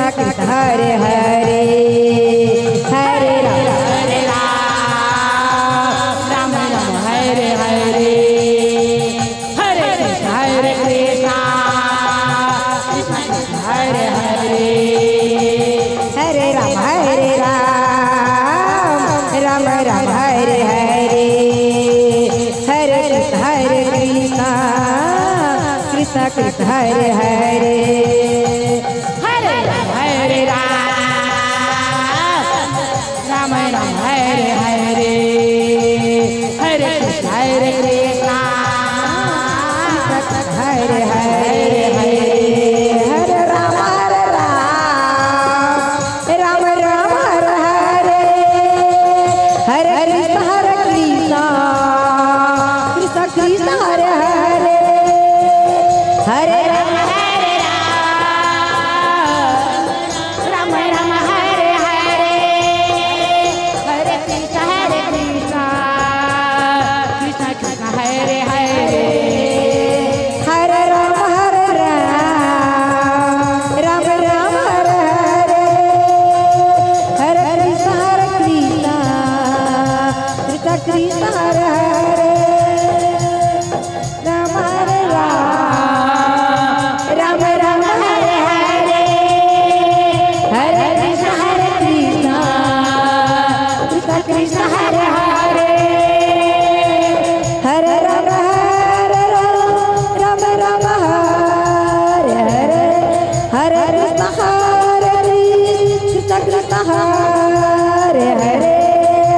Krishna Krishna Hare Hare Hare Ram Ram Ram Hare Hare Hare Krishna Krishna Krishna Hare Hare Hare Ram Ram Ram Hare Hare Hare Krishna Krishna Krishna Hare Hare Hare Ram Ram Ram Hare Hare Hare Krishna Hare Hare Hare Ram Ram Ram Hare Hare Hare Krishna Krishna Krishna Hare Hare Hare Ram Ram Ram Hare Hare Hare Krishna Krishna Krishna Hare Hare Hare Ram Ram Ram Hare Hare Hare Krishna Krishna Krishna Hare Hare Ram Ram Ram Hare Hare Hare Krishna Krishna Krishna Hare Hare Hare Ram Ram Ram Hare Hare Hare Krishna Krishna Hare Hare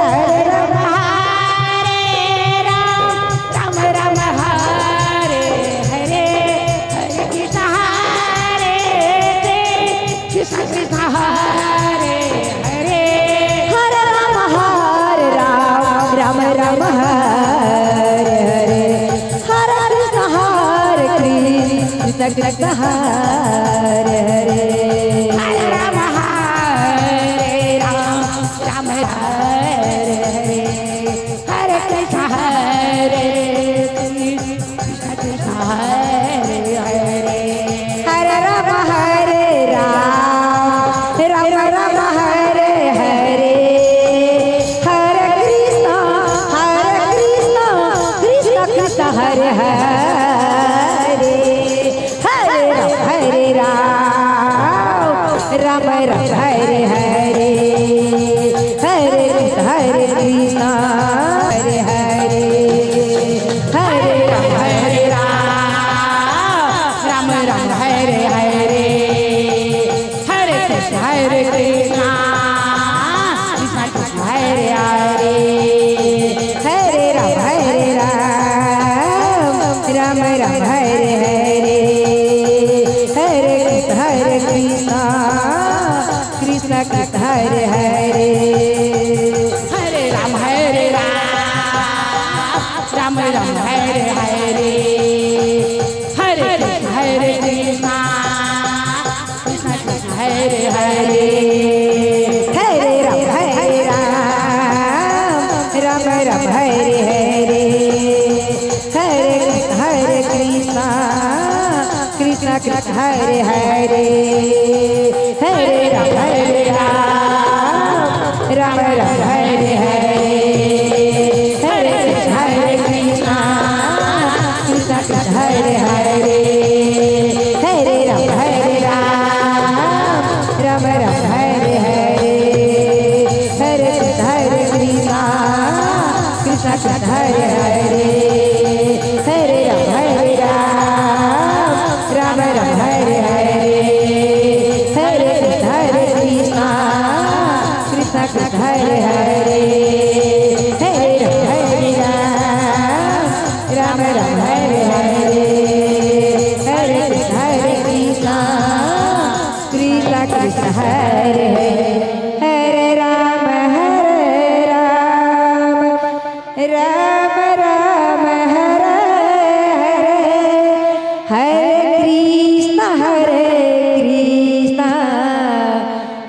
Hare Ram Ram Ram Hare Hare Hare Krishna Krishna Krishna Hare Hare Hare Ram Ram Ram Hare Hare Hare Krishna Krishna Hare Hare Hare Ram Ram Hare Hare Hare Krishna Krishna Hare Hare Hare Ram Ram Ram Hare Hare Hare Krishna Krishna Krishna Hare Hare Hare Ram Ram Hare Hare Hare Krishna Hare Hare Hare Ram Ram Ram Hare Hare Hare Krishna Krishna Krishna Hare Hare Hare Ram Ram Ram Hare Hare Hare Krishna Krishna Krishna Hare Hare Hare Ram Ram Ram Hare Hare Hare Krishna Krishna Krishna Hare Hare Hare Ram Ram Ram Hare Hare Hare Krishna Krishna Krishna Hare Hare Hare Ram Ram Ram Hare Hare Hare Krishna Krishna Krishna Hare Hare Hare Ram Ram Ram Hare Hare Hare Krishna Krishna Krishna Hare Hare Hare Ram Ram Ram Hare Hare Hare Krishna Krishna Krishna Hare Hare Hare Ram Ram Hare Hare Hare Krishna Krishna Krishna Hare Hare Ram Ram Ram Hare Hare Hare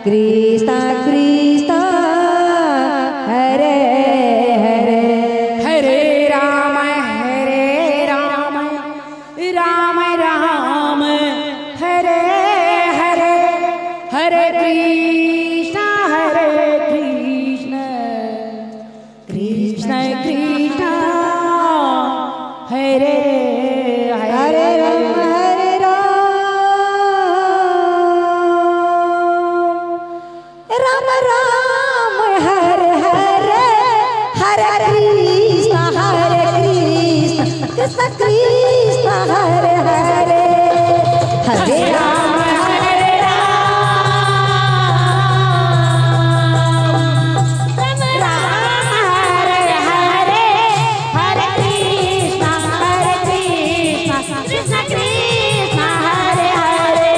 Krishna Krishna Hare Hare Hare Ram Ram Ram Hare Hare Hare Krishna Krishna Krishna Hare Hare Ram Ram Ram Hare Hare Hare Krishna Krishna Krishna Hare Hare Hare Ram Hare Ram Ram Hare Hare Hare Krishna Krishna Krishna Hare Hare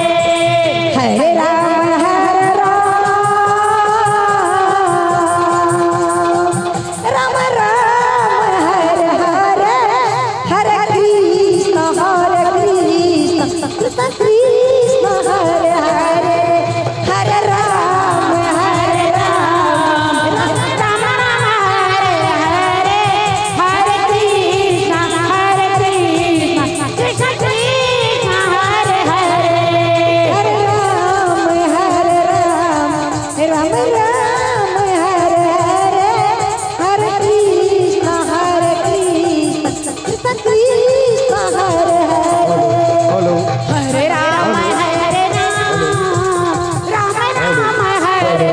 Hare Ram Ram Ram Hare Hare Hare Krishna Krishna Krishna Hare Hare Hare Ram Ram Ram Hare Hare Hare Krishna Krishna Krishna Hare Hare Hare Ram Ram Ram Hare Hare Hare Krishna Krishna Krishna Hare Hare hello Hare Ram Ram Ram Hare Hare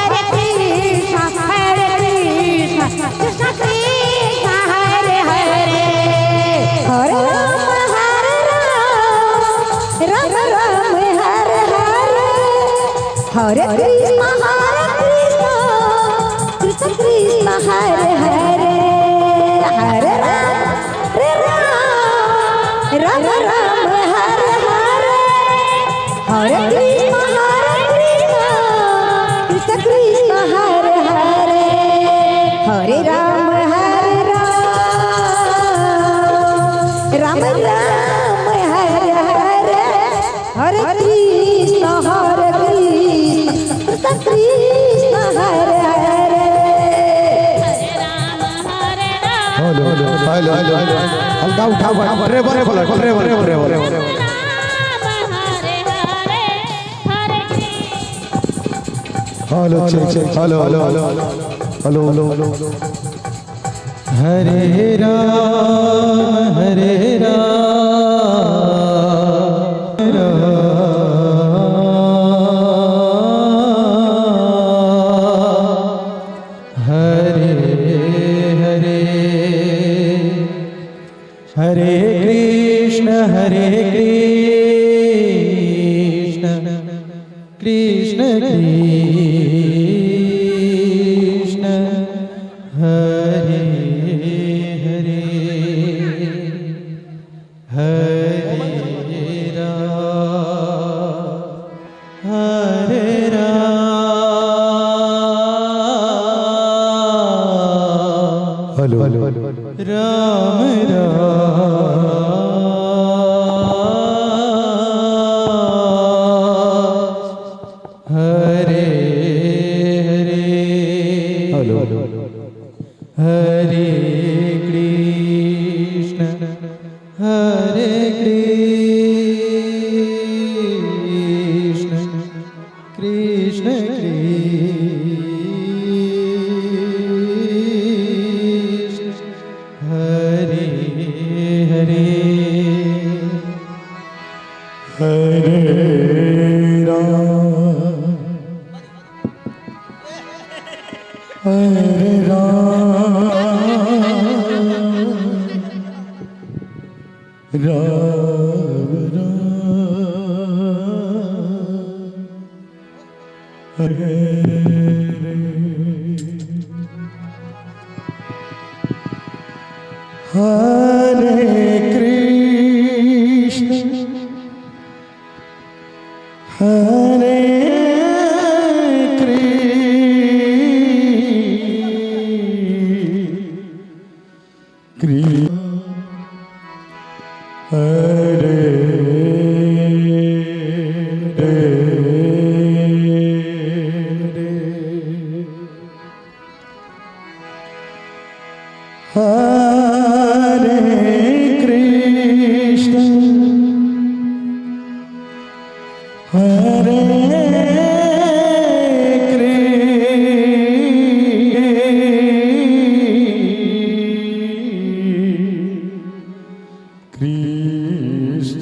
Hare Krishna Krishna Krishna Hare Hare Hare Ram Ram Ram Hare Hare Hare Krishna Krishna Krishna Hare Hare Hare Ram Ram Ram Hare Hare Hare Krishna Krishna Krishna Hare Hare Hare Ram Ram Ram Hare Hare Hare Krishna Krishna Krishna Hare Hare hello hello hello हल्का उठाओ driver hello hello hello hello hello Hare Ram Hare Hare Krishna Krishna Krishna Hare Hare Hare Ram hello Ram Hare Hare hello Hare Krishna Krishna Krishna Hare Hare Hare Ram Hare Ram Ram Hare Hare Krishna Hare Krishna Hare Hare Krishna हरे Christ,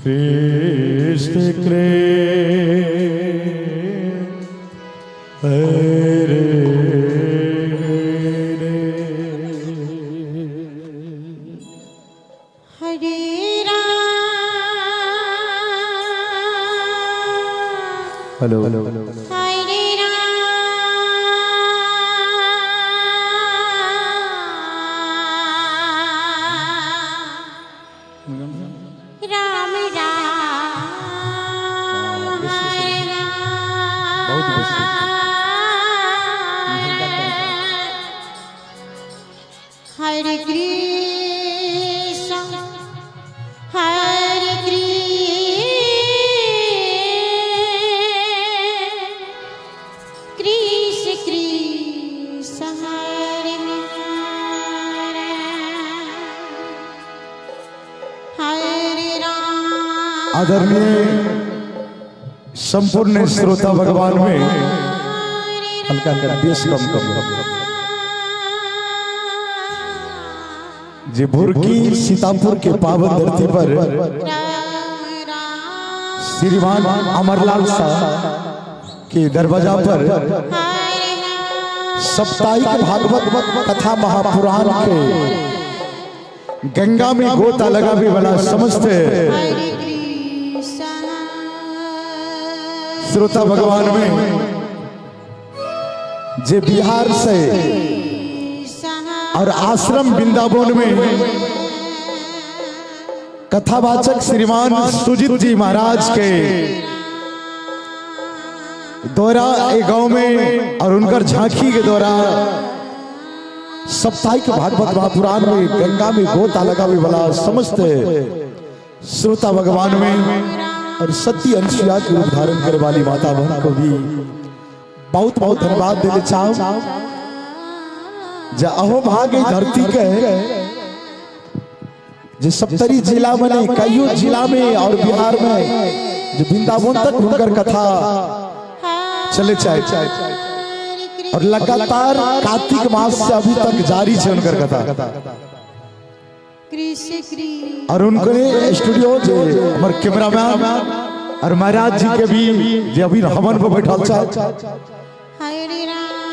Christ, Krishna Hare Hare Ram hello Hare Ram Ram Ram Hare Hare Krishna Hare Krishna Krishna Hare Hare Ram. आदरणीय संपूर्ण श्रोता भगवान में हल्का हल्का बेस कम कम जे भुरकी सीतापुर के पावन धरती पर श्रीमान अमरलाल शाह के दरवाजा पर साप्ताहिक भागवत कथा महापुराण के गंगा में गोता लगा भी वाला समस्त श्रोता भगवान में जे बिहार से और आश्रम वृंदावन में कथावाचक श्रीमान सुजीत जी महाराज के द्वारा एक गांव में और उनकर झांकी के द्वारा साप्ताहिक भागवत महापुराण में गंगा में गोता लगा भी वाला समस्त श्रोता भगवान में और सती अनुसुईया के रूप धारण करने वाली माता बहन को भी बहुत बहुत धन्यवाद देना चाहूं। जा अहो भागे धरती के जो सप्तरी जिला में कईयों जिला में और बिहार में जो वृंदावन तक उनकर कथा चले चाहे और लगातार कार्तिक मास से अभी तक जारी है उनकर कथा और उनके स्टूडियो जो हमारे कैमरामैन और महाराज जी के भी जो अभी हवन पर बैठा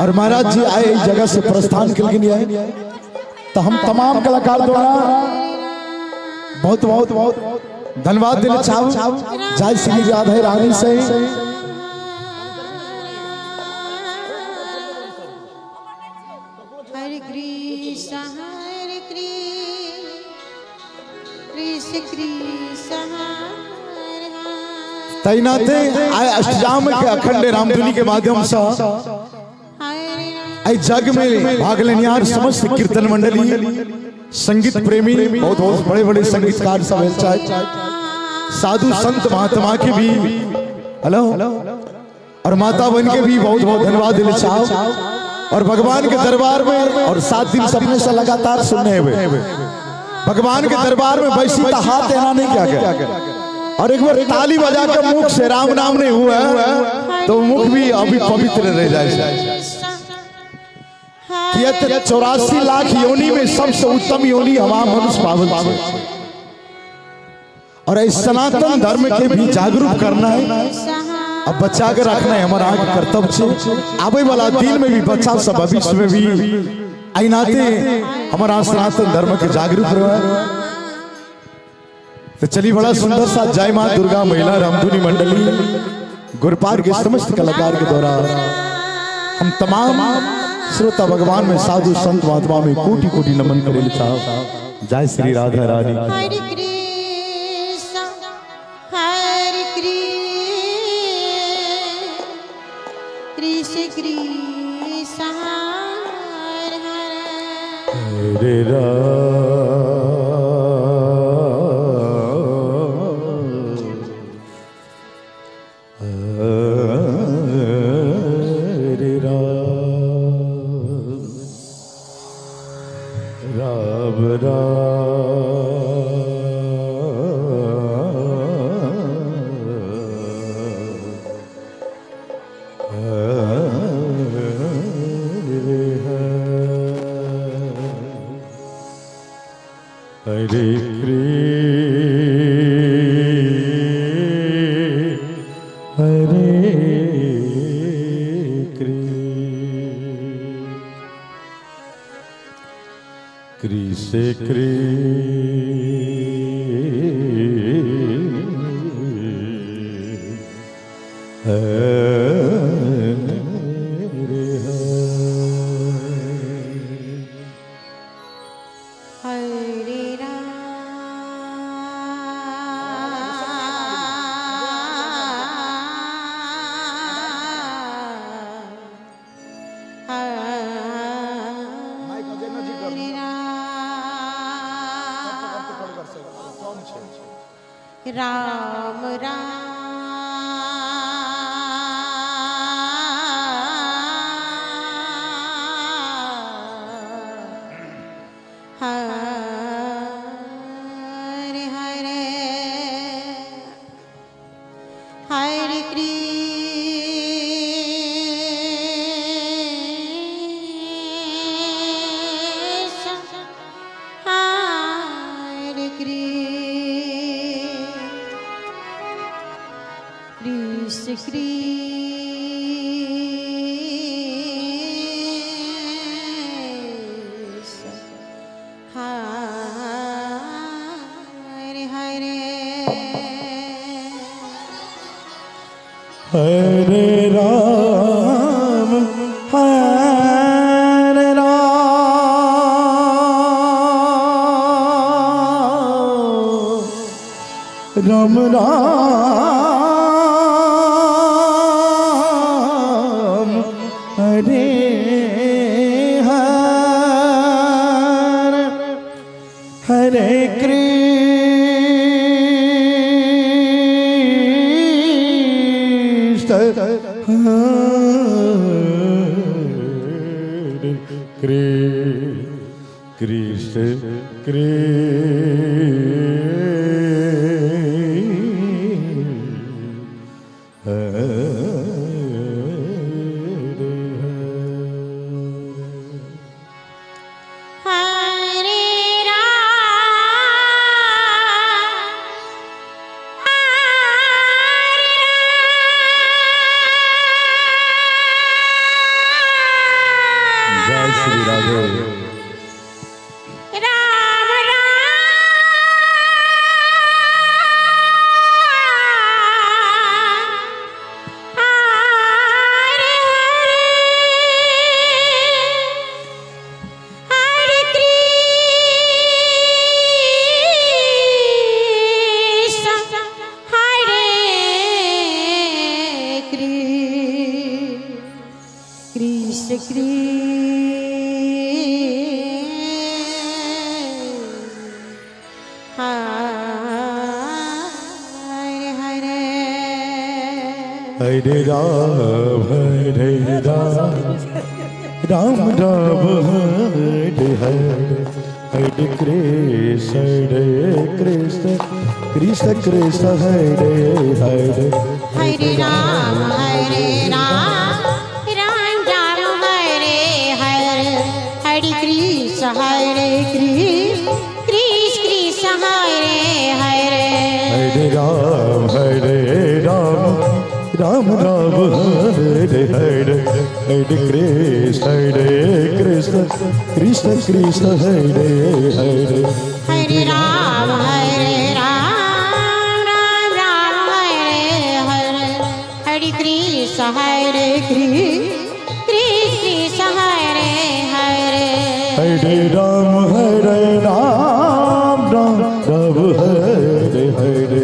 और महाराज जी आए इस जगह से प्रस्थान के लिए आए तो हम तमाम कलाकार द्वारा बहुत बहुत बहुत धन्यवाद देना चाहूँ। जय श्री राधा रानी से हरे कृष्ण कृष्ण कृष्ण हरे तैनाते आए अष्टजाम के अखंड रामधुनी के माध्यम से आई जग में भाग लेनिहार समस्त कीर्तन मंडली संगीत प्रेमी बहुत बहुत बड़े बड़े संगीतकार सब साधु संत महात्मा के भी हेलो और माता बहन के भी बहुत बहुत धन्यवाद देना चाहूं और भगवान के दरबार में और 7 दिन सपने से लगातार सुनने हुए भगवान के दरबार में बैसी तो हाथ देना नहीं क्या और एक बार ताली बजा कर मुख से राम नाम नहीं हुआ तो मुख भी अभी पवित्र रह जाए। 84 लाख योनि में सबसे उत्तम योनि हमारा मनुष्य पावन और इस सनातन धर्म के भी जागरूक करना है अब बचा कर रखना है हमारा आगे कर्तव्य। आवे वाला दिन में भी बच्चा सब भविष्य में भी आईनाते हमारा सनातन धर्म के जागरूक रहे। तो चलिए बड़ा सुंदर सा जय मां दुर्गा महिला रामधुनी मंडली गुरपार के समस्त कलाकार के द्वारा हम तमाम श्रोता भगवान में साधु संत महात्मा में कोटि कोटि नमन करे चाहो। जय श्री राधा रानी। हरे कृष्ण कृष्ण कृष्ण हरे हरे हरे कृष्ण राम राम हरे हरे हरे कृष्ण हरे कृष्ण कृष्ण हरे हरे हरे राम हरे राम राम राम हरे हरे हरे कृष्ण कृष्ण जय श्री राधे। राम कृष्ण हरे हरे हरे राम राम राम हरे हरे हरे कृष्ण कृष्ण कृष्ण कृष्ण हरे हरे हरे राम राम राम हरे हरे हरे कृष्ण कृष्ण कृष्ण हरे हरे हरे राम राम राम हरे हरे हरे कृष्ण कृष्ण कृष्ण कृष्ण हरे हरे हरे राम राम राम हरे हरे हरे कृष्ण कृष्ण हरे हरे हरे राम राम राम हरे हरे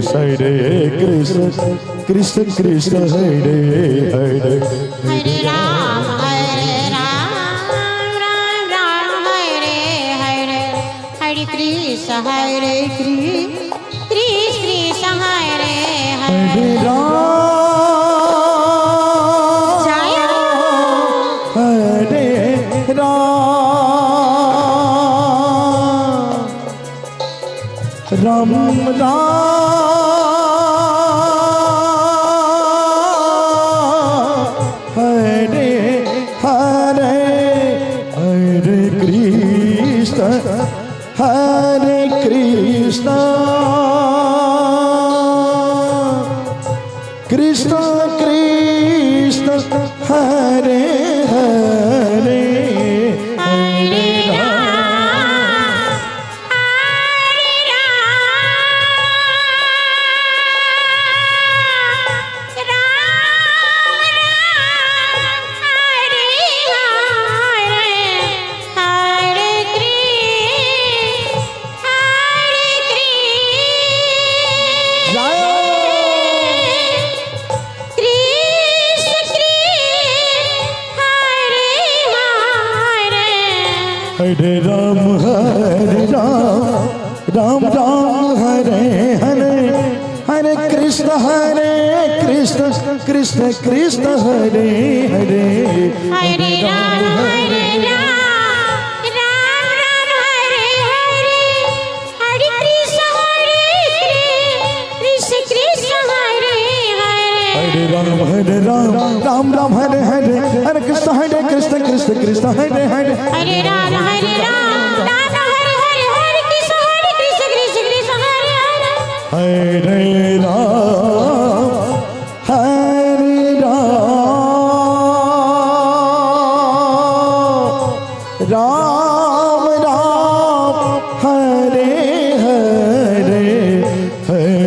हरे कृष्ण कृष्ण कृष्ण हरे हरे हरे राम राम हरे हरे हरे कृष्ण कृष्ण हरे हरे हरे राम जय हरे राम हरे हरे हरे कृष्ण कृष्ण कृष्ण हरे हरे हरे राम हरे राम राम राम हरे हरे हरे कृष्ण कृष्ण हरे राम राम राम हरे हरे हरे कृष्ण कृष्ण कृष्ण हरे हरे हरे राम राम राम हरे हरे हरे कृष्ण कृष्ण हरे हरे राम राम हरे हरे हरे कृष्ण कृष्ण हरे हरे हरे राम राम हरे हरे हरे कृष्ण कृष्ण हरे हरे हरे राम राम हरे हरे हरे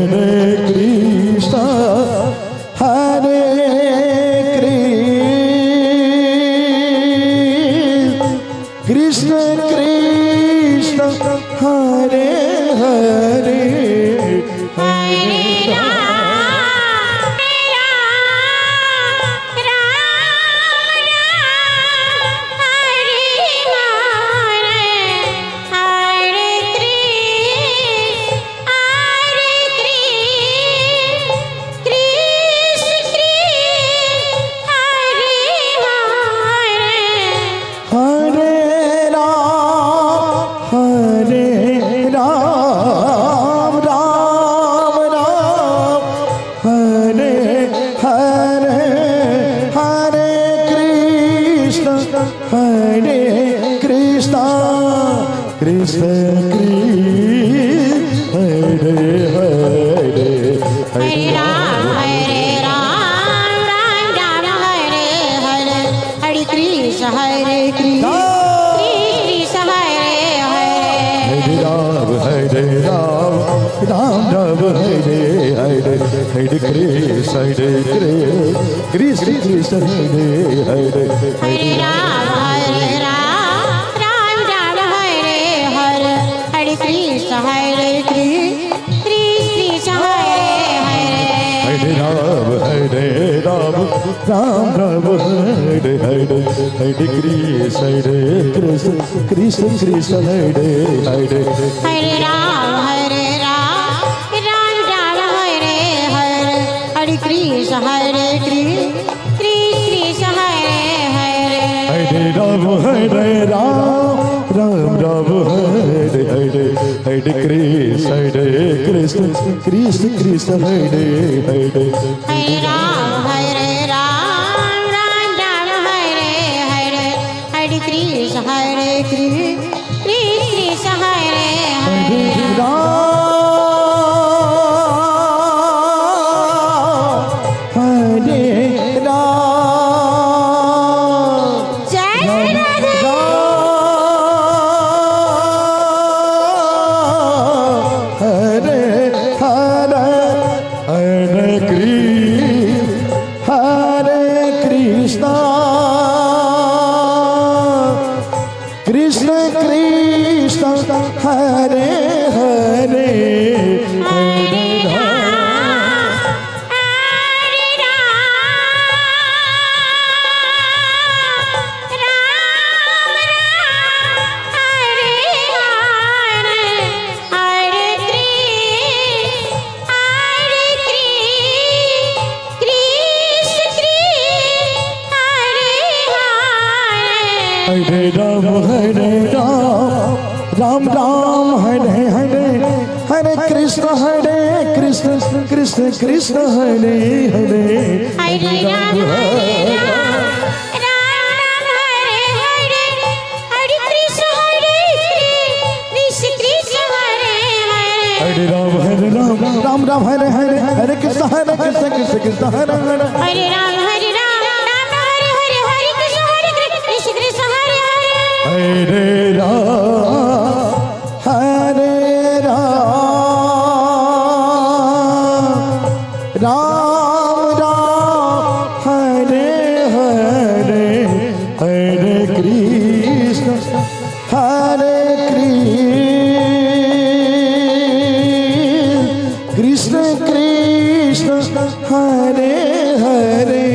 कृष्ण कृष्ण कृष्ण हरे हरे हरे राम राम हरे हरे कृष्ण हरे हरे राम राम राम हरे हरे हरे कृष्ण कृष्ण कृष्ण हरे हरे हरे राम राम राम हरे हरे हरे कृष्ण कृष्ण हरे हरे हरे राम राम हरे हरे हरे कृष्ण कृष्ण हरे हरे हरे राम राम हरे हरे हरे कृष्ण कृष्ण हरे हरे हरे राम राम हरे हरे हरे कृष्ण कृष्ण हरे हरे हरे राम राम हरे हरे हरे कृष्ण कृष्ण हरे हरे हरे राम हरे हरे हरे कृष्ण कृष्ण हरे हरे हरे राम राम हरे हरे हरे कृष्ण कृष्ण हरे हरे हरे राम जय श्री राधे हरे हरे हरे कृष्ण कृष्ण कृष्ण हरे हरे हरे राम राम हरे हरे कृष्ण हरे राम हरे हरे हरे कृष्ण कृष्ण हरे हरे हरे राम राम हरे हरे हरे कृष्ण कृष्ण हरे हरे हरे राम हरे हरे हरे कृष्ण हरे कृष्ण कृष्ण कृष्ण हरे हरे हरे राम राम राम हरे हरे हरे कृष्ण कृष्ण कृष्ण हरे हरे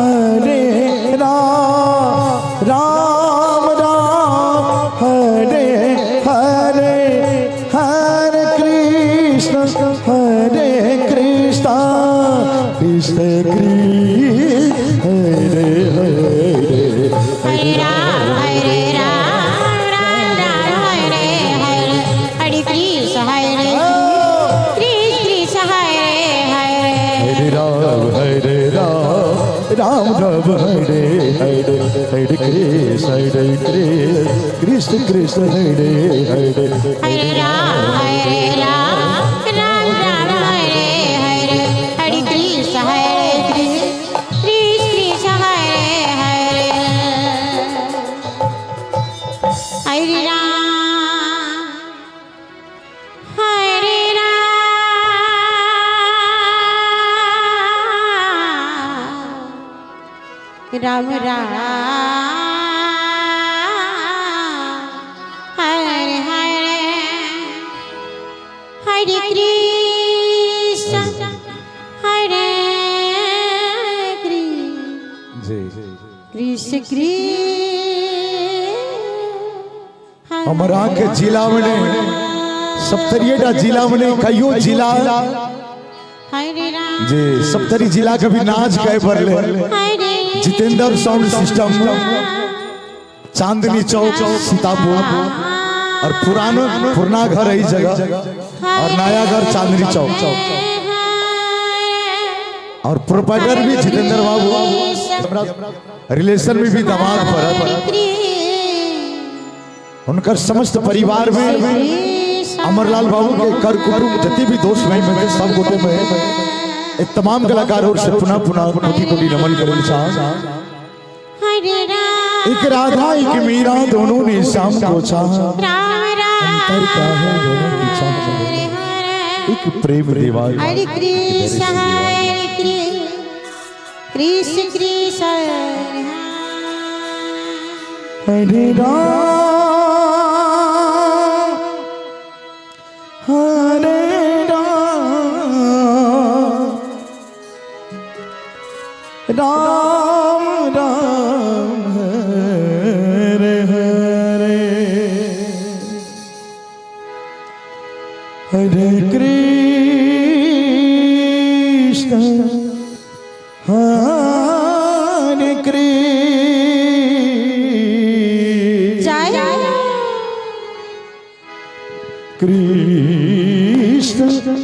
हरे राम राम राम हरे हरे हरे कृष्ण कृष्ण कृष्ण हरे हरे हरे राम राम हरे हरे हरे कृष्ण हरे हरे हरे राम राम राम हरे हरे हरे कृष्ण हरे कृष्ण कृष्ण कृष्ण हरे हरे हरे राम राम हरे हरे हरे कृष्ण कृष्ण हरे हरे हरे राम राम राम हरे हरे हरे कृष्ण कृष्ण कृष्ण हरे हरे हरे राम राम हरे हरे हरे कृष्ण कृष्ण हरे हरे हरे राम राम हरे हरे हरे कृष्ण कृष्ण कृष्ण हमारा के जिला में सप्तरियेटा जिला में कईयो जिला हरे राम जे सप्तरी जिला के भी नाच गए भरले हरे जितेंद्र साउंड सिस्टम चांदनी चौक सीतापुर और पुराना घर है इस जगह और नया घर चांदनी चौक और प्रोपाइटर भी जितेंद्र बाबू रिलेशन में भी दामाद पर उनका समस्त परिवार में अमरलाल बाबू के कर कुटुंब जति भी दोस्त भाई में सब गोटे में एक तमाम कलाकारों से पुनः कोटि कोटि नमन करें साहब हरे राम एक राधा एक मीरा दोनों ने शाम को चाहा अंतर क्या है दोनों की चाह एक प्रेम दीवार हरे कृष्ण कृष्ण कृष्ण हरे राम हरे राम राम हरे हरे हरे कृष्ण हरे कृष्ण कृष्ण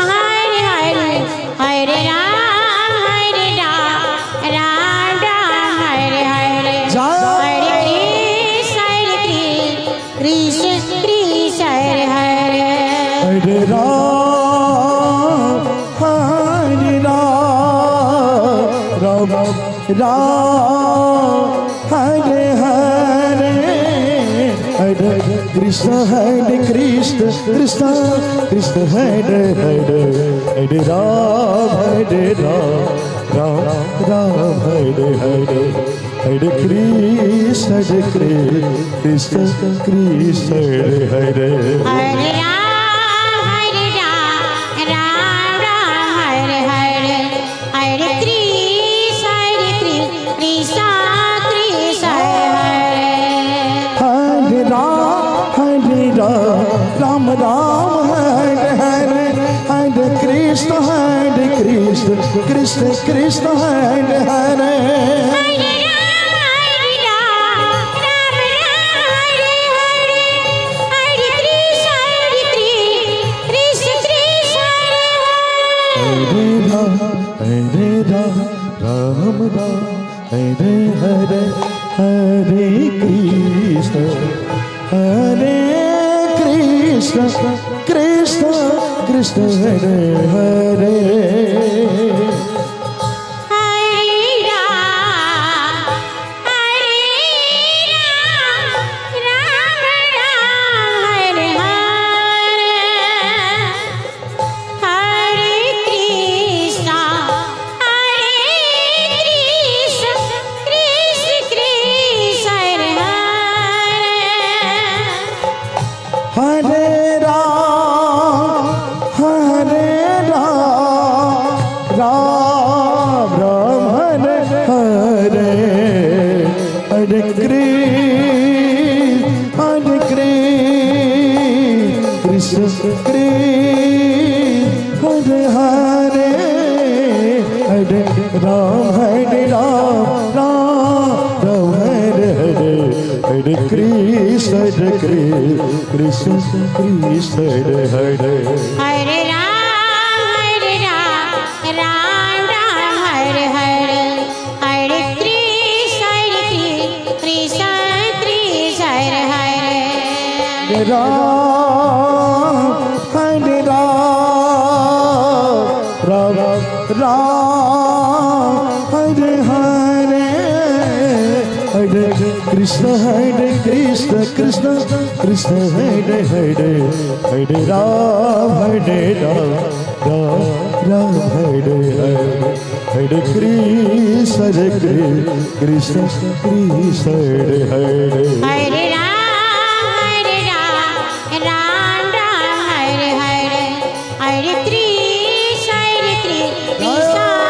हरे हरे हरे राम हरे राम हरे राम राम हरे हरे हरे कृष्ण कृष्ण कृष्ण हरे हरे हरे राम राम हरे हरे हरे कृष्ण कृष्ण कृष्ण हरे हरे राम राम हरे हरे हरे कृष्ण कृष्ण कृष्ण हरे हरे हरे राम हरे हरे हरे कृष्ण कृष्ण कृष्ण हरे राम राम राम हरे हरे हरे कृष्ण कृष्ण कृष्ण हरे हरे कृष्ण कृष्ण हरे हरे हरे राम राम राम हरे हरे हरे कृष्ण कृष्ण कृष्ण हरे हरे राम हरे राम हरे हरे हरे कृष्ण कृष्ण कृष्ण हरे हरे हरे राम राम हरे हरे कृष्ण कृष्ण कृष्ण हरे हरे हरे राम राम हरे हरे हरे कृष्ण कृष्ण कृष्ण हरे हरे हरे राम राम हरे हरे हरे कृष्ण कृष्ण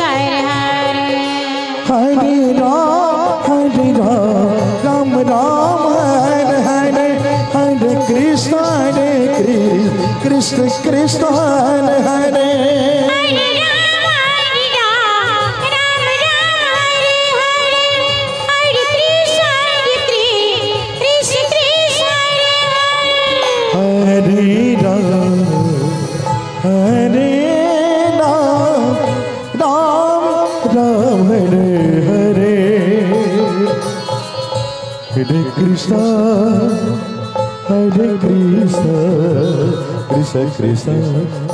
कृष्ण हरे हरे हरे राम राम हरे हरे हरे कृष्ण कृष्ण कृष्ण हरे राम राम हरे हरे हरे कृष्ण कृष्ण कृष्ण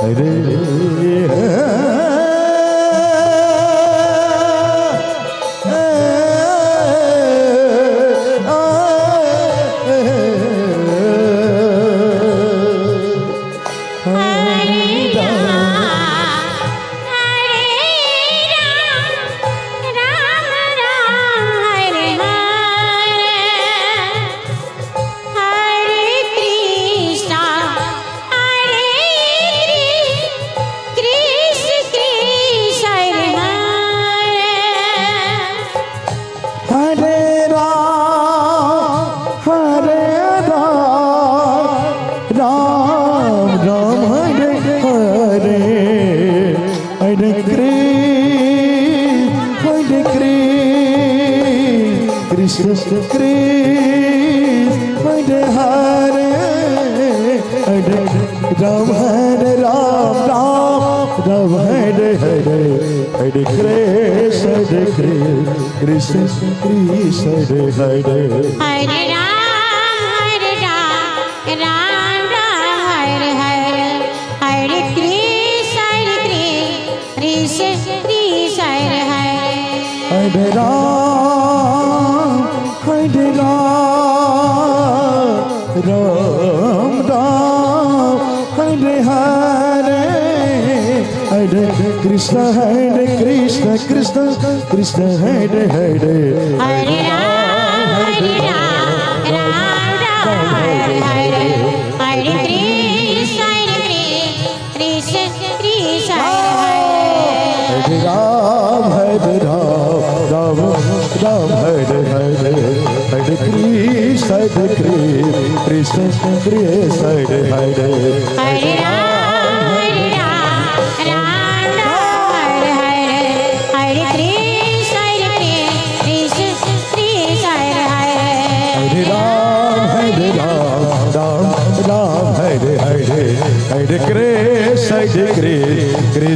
हरे कृष्ण हरे हरे हरे राम हरे हरे हरे कृष्ण कृष्ण कृष्ण हरे हरे हरे राम हरे हरे हरे कृष्ण कृष्ण कृष्ण हरे हरे हरे राम हरे हरे हरे कृष्ण कृष्ण कृष्ण हरे हरे हरे राम हरे हरे हरे कृष्ण कृष्ण कृष्ण हरे राम राम हरे हरे हरे कृष्ण कृष्ण कृष्ण हरे हरे हरे राम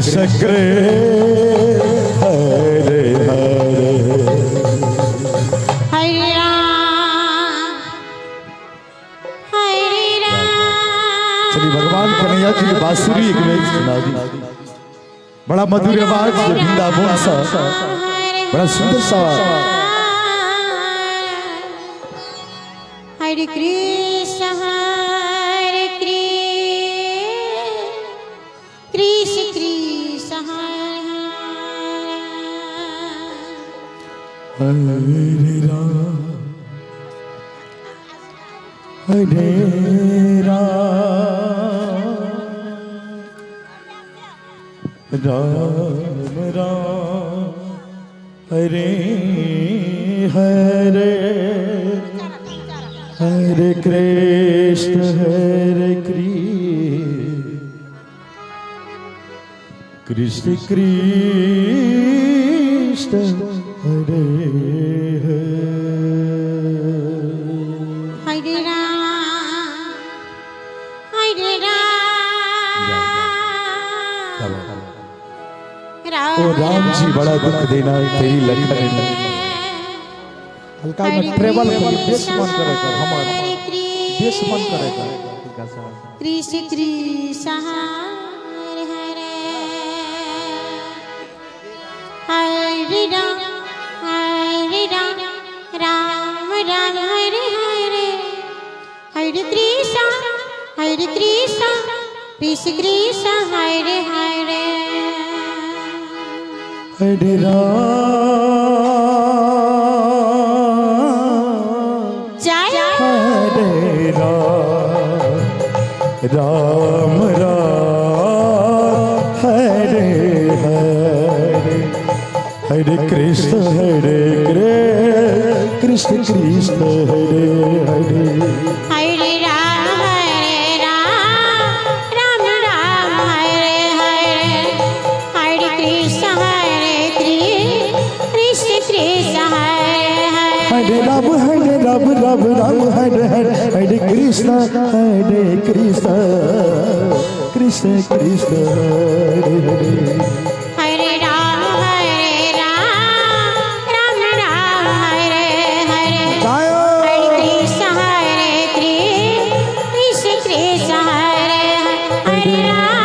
कृष्ण कृष्ण हरे हरे हरे राम हरे राम। चलिए भगवान कन्हैया जी की बांसुरी एक बेर सुना दी। बड़ा मधुर आवाज वृंदावन सा, बड़ा सुंदर सा। हरे कृष्ण कृष्ण कृष्ण हरे राम हरे राम राम राम हरे हरे हरे कृष्ण कृष्ण कृष्ण हरे हरे राम ओ राम जी बड़ा दुख देना तेरी लखन में। हल्का में ट्रेवल कर देश मन करेगा हमारा देश मन करेगा कृष्ण कृष्ण हरे हरे हरे राम राम राम हरे हरे हरे कृष्ण कृष्ण कृष्ण हरे हरे हरे राम जय हरे राम राम हरे हरे हरे कृष्ण कृष्ण कृष्ण हरे हरे हरे राम राम राम हरे हरे हरे कृष्ण कृष्ण कृष्ण हरे हरे हरे राम राम राम हरे हरे हरे कृष्ण कृष्ण कृष्ण हरे हरे हरे राम राम राम हरे हरे हरे कृष्ण कृष्ण हरे हरे राम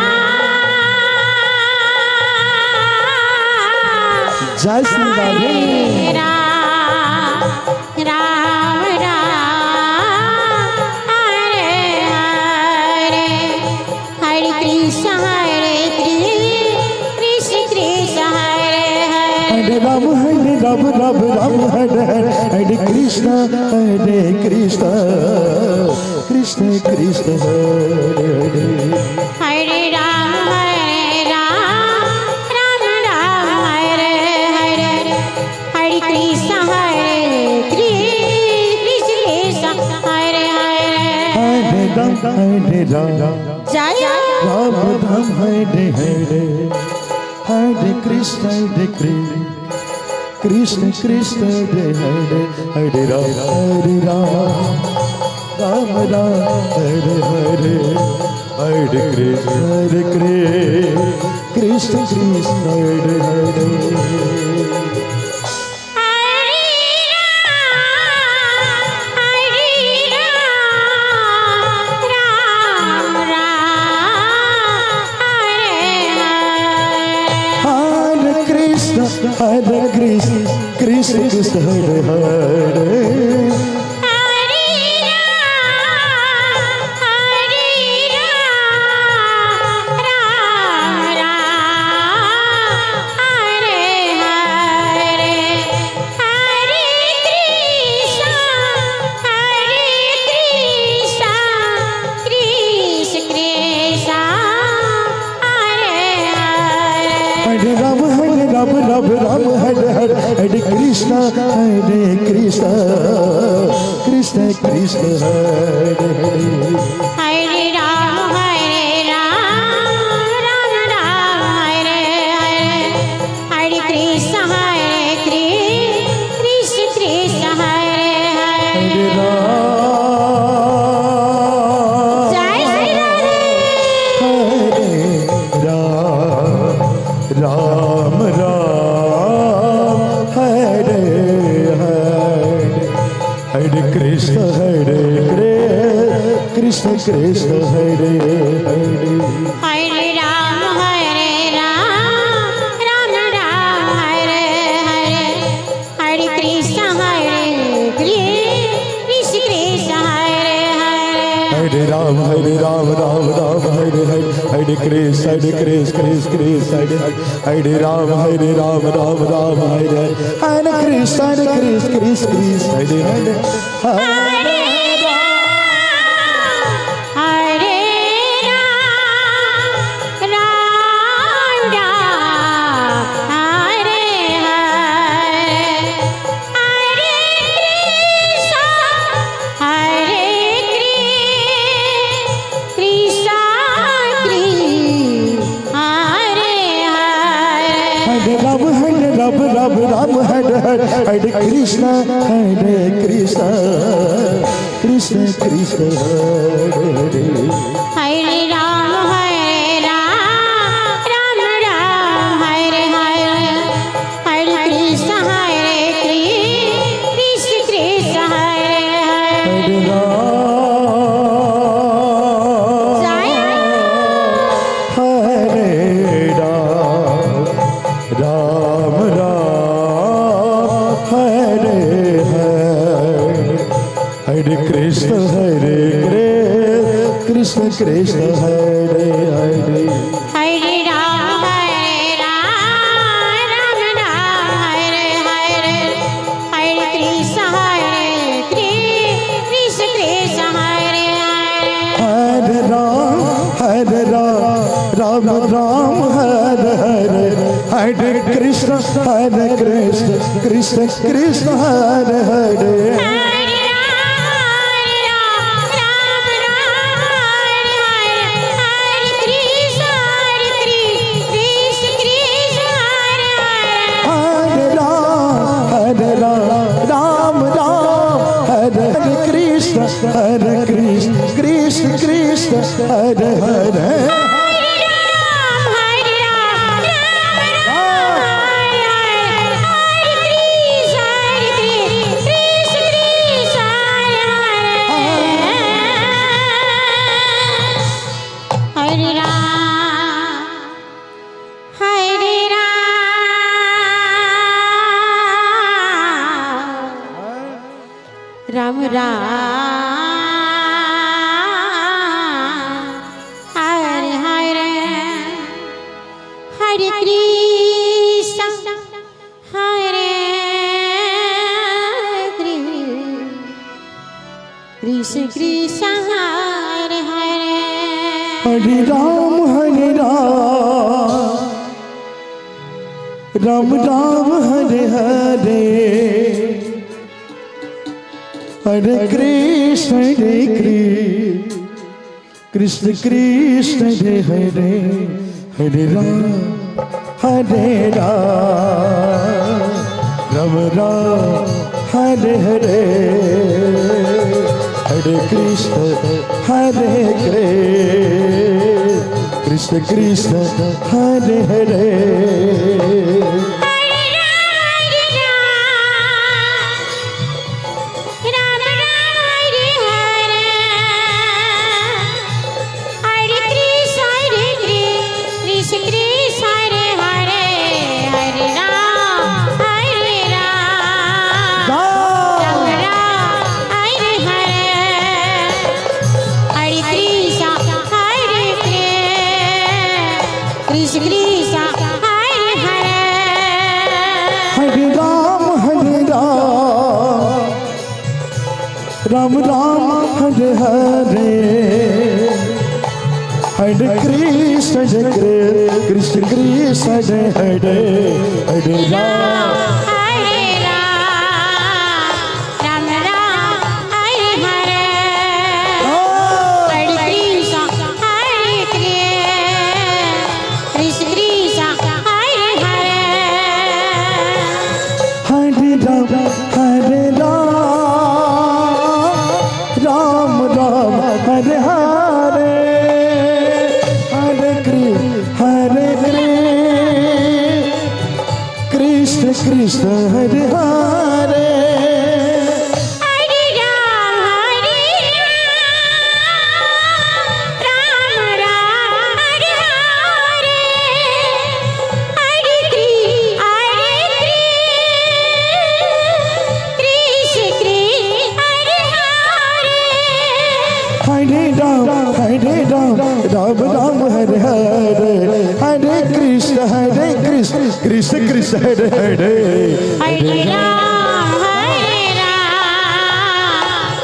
जय श्री राधे राम राम हरे हरे हरे कृष्ण कृष्ण हरे हरे हरे राम राम हरे हरे हरे कृष्ण कृष्ण कृष्ण हरे हरे हरे राम राम राम हरे हरे हरे कृष्ण कृष्ण हरे हरे हरे राम जय राम राम हरे हरे हरे कृष्ण कृष्ण कृष्ण हरे हरे हरे राम राम राम हरे हरे हरे कृष्ण कृष्ण कृष्ण हरे हरे हरे कृष्ण कृष्ण कृष्ण हरे हरे हरे राम राम हरे हरे हरे कृष्ण कृष्ण कृष्ण हरे हरे हरे राम राम राम हरे हरे हरे कृष्ण कृष्ण कृष्ण हरे हरे हरे जय श्री राधे राम कृष्ण कृष्ण कृष्ण हरे हरे हरे राम राम राम हरे हरे हरे कृष्ण कृष्ण हरे हरे हरे राम राम राम हरे हरे हरे कृष्ण कृष्ण कृष्ण हरे राम राम राम हरे हरे कृष्ण कृष्ण कृष्ण हरे हरे राम हरे हरे कृष्ण कृष्ण कृष्ण हरे हरे हरे राम राम राम हरे हरे हरे कृष्ण कृष्ण हरे हरे कृष्ण कृष्ण हरे हरे हरे राम राम राम हरे हरे हरे कृष्ण कृष्ण हरे हरे राम राम हरे हरे हरे कृष्ण कृष्ण कृष्ण हरे हरे हरे कृष्ण कृष्ण कृष्ण हरे हरे राम राम हरे हरे हरे कृष्ण कृष्ण कृष्ण हरे हरे हरे राम राम राम हरे हरे हरे कृष्ण कृष्ण कृष्ण हरे हरे राम राम हरे हरे हरे कृष्ण कृष्ण कृष्ण हरे हरे राम राम हरे हरे हरे कृष्ण कृष्ण कृष्ण हरे हरे राम कृष्ण हरे हरे हरे राम कृष्ण कृष्ण हरे हरे हरे राम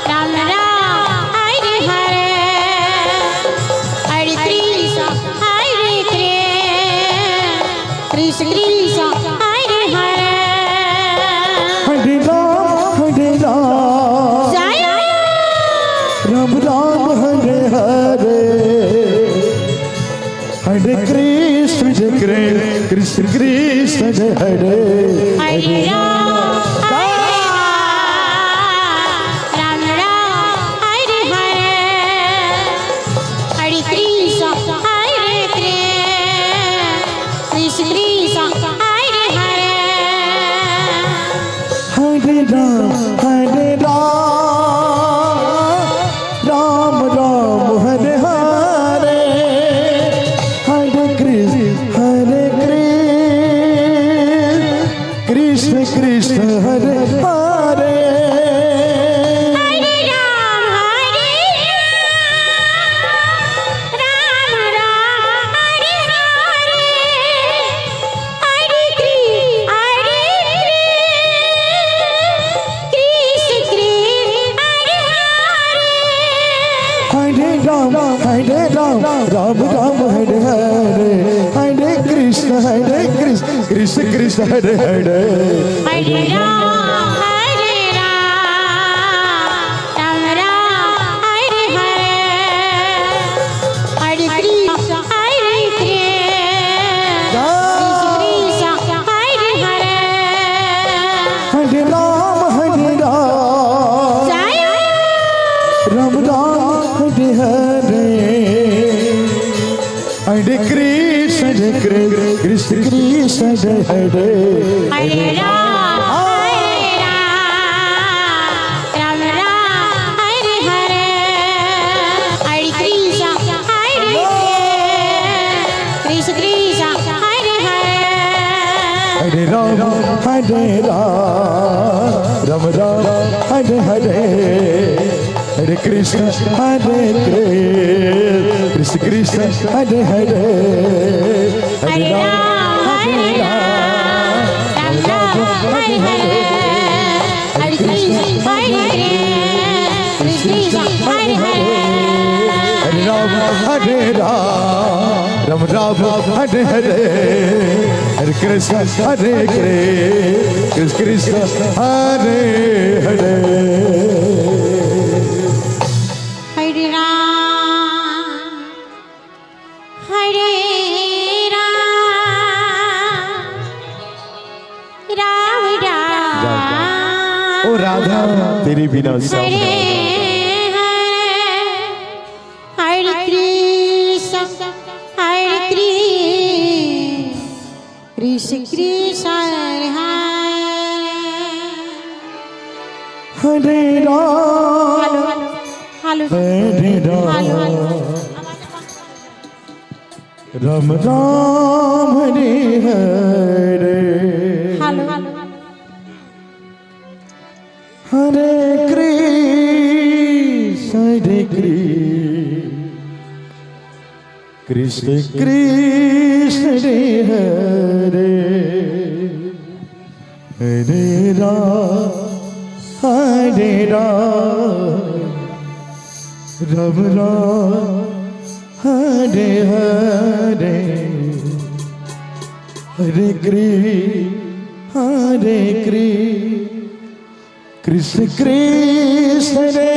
राम राम हरे हरे हरे कृष्ण कृष्ण कृष्ण हरे हरे हरे राम जय राम राम हरे हरे हरे कृष्ण कृष्ण कृष्ण हरे हरे राम राम हरे हरे हरे कृष्ण कृष्ण कृष्ण हरे हरे हरे राम राम राम हरे हरे हरे कृष्ण कृष्ण हरे हरे हरे राम राम राम हरे हरे हरे कृष्ण कृष्ण हरे हरे हरे राम राम राम हरे हरे हरे कृष्ण कृष्ण कृष्ण हरे हरे हरे राम राम हरे हरे हरे कृष्ण कृष्ण हरे हरे हरे राम जय राम राम हरे हरे हरे कृष्ण कृष्ण कृष्ण हरे हरे राम राम हरे हरे हरे कृष्ण कृष्ण कृष्ण हरे हरे हरे राम राम हरे हरे हरे कृष्ण कृष्ण कृष्ण हरे हरे हरे राम हरे हरे हरे कृष्ण कृष्ण हरे हरे हरे राम हरे हरे हरे कृष्ण कृष्ण हरे हरे हरे राम राम राम ओ राधा तेरे बिना हरे सब हरे कृष्ण कृष्ण कृष्ण हरे राम हेलो हरे राम राम हरे हरे हेलो हरे कृष्ण कृष्ण हरे हरे राम राम हरे हरे हरे कृष्ण कृष्ण हरे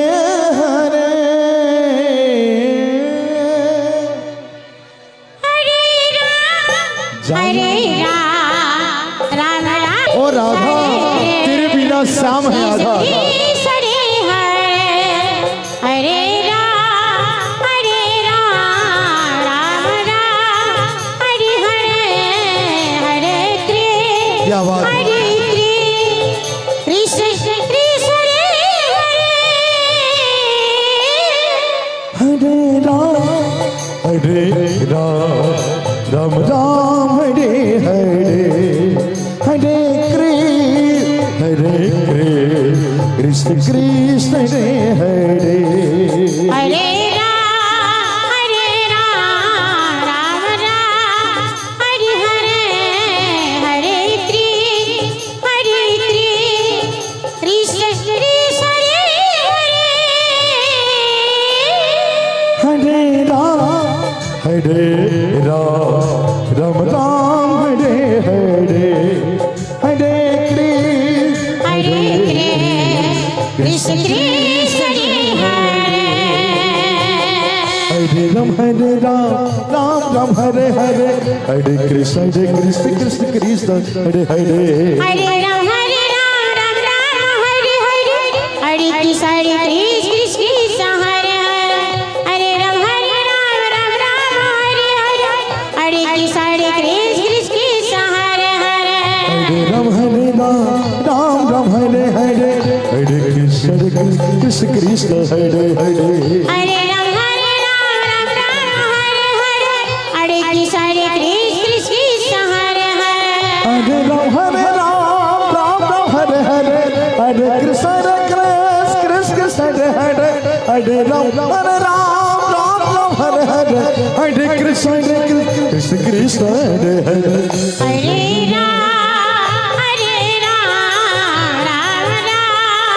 हरे राम राम ओ राधा तेरे बिना शाम है आधा हरे राम राम हरे हरे क्या बात है? हरे कृष्ण कृष्ण हरे राम हरे हरे हरे कृष्ण कृष्ण हरे हरे राम राम हरे हरे हरे हरे राम राम राम हरे हरे हरे कृष्ण कृष्ण हरे राम राम राम हरे हरे हरे कृष्ण कृष्ण कृष्ण हरे हरे हरे राम राम राम हरे हरे हरे कृष्ण कृष्ण कृष्ण हरे हरे हरे राम राम राम हरे हरे हरे कृष्ण कृष्ण कृष्ण हरे हरे हरे राम राम हरे हरे हरे कृष्ण कृष्ण कृष्ण हरे हरे हरे राम राम हरे हरे हरे कृष्ण कृष्ण कृष्ण हरे हरे हरे राम राम हरे हरे हरे कृष्ण कृष्ण कृष्ण हरे हरे हरे राम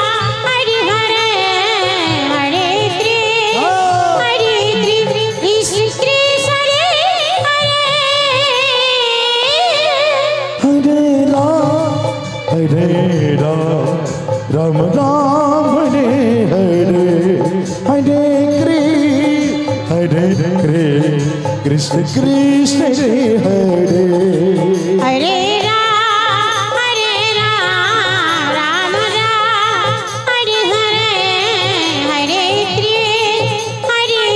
राम हरे हरे हरे कृष्ण कृष्ण कृष्ण हरे हरे हरे राम राम हरे हरे हरे कृष्ण कृष्ण हरे हरे हरे राम राम राम हरे हरे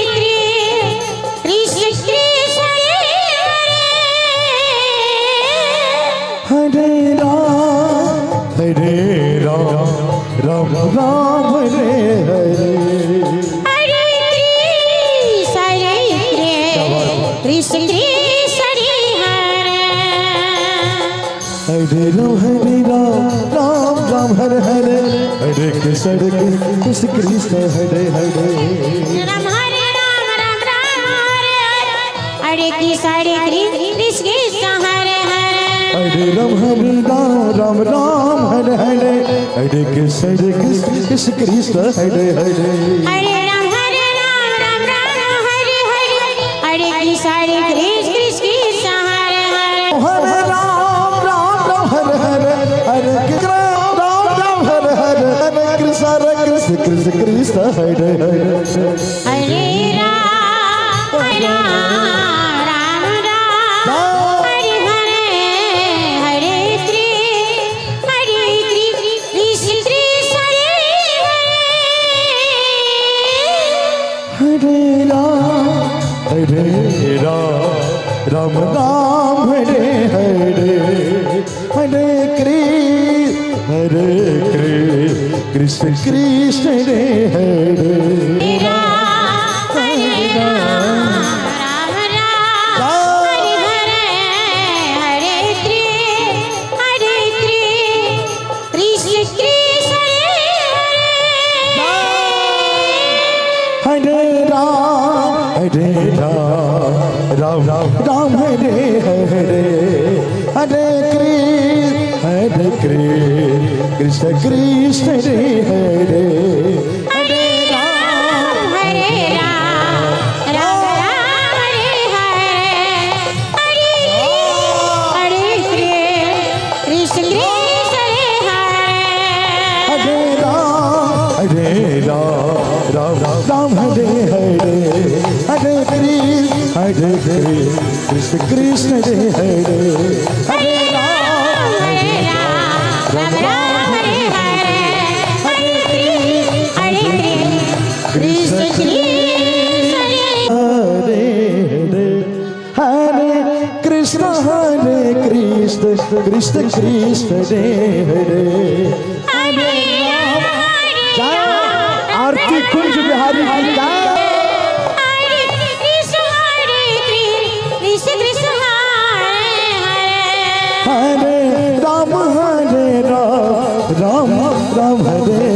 हरे कृष्ण कृष्ण हरे हरे हरे राम राम हरे हरे हरे कृष्ण कृष्ण हरे हरे राम राम हरे हरे कृष्ण कृष्ण हरे हरे राम हरे हरे हरे कृष्ण कृष्ण हरे हरे राम हरे हरे कृष्ण कृष्ण हरे हरे हरे राम हरे हरे हरे कृष्ण कृष्ण हरे हरे हरे राम हरे हरे कृष्ण कृष्ण हरे हरे हरे राम हरे हरे हरे कृष्ण कृष्ण कृष्ण हरे हरे हरे राम हरे हरे हरे कृष्ण कृष्ण हरे राम हरे हरे हरे कृष्ण कृष्ण हरे हरे हरे राम हरे हरे हरे कृष्ण कृष्ण हरे हरे हरे राम हरे हरे हरे कृष्ण कृष्ण हरे हरे राम हरे हरे हरे कृष्ण कृष्ण हरे हरे हरे राम हरे हरे हरे कृष्ण कृष्ण हरे कृष्ण कृष्ण कृष्ण हरे हरे आरती कुंज बिहारी की जय हरे राम राम हरे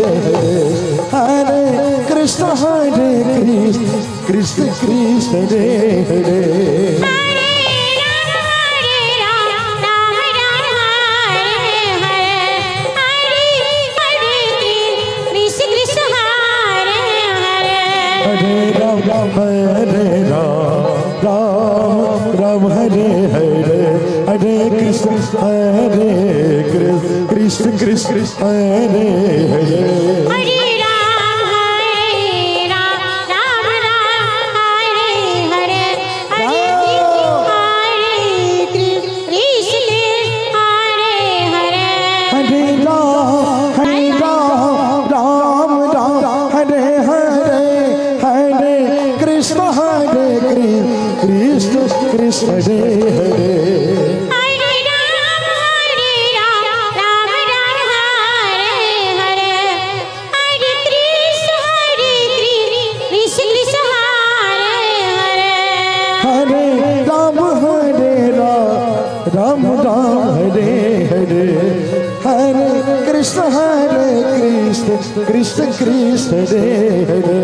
हरे कृष्ण कृष्ण कृष्ण हरे हरे हरे राम कृष्ण कृष्ण हरे हरे हरे राम राम राम हरे हरे हरे कृष्ण हरे हरे हरे राम राम राम हरे हरे हरे कृष्ण कृष्ण कृष्ण हरे हरे हरे राम राम राम हरे हरे हरे कृष्ण कृष्ण हरे हरे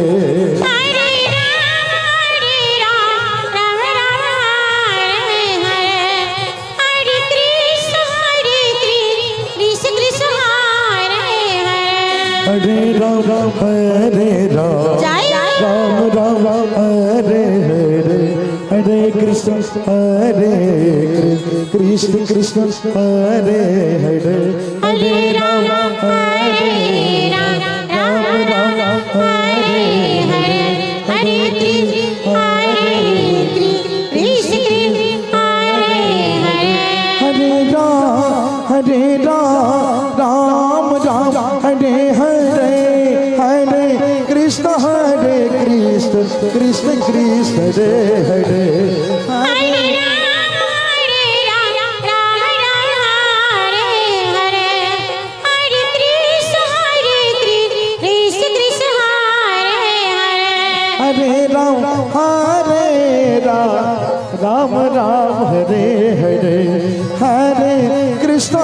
हरे राम राम राम हरे हरे हरे कृष्ण कृष्ण कृष्ण कृष्ण हरे हरे हरे राम राम हरे हरे हरे कृष्ण कृष्ण हरे हरे हरे राम जय राम राम हरे हरे हरे कृष्ण कृष्ण कृष्ण हरे हरे हरे राम राम राम हरे हरे हरे कृष्ण कृष्ण हरे हरे हरे राम राम हरे हरे हरे कृष्ण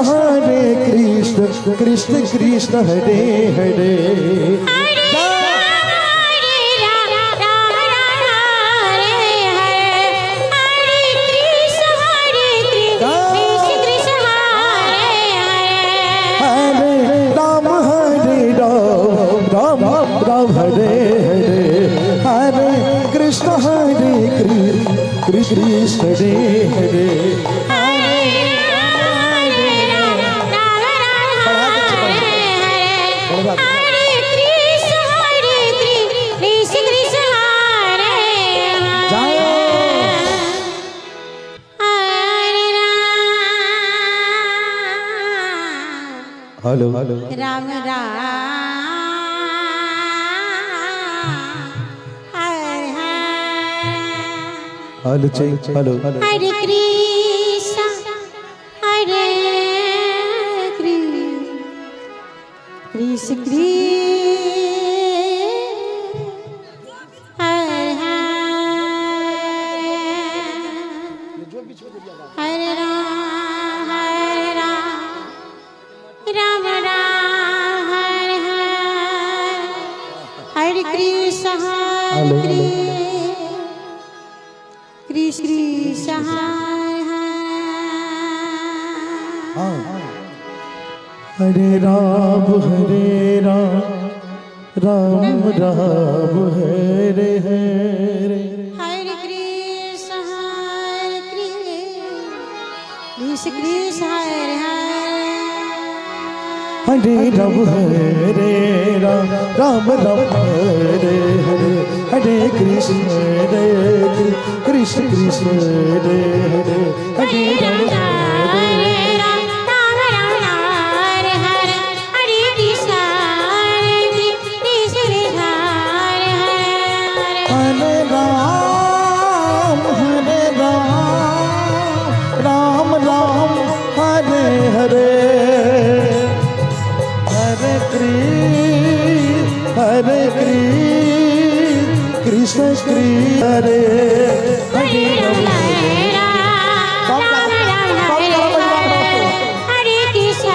कृष्ण कृष्ण हरे हरे हरे राम हरे हरे हरे कृष्ण कृष्ण हरे हरे हरे राम राम हरे हरे हरे कृष्ण कृष्ण कृष्ण हरे हरे हरे राम हरे हरे हरे कृष्ण कृष्ण हरे हरे हरे राम हरे हरे हरे कृष्ण कृष्ण हरे हरे हेलो राम राम हरे हेलो हेलो हरे कृष्ण हरे कृष्ण कृष्ण हरे हरे राम राम राम हरे हरे कृष्ण कृष्ण कृष्ण हरे राम राम राम हरे हरे हरे कृष्ण कृष्ण कृष्ण हरे हरे राम राम हरे हरे हरे कृष्ण कृष्ण कृष्ण हरे हरे हरे राम राम राम हरे हरे हरे कृष्ण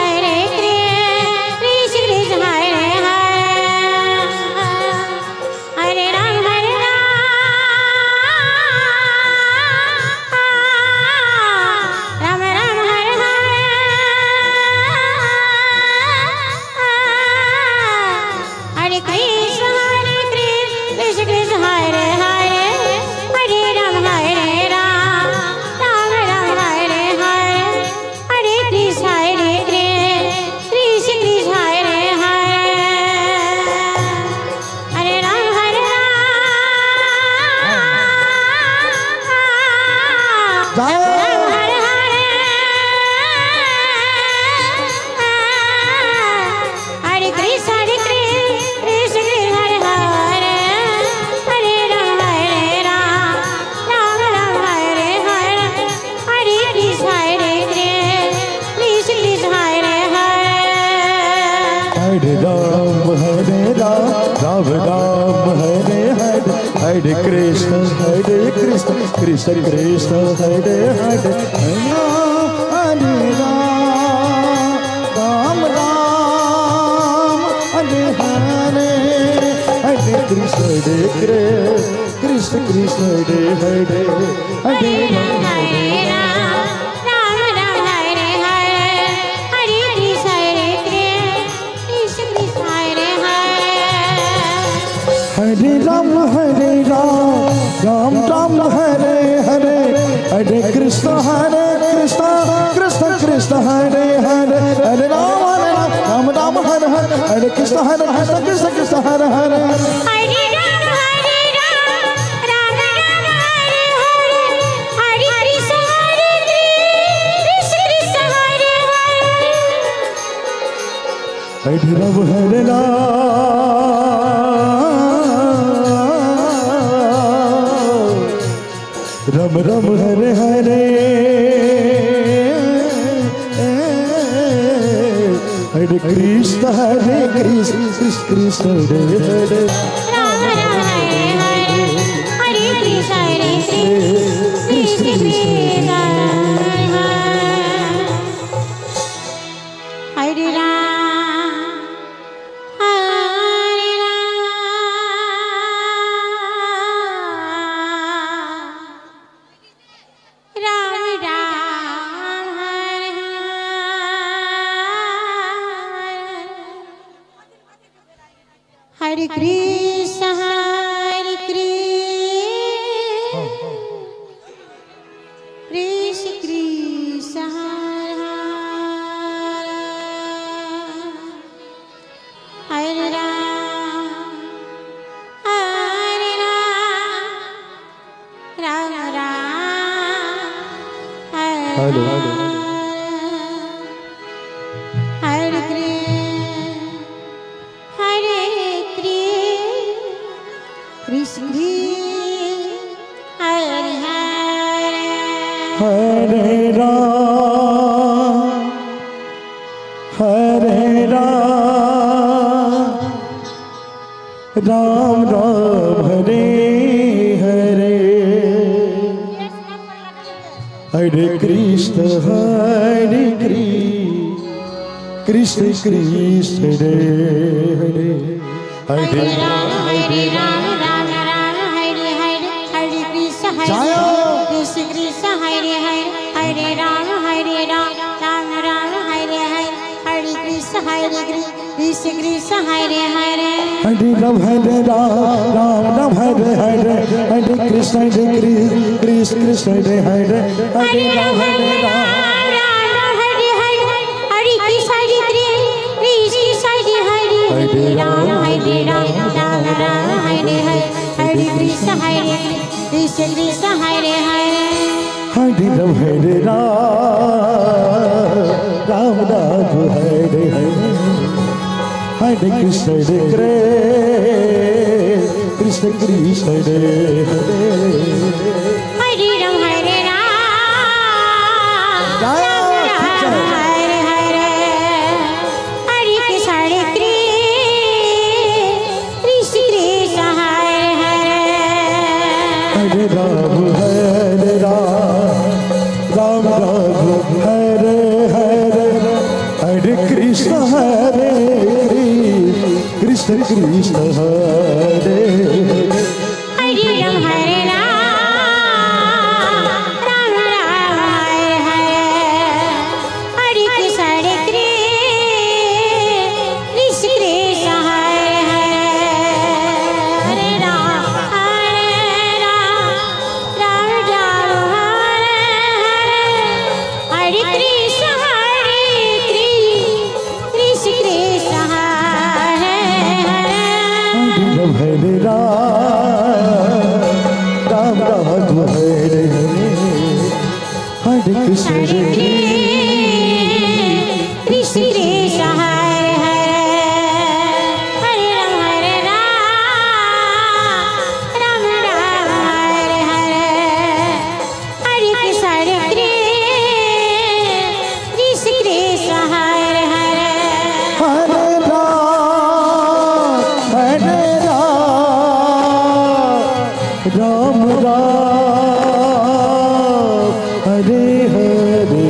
कृष्ण हरे हरे कृष्ण कृष्ण हरे हरे हरे राम हरे राम राम राम हरे हरे, हरे कृष्ण कृष्ण कृष्ण हरे हरे, हरे राम हरे हरे, हरे कृष्ण कृष्ण कृष्ण हरे हरे, हरे राम राम राम हरे हरे, हरे कृष्ण कृष्ण कृष्ण हरे हरे। हरे राम राम राम हरे हरे, हरे कृष्ण कृष्ण कृष्ण हरे हरे, हरे राम राम हरे हरे, हरे कृष्ण कृष्ण कृष्ण हरे हरे। हरे राम राम राम हरे हरे, हरे कृष्ण कृष्ण कृष्ण हरे हरे। हरे राम राम हरे हरे, हरे कृष्ण कृष्ण कृष्ण हरे हरे। राम राम हरे हरे, हरे कृष्ण कृष्ण कृष्ण हरे राम हरे राम राम हरे हरे कृष्ण कृष्ण कृष्ण हरे राम राम राम हेलो हरे कृष्ण हरे हरे। हरे राम राम राम हरे हरे, हरे कृष्ण कृष्ण कृष्ण हरे हरे, हरे राम राम हरे हरे, हरे कृष्ण कृष्ण कृष्ण हरे हरे, हरे राम राम राम हरे हरे, हरे कृष्ण कृष्ण कृष्ण हरे हरे। हरे राम राम हरे हरे, हरे कृष्ण कृष्ण कृष्ण हरे हरे, हरे राम हरे हरे, हरे कृष्ण कृष्ण हरे हरे, हरे राम राम हरे हरे, हरे कृष्ण कृष्ण कृष्ण हरे हरे। हरे राम राम हरे हरे, हरे कृष्ण कृष्ण कृष्ण हरे हरे, हरे राम राम हरे हरे, हरे कृष्ण कृष्ण कृष्ण हरे हरे। हरे राम राम हरे हरे, हरे कृष्ण कृष्ण कृष्ण हरे हरे। हरे राम राम हरे हरे, हरे कृष्ण कृष्ण कृष्ण हरे हरे, हरे राम राम हरे हरे, हरे कृष्ण कृष्ण कृष्ण हरे हरे। हरे राम हरे हरे, हरे कृष्ण कृष्ण कृष्ण हरे हरे, हरे राम राम हरे हरे, हरे कृष्ण कृष्ण कृष्ण हरे हरे। हरे राम राम राम हरे हरे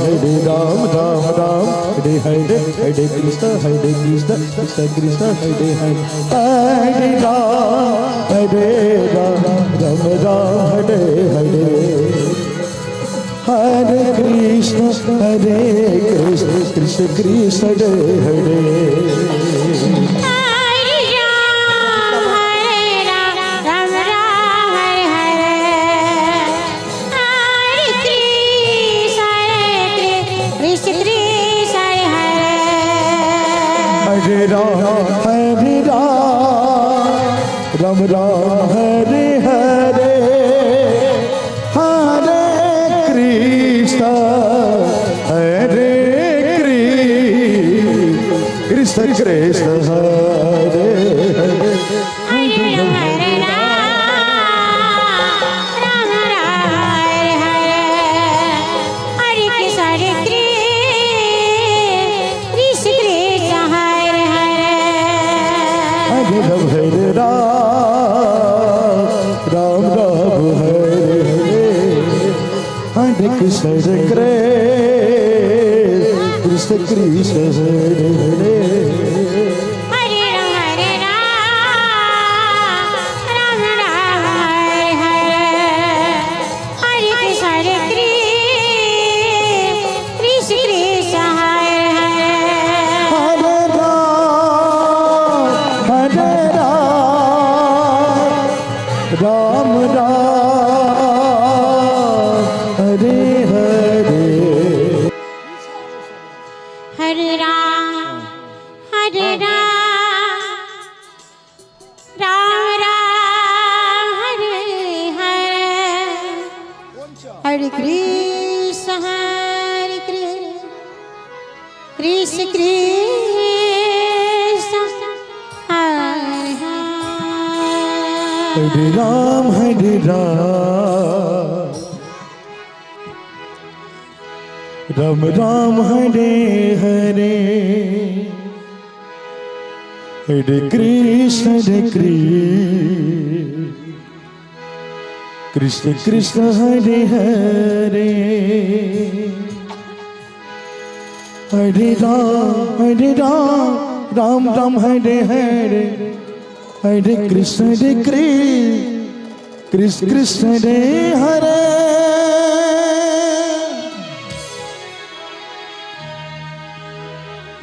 हरे राम राम राम हरे हरे हरे कृष्ण कृष्ण कृष्ण हरे हरे हरे राम राम राम हरे हरे हरे कृष्ण कृष्ण कृष्ण हरे हरे हरे राम राम राम हरे हरे हरे कृष्ण कृष्ण कृष्ण हरे हरे हरे राम राम हरे हरे कृष्ण कृष्ण कृष्ण हरे हरे राम राम हरे हरे हरे राम राम राम हरे हरे हरे कृष्ण कृष्ण कृष्ण हरे हरे हरे राम राम राम हरे हरे हरे कृष्ण कृष्ण कृष्ण हरे हरे हरे राम राम हरे हरे हरे कृष्ण कृष्ण कृष्ण हरे हरे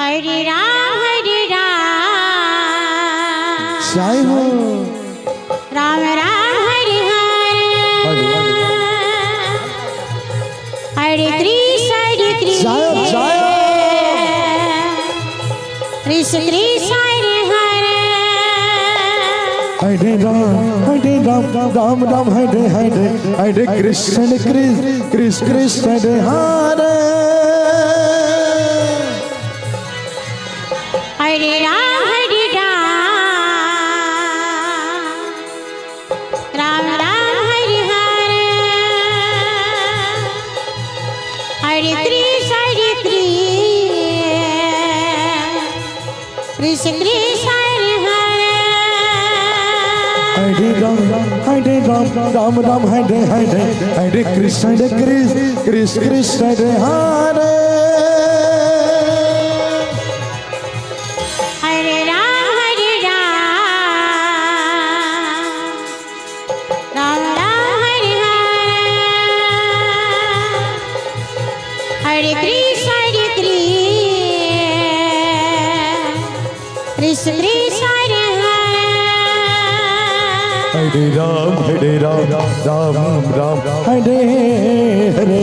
हरे राम जय हो राम राम हरे हरे हरे कृष्ण जय जय Krishna Krishna Hare Hare Hare Ram Ram Ram Hare Hare Hare Krishna Krishna Krishna Hare Hare Hare Ram Ram Ram Hare Hare Hare Krishna Krishna Krishna Hare Hare Hare Ram Ram Hare Hare Hare Krishna Krishna Krishna Hare Hare Hare Ram Ram Ram Hare Hare Hare Krishna Krishna Krishna Hare Hare Hare Ram Ram Ram Hare Hare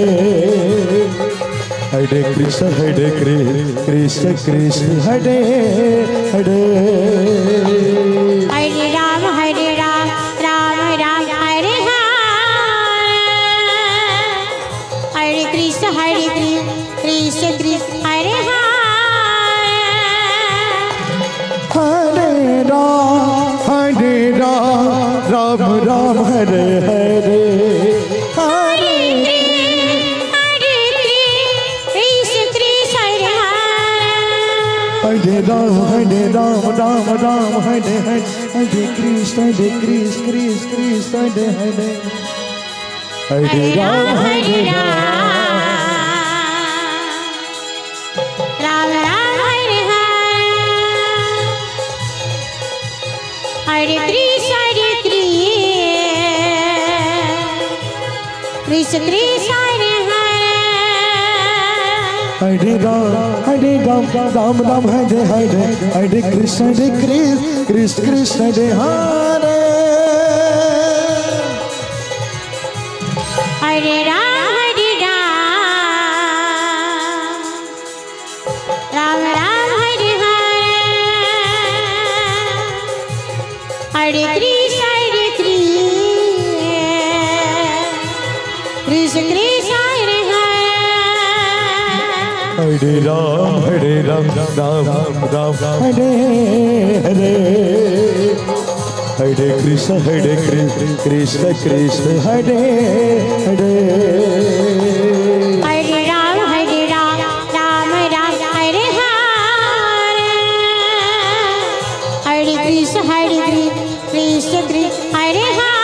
Hare Krishna Krishna Krishna Hare Hare Hare Ram Ram Ram Hare Hare Krishna Krishna Krishna Hare Hare Ram Hare Ram, Ram Ram, Hare Hare, Hare Krishna, Krishna Krishna, Hare Hare. Hare Ram, Hare Ram. Ram Ram Hare Hare. Hare Krishna, Krishna Krishna, Hare Hare. Hare Ram, Ram Ram, Hare Hare, Hare Krishna, Krishna Krishna, Hare Hare. Hare Ram, Hare Ram. Ram Ram, Hare Hare. Hare Krishna, Krishna Krishna, Hare Hare. Hare Ram, Ram Ram, Hare Hare, Hare Krishna, Krishna Krishna, Hare Hare. Hare Ram, Ram Ram, Hare Hare. Hare Krishna, Krishna Krishna, Hare Hare.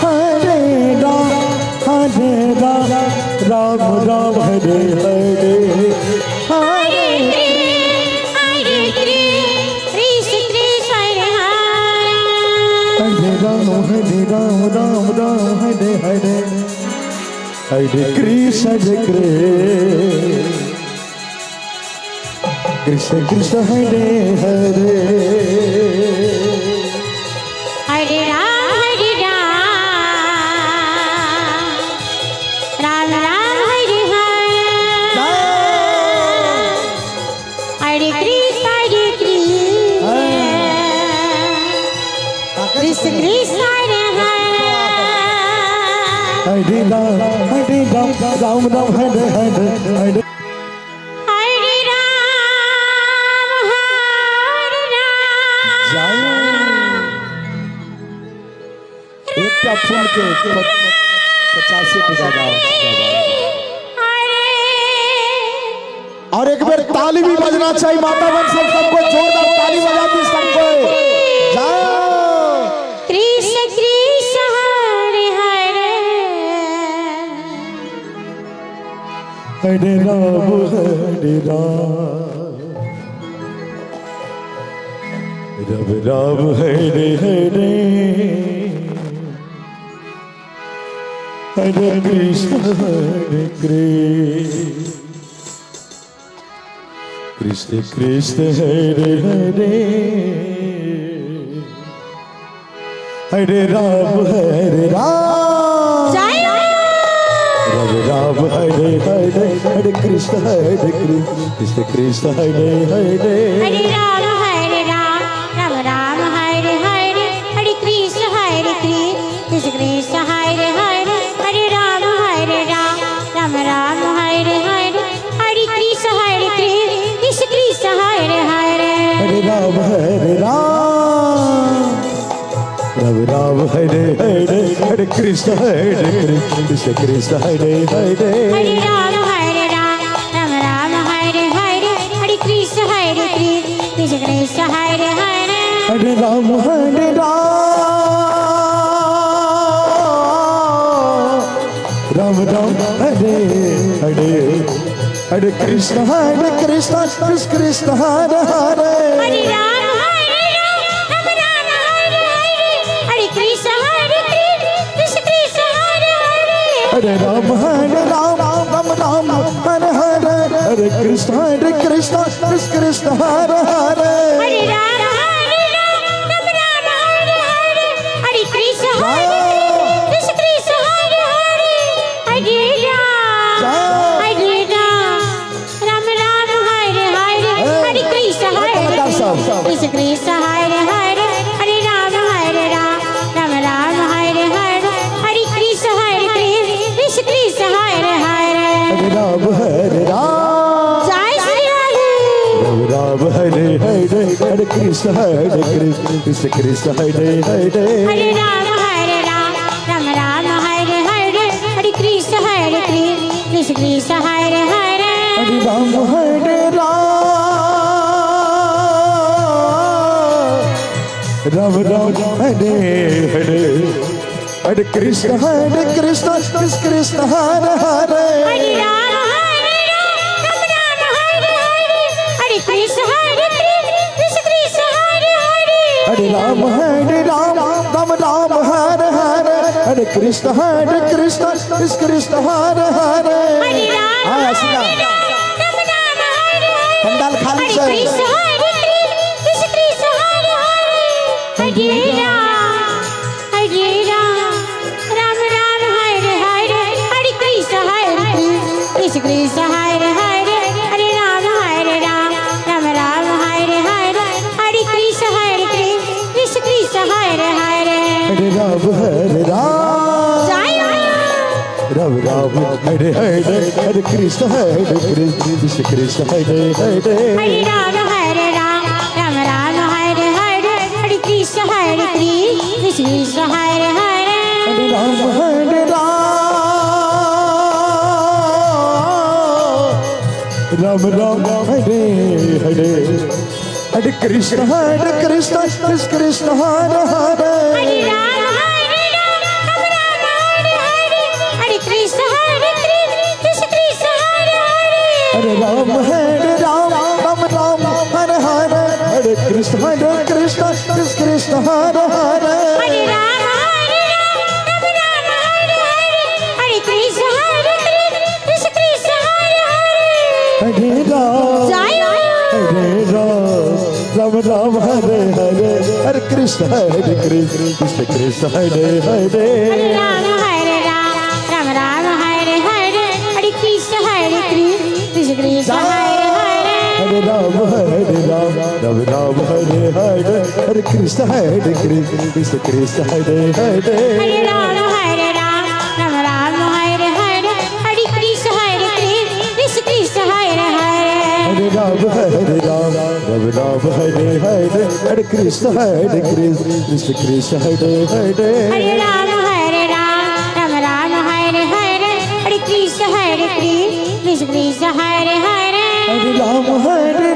Hare Ram, Ram Ram, Hare Hare, Hare Hare Krishna, Krishna Hare Hare. Ram, Ram Ram, Hare Hare, Hare Krishna, Krishna Krishna, Hare Hare. Hare Ram, Ram Ram, Hare Hare. Hare Krishna, Krishna Krishna, Hare Hare. Hare Ram, Ram Ram, Hare Hare, Hare Hare Ram, Hare Ram. एक फूल के 50 टका दाम। और एक बार ताली भी बजना चाहिए माता बन सबको जोरदार ताली बजाती सबको। जाओ कृष्ण कृष्ण हरे हरे। हरे राम राम राम हरे हरे, हरे कृष्ण कृष्ण कृष्ण हरे हरे, हरे राम राम राम हरे हरे, हरे कृष्ण कृष्ण कृष्ण हरे हरे, हरे राम राम राम हरे हरे, हरे कृष्ण कृष्ण कृष्ण हरे हरे, हरे राम राम राम हरे हरे, हरे कृष्ण कृष्ण कृष्ण हरे हरे, हरे राम राम हरे हरे, हरे कृष्ण कृष्ण कृष्ण हरे हरे, हरे राम राम हरे हरे, हरे कृष्ण कृष्ण कृष्ण हरे हरे, हरे राम राम राम हरे हरे, हरे कृष्ण कृष्ण कृष्ण हरे हरे, हरे राम राम राम हरे हरे, हरे कृष्ण कृष्ण कृष्ण हरे हरे, हरे राम राम हरे हरे, हरे कृष्ण कृष्ण कृष्ण हरे हरे, हरे राम राम हरे हरे, हरे कृष्ण कृष्ण कृष्ण हरे हरे, हरे राम राम हरे हरे, हरे कृष्ण कृष्ण कृष्ण हरे हरे, हरे राम राम हरे हरे, हरे कृष्ण कृष्ण कृष्ण हरे हरे, हरे राम जय श्री राधे। राम हरे हरे, हरे कृष्ण कृष्ण कृष्ण हरे हरे, हरे राम राम हरे हरे, हरे कृष्ण कृष्ण कृष्ण हरे हरे, हरे राम राम राम हरे हरे हरे कृष्ण कृष्ण कृष्ण हरे हरे हरे राम राम राम हरे हरे हरे कृष्ण कृष्ण कृष्ण हरे हरे हरे राम राम राम हरे हरे हरे कृष्ण कृष्ण कृष्ण हरे हरे हरे राम राम राम हरे हरे पंडाल खाली हरे से कृष्ण कृष्ण कृष्ण हरे हरे हरे राम राम राम हरे हरे हरे कृष्ण कृष्ण कृष्ण हरे हरे हरे राम राम राम हरे हरे हरे कृष्ण कृष्ण कृष्ण हरे हरे हरे राम जय राम राम हरे हरे हरे कृष्ण कृष्ण कृष्ण हरे हरे हरे राम राम राम हरे हरे हरे कृष्ण कृष्ण कृष्ण हरे हरे हरे राम राम राम हरे हरे हरे कृष्ण कृष्ण कृष्ण हरे हरे हरे राम राम हरे हरे हरे कृष्ण कृष्ण कृष्ण हरे हरे हरे राम राम हरे हरे हरे कृष्ण कृष्ण कृष्ण हरे हरे हरे राम हरे हरे हरे कृष्ण कृष्ण कृष्ण हरे हरे हरे राम जय राम राम हरे हरे हरे कृष्ण कृष्ण कृष्ण हरे हरे हरे राम राम हरे हरे हरे कृष्ण कृष्ण कृष्ण हरे हरे हरे राम राम हरे हरे हरे कृष्ण कृष्ण कृष्ण हरे हरे हरे राम राम हरे हरे हरे कृष्ण कृष्ण कृष्ण हरे हरे हरे राम राम हरे हरे हरे कृष्ण कृष्ण कृष्ण हरे हरे हरे राम राम हरे हरे हरे कृष्ण कृष्ण कृष्ण हरे हरे हरे राम जय राम हरे हरे हरे कृष्ण कृष्ण कृष्ण हरे हरे हरे राम हरे हरे हरे कृष्ण कृष्ण हरे हरे हरे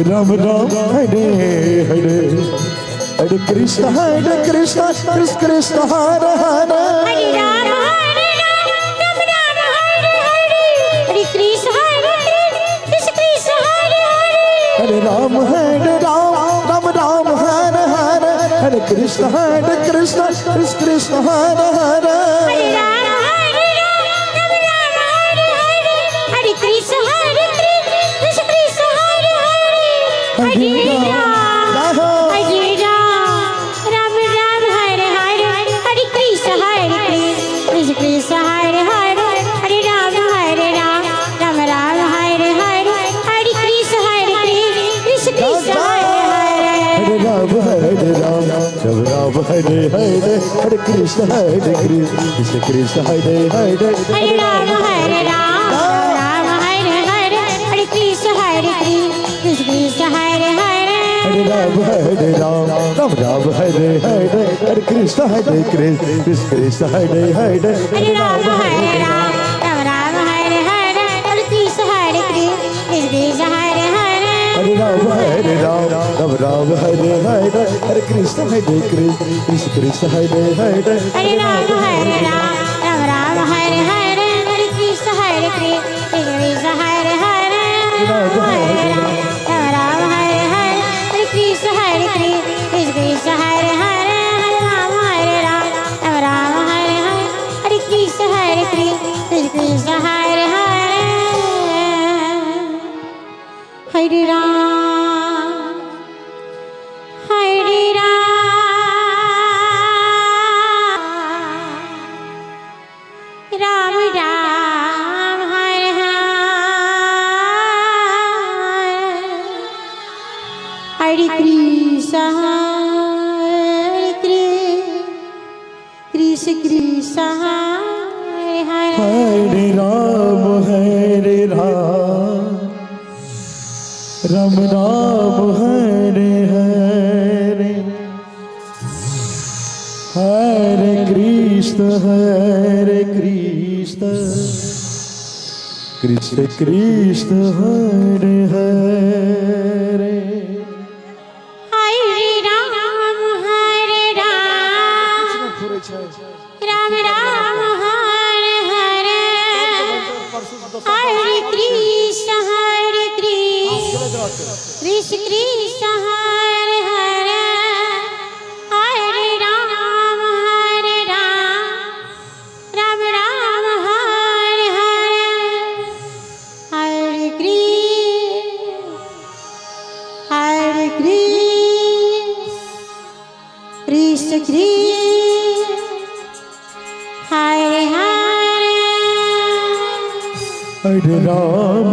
राम राम हरे हरे हरे कृष्ण कृष्ण कृष्ण हरे हरे हरे राम हरे हरे हरे कृष्ण कृष्ण कृष्ण हरे हरे हरे राम राम हरे हरे हरे कृष्ण कृष्ण कृष्ण हरे हरे हरे राम राम हरे हरे हरे कृष्ण कृष्ण कृष्ण हरे हरे हरे राम हरे हरे हरे कृष्ण कृष्ण कृष्ण हरे हरे हरे राम हरे हरे हरे कृष्ण कृष्ण कृष्ण हरे हरे हरे राम राम हरे हरे हरे कृष्ण कृष्ण कृष्ण हरे हरे हरे राम हरे हरे हरे कृष्ण कृष्ण कृष्ण हरे हरे हरे राम हरे हरे हरे कृष्ण कृष्ण कृष्ण हरे हरे हरे राम हरे हरे हरे कृष्ण कृष्ण कृष्ण हरे हरे राम हरे राम हरे हरे हरे कृष्ण कृष्ण कृष्ण हरे हरे हरे राम हरे हरे कृष्ण कृष्ण कृष्ण हरे हरे हरे राम राम राम हरे हरे कृष्ण कृष्ण कृष्ण हरे हरे हरे राम राम राम हरे हरे हरे कृष्ण कृष्ण हरे कृष्ण कृष्ण कृष्ण हरे हरे हरे राम राम राम हरे हरे हरे कृष्ण कृष्ण कृष्ण हरे हरे हरे राम राम राम हरे हरे हरे कृष्ण कृष्ण हरे हरे हरे राम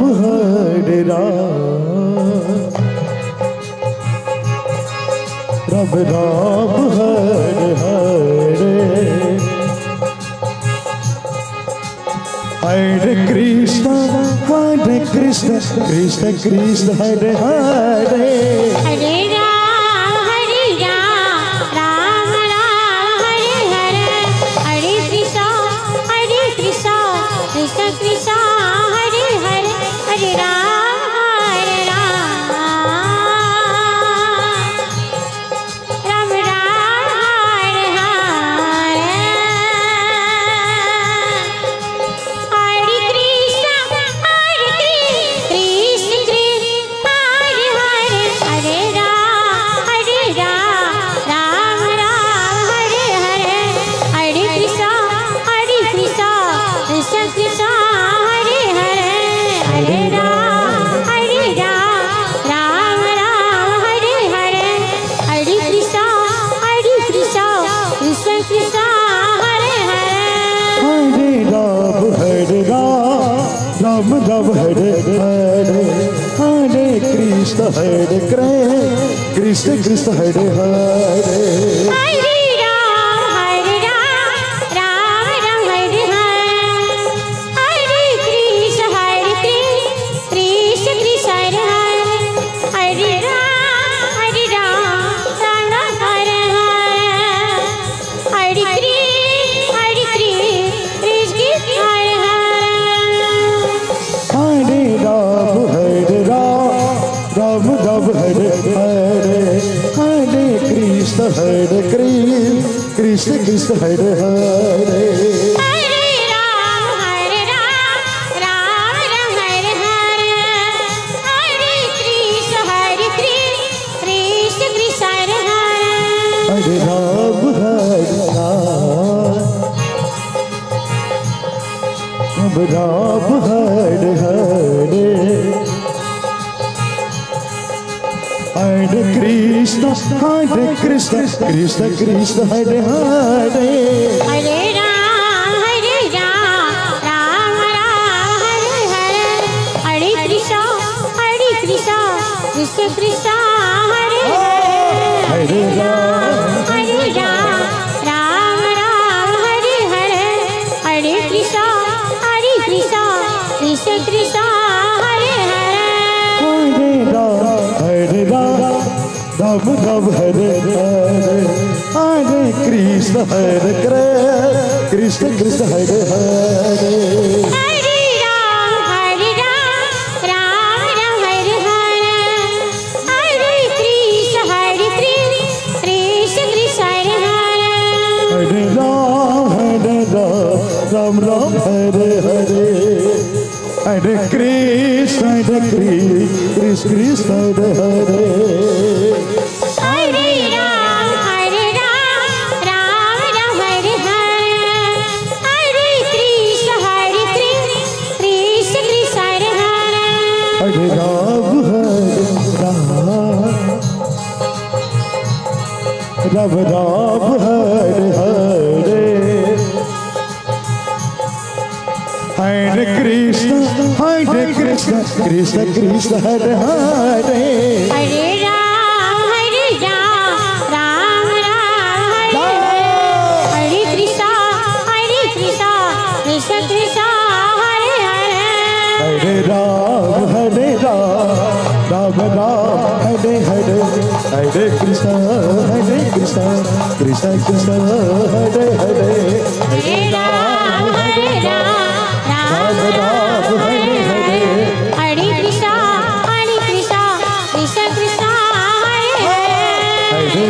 राम राम हरे हरे हरे कृष्ण कृष्ण कृष्ण हरे हरे हरे राम राम हरे हरे हरे कृष्ण कृष्ण कृष्ण हरे हरे हरे राम राम हरे हरे हरे कृष्ण कृष्ण हरे हरे हरे राम राम हरे हरे हरे कृष्ण कृष्ण कृष्ण हरे हरे हरे राम राम हरे हरे हरे कृष्ण कृष्ण कृष्ण हरे हरे हरे राम हरे हरे हरे कृष्ण कृष्ण कृष्ण हरे हरे हरे राम हरे हरे हरे कृष्ण कृष्ण कृष्ण हरे हरे हरे राम हरे हरे हरे कृष्ण कृष्ण हरे हरे हरे राम हरे हरे हरे कृष्ण कृष्ण कृष्ण हरे हरे हरे राम हरे हरे हरे कृष्ण कृष्ण हरे हरे हरे राम हरे हरे हरे कृष्ण कृष्ण कृष्ण हरे हरे हरे राम हरे हरे हरे कृष्ण कृष्ण कृष्ण हरे हरे राम राम हरे हरे हरे कृष्ण कृष्ण कृष्ण हरे हरे हरे राम हरे हरे हरे कृष्ण कृष्ण कृष्ण हरे हरे हरे राम हरे हरे हरे कृष्ण कृष्ण हरे हरे हरे राम हरे हरे हरे कृष्ण कृष्ण हरे हरे हरे राम हरे हरे हरे कृष्ण कृष्ण हरे हरे हरे राम हरे हरे हरे कृष्ण कृष्ण हरे हरे हरे राम हरे हरे कृष्ण कृष्ण कृष्ण हरे हरे हरे राम हरे हरे हरे हरे कृष्णा कृष्णा कृष्णा हरे हरे हरे राम राम राम हरे हरे हरे कृष्णा कृष्ण कृष्ण हरे हरे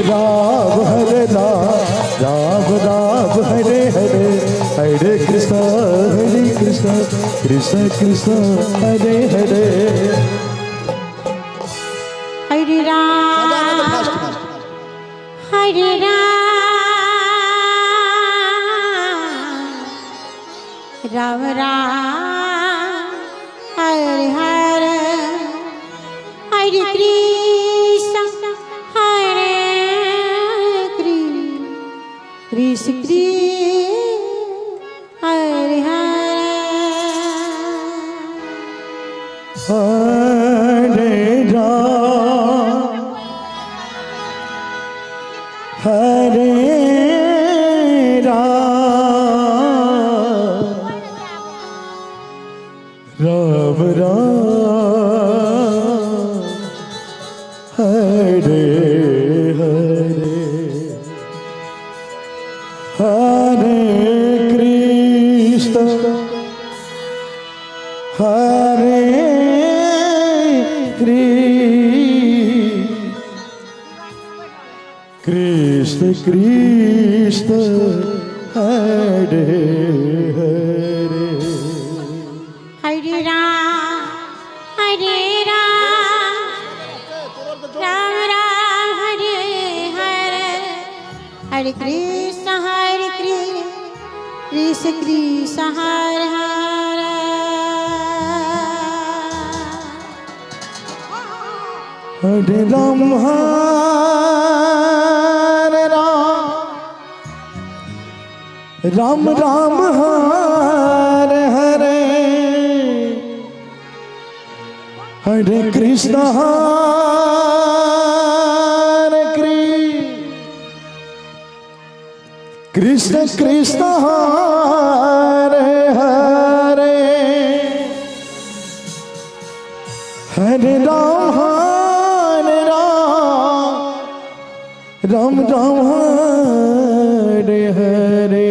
हरे राम राम हरे हरे हरे कृष्णा कृष्ण कृष्ण हरे हरे हरे राम राम राम हरे हरे हरे कृष्ण कृष्ण हरे हरे हरे राम हरे राम राम राम हरे हरे हरे कृष्ण हरे कृष्ण कृष्ण हरे हरे हरे राम राम राम हरे हरे हरे कृष्ण कृष्ण कृष्ण हरे हरे हरे राम हरे राम राम हरे हरे हरे कृष्ण हरे कृष्ण कृष्ण हरे हरे हरे राम राम राम हरे हरे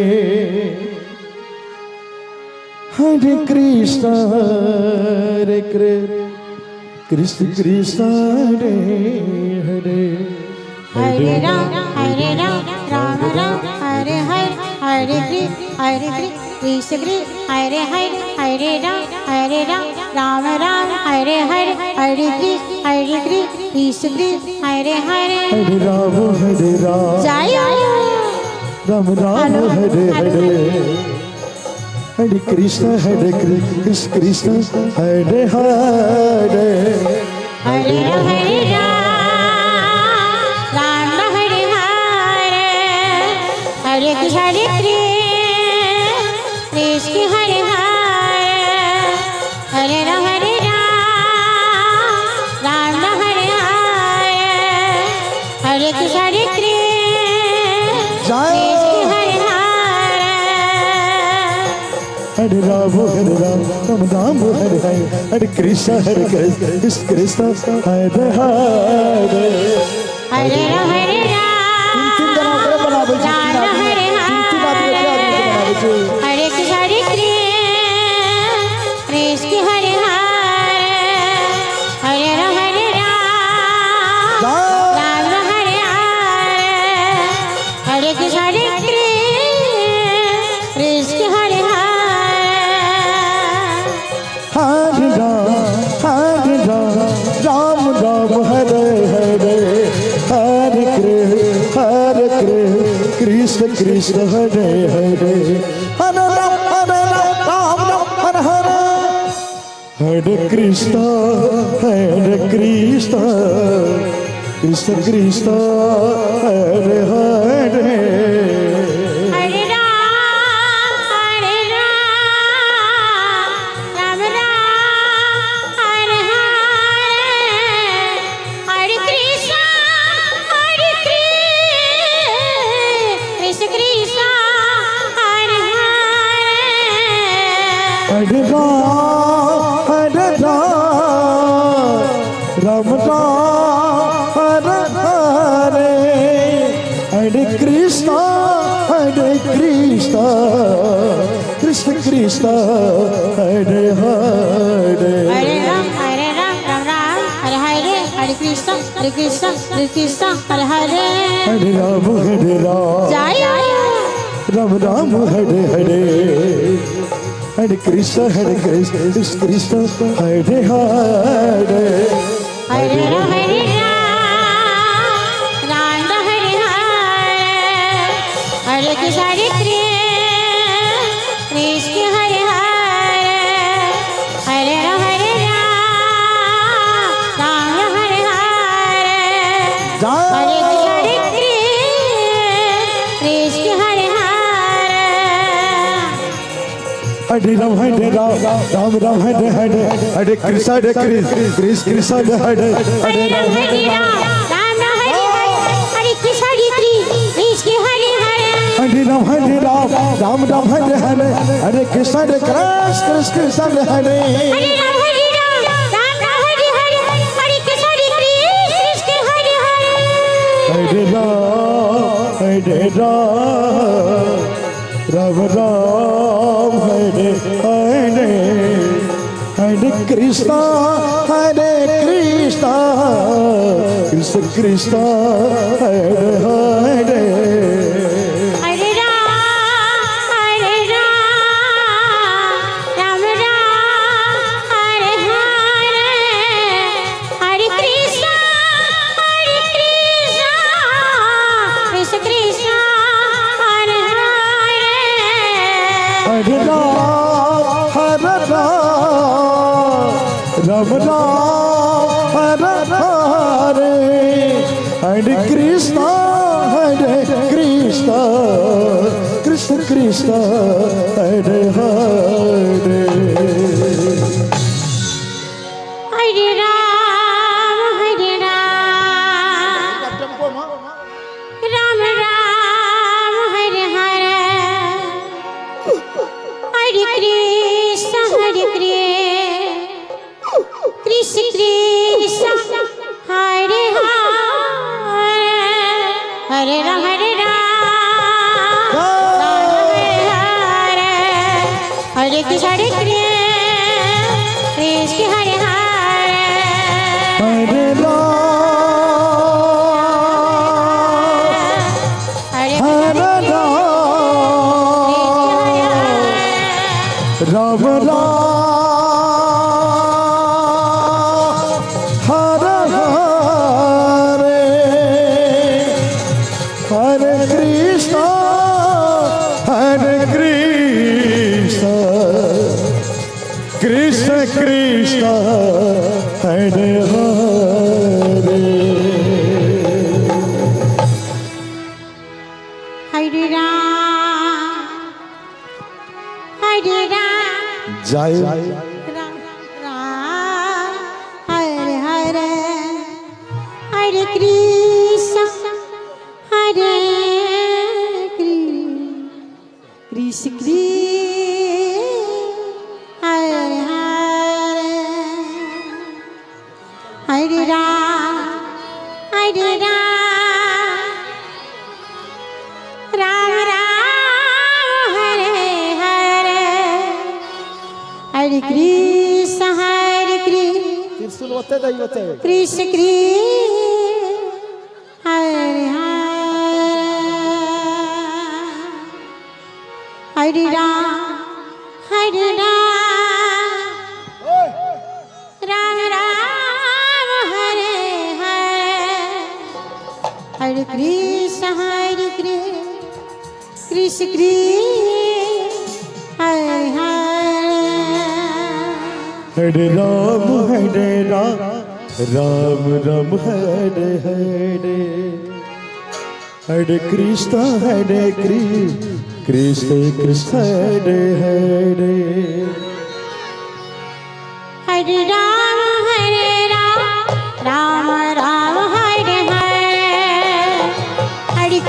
हरे कृष्ण कृष्ण कृष्ण हरे हरे हरे राम राम राम हरे हरे हरे कृष्ण हरे हरे हरे राम राम हरे हरे हरे कृष्ण हरे हरे हरे राम जय राम राम हरे हरे हरे कृष्ण कृष्ण हरे हरे हरे राम हरे हरे हरे कृष्ण कृष्ण हरे हरे हरे राम राम हरे हरे हरे कृष्ण कृष्ण हरे हरे हरे राम राम हरे हरे हरे कृष्ण कृष्ण हरे हरे हरे राम राम हरे हरे हरे कृष्ण कृष्ण हरे हरे हरे राम राम हरे हरे हरे कृष्ण कृष्ण हरे हरे राम हरे हरे हरे कृष्ण कृष्ण हरे हरे हरे राम हरे हरे हरे कृष्ण कृष्ण कृष्ण हरे हरे हरे राम राम हरे हरे हरे कृष्ण कृष्ण कृष्ण हरे हरे हरे राम राम हरे कृष्ण कृष्ण हरे हरे हरे राम राम राम हरे हरे हरे कृष्ण हरे हरे हरे राम जय राम राम हरे हरे हरे कृष्ण कृष्ण हरे हरे हरे राम राम हरे हरे कृष्ण कृष्ण हरे हरे हरे राम राम हरे हरे हरे कृष्ण हरे हरे हरे राम राम राम हरे हरे हरे कृष्ण कृष्ण हरे हरे राम राम हरे हरे कृष्ण कृष्ण हरे हरे हरे राम राम राम हरे हरे हरे कृष्ण कृष्ण हरे हरे राम राम हरे हरे हरे कृष्ण कृष्ण हरे हरे हरे राम राम हरे हरे हरे कृष्ण कृष्ण कृष्ण हरे हरे हरे राम राम हरे हरे हरे कृष्ण कृष्ण कृष्ण हरे हरे हरे राम राम हरे हरे हरे कृष्ण कृष्ण कृष्ण हरे हरे हरे राम राम राम हरे हरे हरे कृष्ण कृष्ण कृष्ण हरे हरे हरे राम हरे कृष्ण कृष्ण हरे हरे हरे राम हरे हरे हरे कृष्ण कृष्ण कृष्ण हरे हरे हरे राम जय राम राम हरे हरे हरे कृष्ण कृष्ण हरे हरे हरे राम राम हरे हरे हरे कृष्ण कृष्ण कृष्ण हरे हरे राम राम हरे हरे हरे कृष्ण कृष्ण हरे हरे राम राम हरे हरे हरे कृष्ण कृष्ण हरे हरे हरे राम राम हरे हरे हरे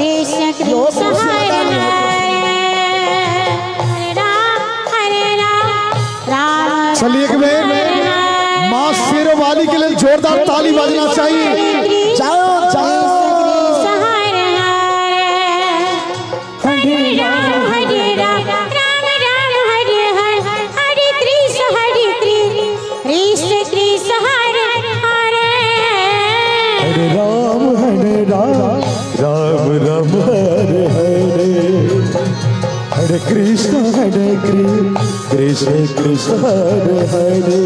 कृष्ण कृष्ण हरे हरे राम चलिए एक बार माँ शेरों वाली के लिए जोरदार ताली बजना चाहिए। हरे हरे कृष्ण कृष्ण कृष्ण हरे हरे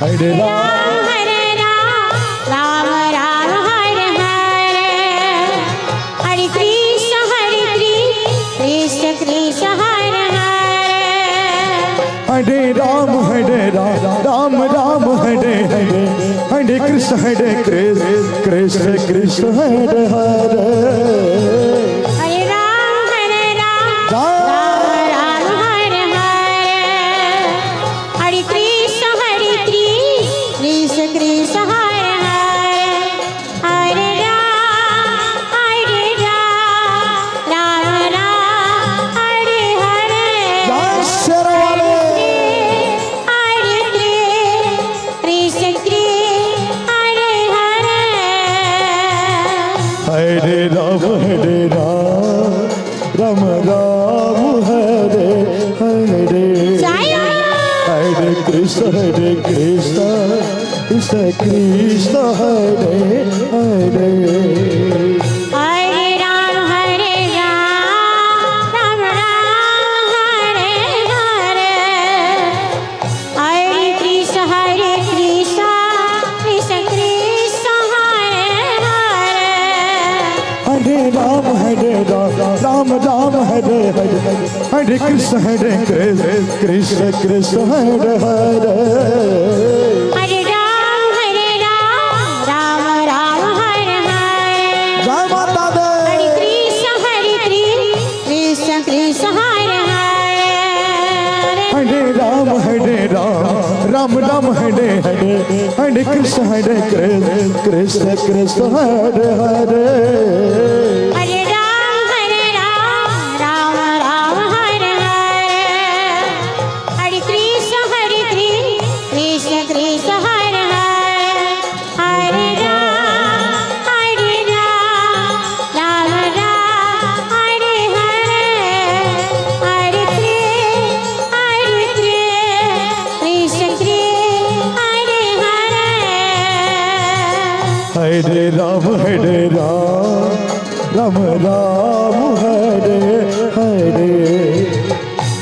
हरे राम हरे राम राम राम हरे हरे हरे कृष्ण कृष्ण कृष्ण हरे हरे हरे राम राम राम हरे हरे हरे कृष्ण कृष्ण कृष्ण हरे हरे हरे राम राम राम हरे हरे हरे कृष्ण कृष्ण कृष्ण हरे हरे हरे राम राम राम हरे हरे शेर वाले हरे कृष्ण कृष्ण हरे हरे हरे राम राम राम हरे हरे हरे कृष्ण कृष्ण कृष्ण हरे हरे हरे राम राम राम हरे हरे हरे कृष्ण कृष्ण कृष्ण हरे हरे हरे राम राम हरे हरे हरे कृष्ण कृष्ण कृष्ण हरे हरे हरे राम राम हरे हरे जय माता दी हरे कृष्ण कृष्ण हरे हरे हरे राम राम हरे हरे हरे कृष्ण कृष्ण कृष्ण हरे हरे हरे राम राम राम हरे हरे हरे कृष्ण कृष्ण कृष्ण हरे हरे हरे राम राम राम हरे हरे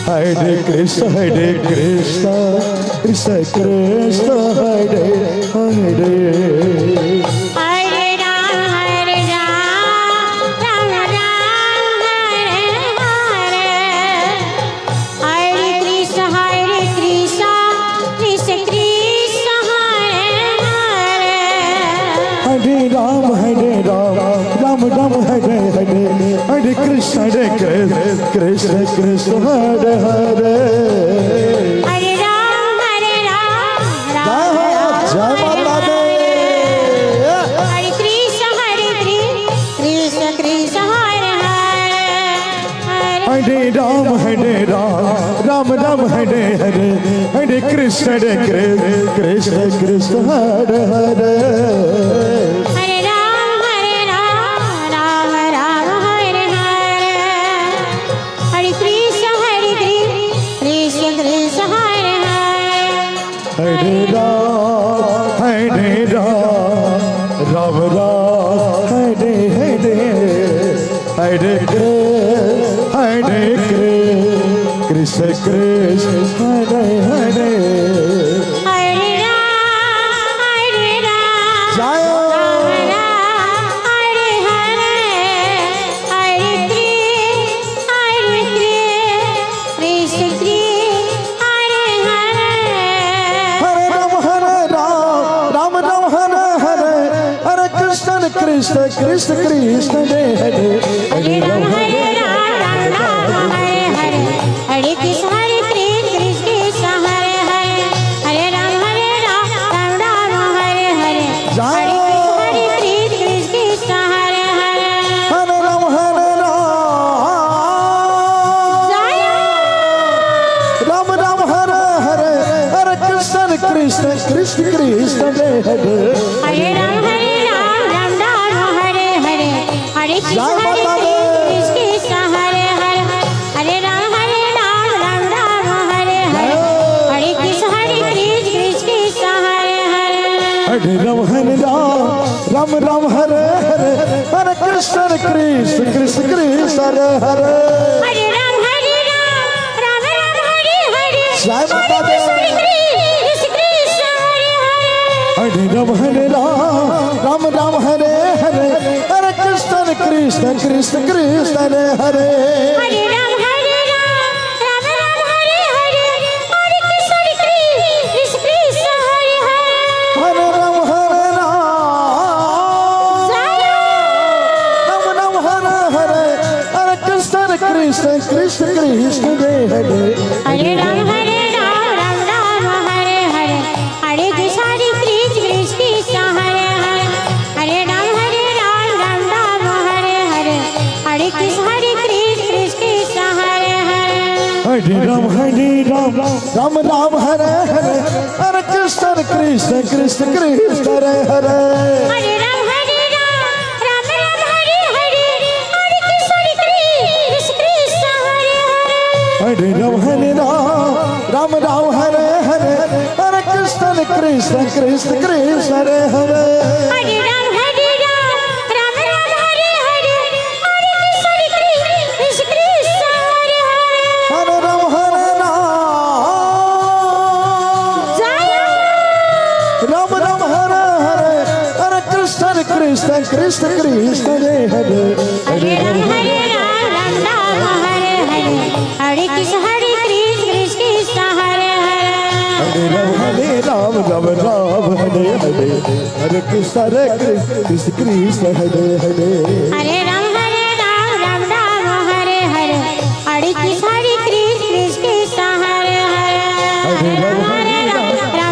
हरे कृष्ण कृष्ण हरे हरे हरे राम राम हरे हरे हरे कृष्ण कृष्ण कृष्ण हरे हरे हरे राम राम राम हरे हरे हरे कृष्ण कृष्ण कृष्ण हरे हरे हरे राम राम हरे हरे हरे कृष्ण कृष्ण कृष्ण हरे हरे हरे राम जय माता दी हरे कृष्ण कृष्ण हरे हरे हरे राम हरे हरे हरे कृष्ण कृष्ण कृष्ण हरे हरे हरे राम राम राम हरे हरे हरे कृष्ण कृष्ण हरे हरे हरे राम राम हरे हरे हरे कृष्ण कृष्ण हरे हरे हरे राम जय हरे हरे हरे कृष्ण हरे हरे हरे राम हरे हरे हरे कृष्ण कृष्ण कृष्ण हरे हरे हरे राम राम हरे हरे हरे कृष्ण कृष्ण हरे हरे हरे राम राम हरे हरे हरे कृष्ण कृष्ण हरे हरे हरे राम राम हरे हरे हरे कृष्ण कृष्ण हरे हरे हरे राम हरे हरे हरे कृष्ण कृष्ण हरे हरे हरे राम राम हरे हरे हरे कृष्ण कृष्ण हरे हरे हरे राम हरे हरे हरे कृष्ण कृष्ण हरे हरे हरे राम जय माता दी। हरे राम राम राम हरे हरे, हरे कृष्ण कृष्ण कृष्ण कृष्ण हरे हरे। हरे राम राम राम हरे हरे, हरे कृष्ण कृष्ण कृष्ण हरे हरे। हरे राम राम हरे हरे, हरे कृष्ण कृष्ण कृष्ण कृष्ण हरे हरे। हरे राम राम राम हरे हरे, हरे कृष्ण कृष्ण कृष्ण हरे हरे। हरे राम राम राम हरे हरे, हरे कृष्ण कृष्ण कृष्ण हरे हरे। हरे राम राम राम हरे हरे, हरे कृष्ण कृष्ण कृष्ण कृष्ण हरे हरे। हरे राम राम हरे हरे, हरे कृष्ण कृष्ण कृष्ण हरे हरे। हरे राम राम हरे हरे, हरे कृष्ण कृष्ण कृष्ण कृष्ण हरे हरे। हरे राम राम हरे हरे, हरे कृष्ण कृष्ण कृष्ण हरे हरे। हरे राम राम राम हरे हरे, हरे कृष्ण कृष्ण कृष्ण कृष्ण हरे हरे। हरे राम राम हरे हरे, हरे कृष्ण कृष्ण कृष्ण हरे हरे। हरे राम राम राम हरे हरे, हरे कृष्ण कृष्ण कृष्ण हरे हरे। हरे राम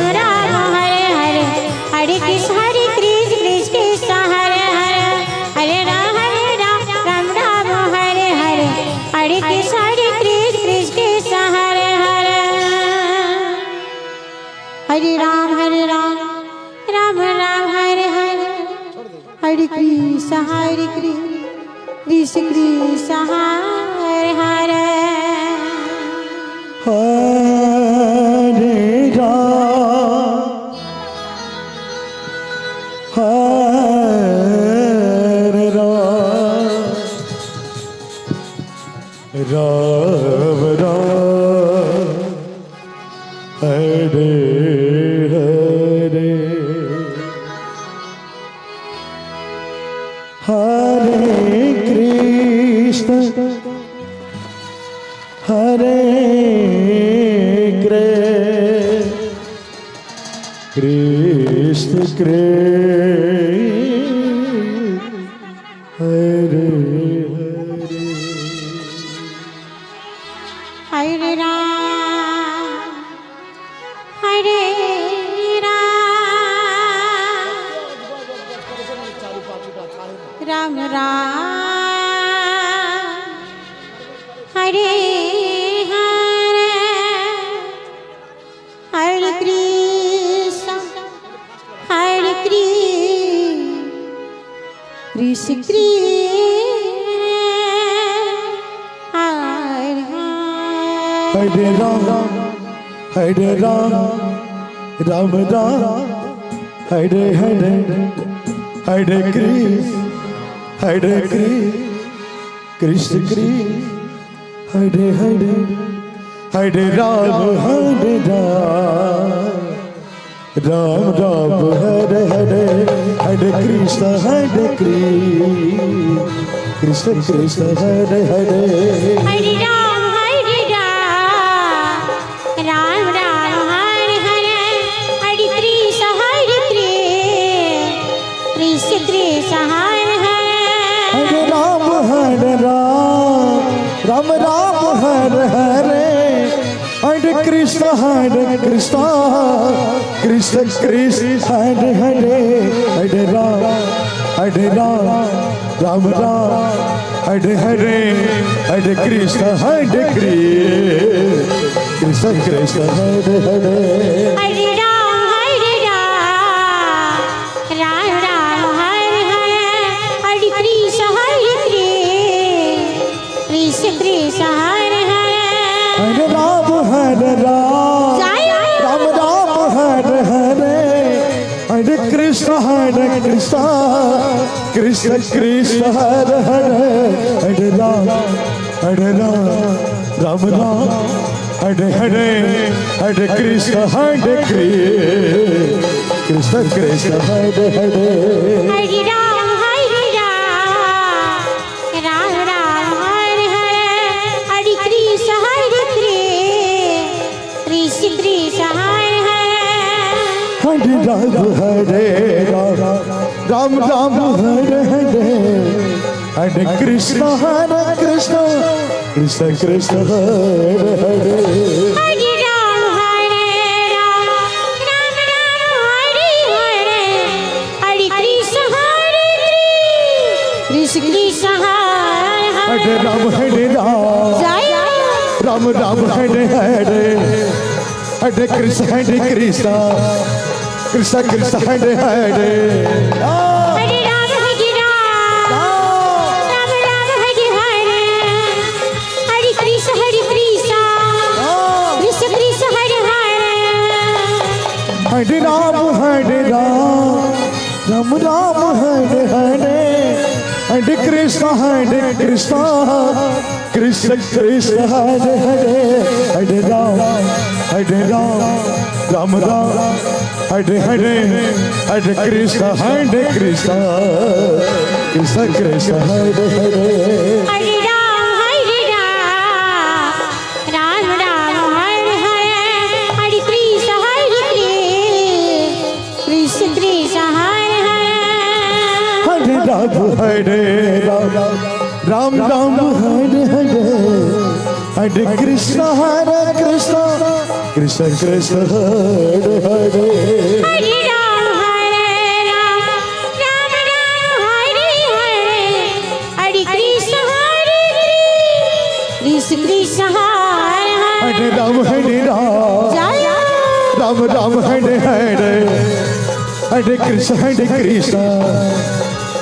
राम हरे हरे, हरे कृष्ण कृष्ण कृष्ण हरे हरे। हरे राम राम हरे हरे, हरे कृष्ण कृष्ण कृष्ण हरे हरे। हरे राम राम हरे हरे, हरे कृष्ण कृष्ण कृष्ण हरे हरे। हरे राम राम राम हरे हरे, हरे कृष्ण कृष्ण कृष्ण हरे हरे। हरे राम हरे राम, राम राम हरे हरे। हरे कृष्ण हरे कृष्ण हरे हरे राम हरे हरे, हरे कृष्ण कृष्ण हरे Ram Ram Ram Hare Hare, Hare Krishna Hare Hare. Hare Ram Ram Ram Hare Hare, Hare Krishna Krishna Hare Hare. Hare Ram Ram Hare Hare, Hare Krishna Krishna Hare Hare. Hare Ram Ram Hare Hare, Hare Krishna Krishna Hare Hare. Hare Ram Ram Hare Hare, Hare Krishna Krishna Hare Hare. Hare Ram Hare Hare, Hare Krishna Krishna Hare Hare. Hare Ram Ram Hare Hare, Hare Krishna Krishna Hare Hare. Hare Ram Hare Hare Hare Krishna Hare Krishna Krishna Hare Hare Hare Ram Ram Ram Hare Hare Hare Krishna Krishna Krishna Hare Hare Hare Ram Hare Ram Ram Ram Hare Hare Hare Krishna Krishna Krishna Hare Hare Hare Ram Ram Hare Hare Hare Krishna Krishna Hare Hare Hare Ram Hare Ram Jai Ram Ram Hare Hare Hare Krishna Krishna Krishna Hare Hare Hare Ram Ram Ram Hare Hare Hare Krishna Krishna Krishna Hare Hare Hare Ram Hare Ram Ram Ram Hare Hare Hare Krishna Krishna Krishna Hare Hare Hare Ram Ram Ram Hare Hare Hare Krishna Krishna Krishna Hare Hare Hare Ram Ram Hare Hare Hare Krishna Krishna Krishna Hare Hare Hare Ram Hare Ram Ram Ram Hare Hare Hare Krishna Krishna Krishna Hare Hare Hare Ram Ram Hare Hare Hare Krishna Krishna Hare Hare Hare Ram Hare Ram Jai Ram Ram Hare Hare Hare Krishna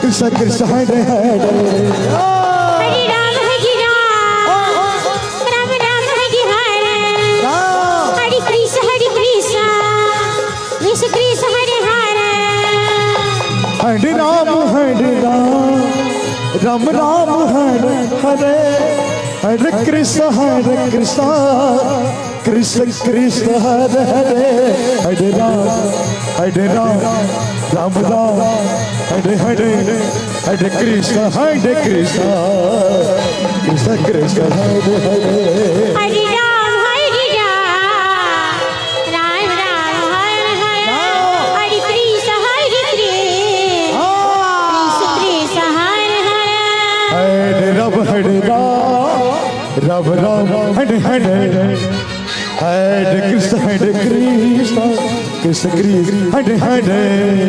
Krishna Krishna Hare Hare Hare Ram Ram Hare Hare Hare Krishna Krishna Krishna Hare Hare Hare Ram Hare Ram Ram Ram Hare Hare Hare Krishna Krishna Hare Hare Hare Ram Ram Ram Hare Hare Hare Krishna Krishna Krishna Hare Hare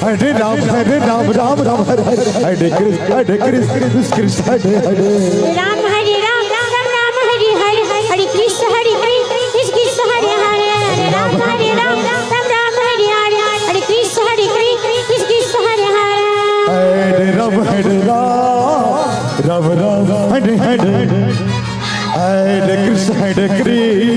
Hare Ram Ram Hare Hare Hare Krishna Krishna Hare Hare Hare Ram Hare Ram Ram Ram Hare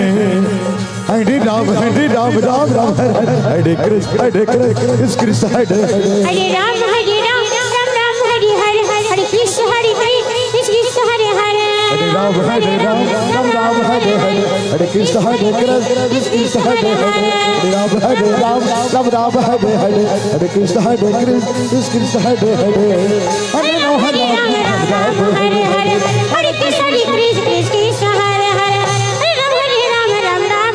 Hare Hare Krishna Krishna Hare Hare Hare Ram Ram Ram Hare Hare Hare Krishna Hare Hare Ram Hare Ram Ram Hare Hare Hare Krishna Krishna Hare Hare Ram Hare Ram Ram Hare Hare Hare Krishna Krishna Hare Hare Hare Ram Hare Ram Ram Ram Hare Hare Hare Krishna Krishna Hare Hare Hare Ram Ram Ram Hare Hare Krishna Krishna Hare Hare Hare Ram Ram Hare Hare Hare Krishna Krishna Hare Hare Hare Ram Ram Hare Hare Hare Krishna Krishna Hare Hare Hare Ram Ram Hare Hare Hare Krishna Krishna Hare Hare Hare Ram Hare Ram Hare Hare Hare Krishna Krishna Hare Hare Hare Ram Hare Ram Hare Hare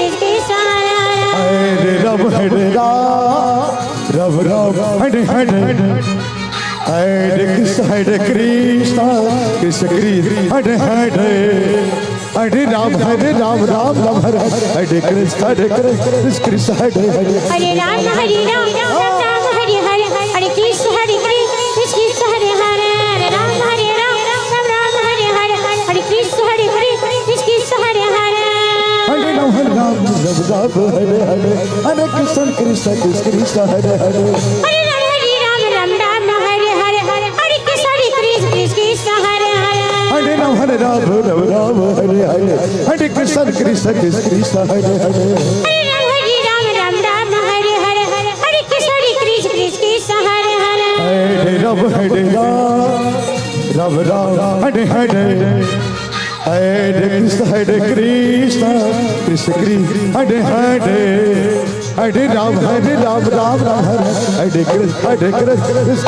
Hare Krishna Krishna Hare Hare Hare Ram Hare Ram Ram Ram Hare Hare Hare Krishna Krishna Hare Hare Hare Ram Ram Hare Hare Krishna Krishna Hare Hare Hare Ram Hare Ram Hare Hare Hare Krishna Krishna Hare Hare Hare Ram Hare Ram Hare Hare Hare Krishna Krishna Hare Hare Hare Ram Hare Ram Hare Hare Hare Krishna Krishna Hare Hare Hare Ram Hare Hare Hare Krishna Krishna Hare Hare Hare Ram Hare Ram Hare Hare Hare Krishna Krishna Hare Hare Hare Ram Hare Hare Hare Krishna Krishna Hare Hare Hare Ram Hare Ram Ram Ram Hare Hare Hare Krishna Krishna Krishna Hare Hare Hare Ram Ram Ram Hare Hare Krishna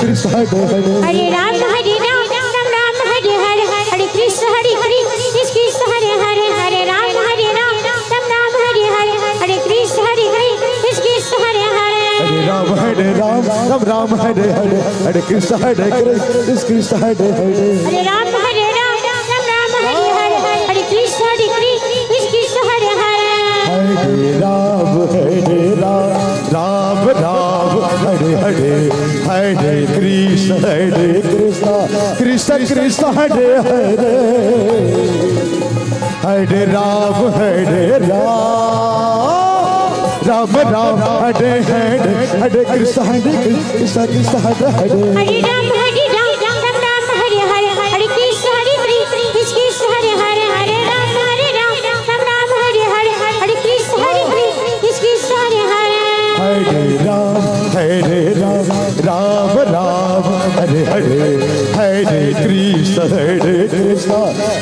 Krishna Hare Hare Hare Ram Ram Hare Hare Hare Krishna Krishna Hare Hare Hare Ram Ram Hare Hare Hare Krishna Krishna Hare Hare Hare Ram Ram Hare Hare Hare Krishna Krishna Hare Hare Hare Ram Hare Hare Krishna Krishna Hare Hare Hare Ram Ram Hare Hare Hare Krishna Krishna Krishna Hare Hare Hare Ram Ram Ram Hare Hare Hare Krishna Krishna Hare Hare Hare Ram Hare Hare Hare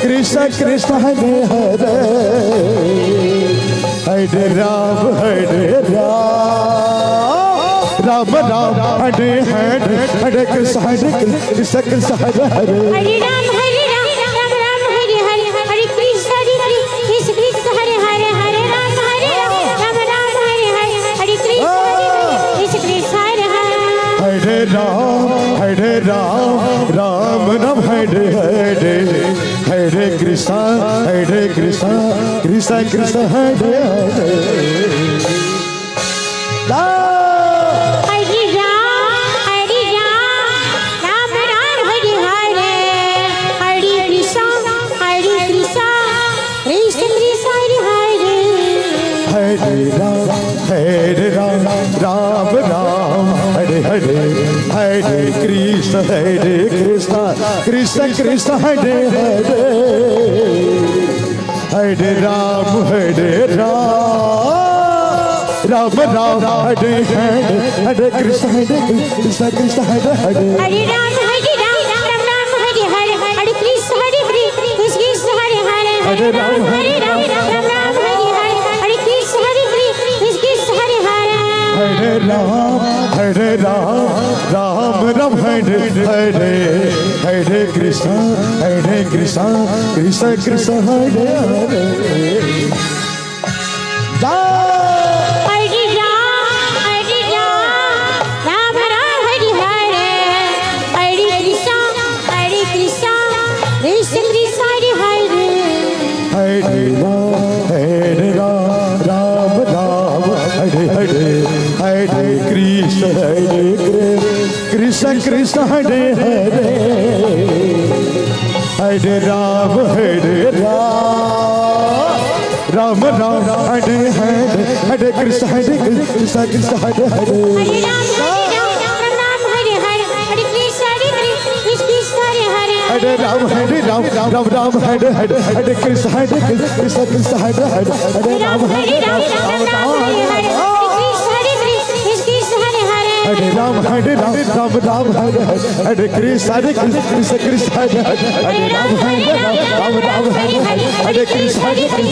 Krishna Krishna Hare Hare Hare Ram Hare Hare Hare Krishna Krishna Hare Hare Hare Ram Hare Hare Hare Krishna Krishna Krishna Hare Hare Hare Ram Ram Hare Hare Hare Krishna Krishna Hare Hare Hare Ram Hare Hare Hare Krishna Krishna Hare Hare Hare Ram Hare Hare Hare Krishna Krishna Hare Hare Hare Ram Ram Hare Hare Hare Krishna Krishna Krishna Hare Hare Hare Ram Ram Hare Hare Hare Krishna Krishna Krishna Hare Hare Hare Ram Ram Hare Hare Hare Krishna Krishna Hare Hare Hare Ram Hare Hare Krishna Krishna Hare Hare Hare Ram हरे कृष्ण कृष्ण हरे हरे हरे राम हरे हरे हरे कृष्ण कृष्ण कृष्ण हरे हरे हरे राम हरे हरे हरे कृष्ण कृष्ण हरे हरे हरे राम राम हरे हरे हरे कृष्ण कृष्ण हरे हरे हरे राम हरे हरे कृष्ण हरे हरे हरे राम हरे हरे कृष्ण कृष्ण हरे हरे हरे राम हरे हरे राम हरे हरे कृष्ण कृष्ण हरे हरे राम हरे हरे कृष्ण कृष्ण हरे हरे राम हरे हरे कृष्ण कृष्ण हरे हरे राम हरे हरे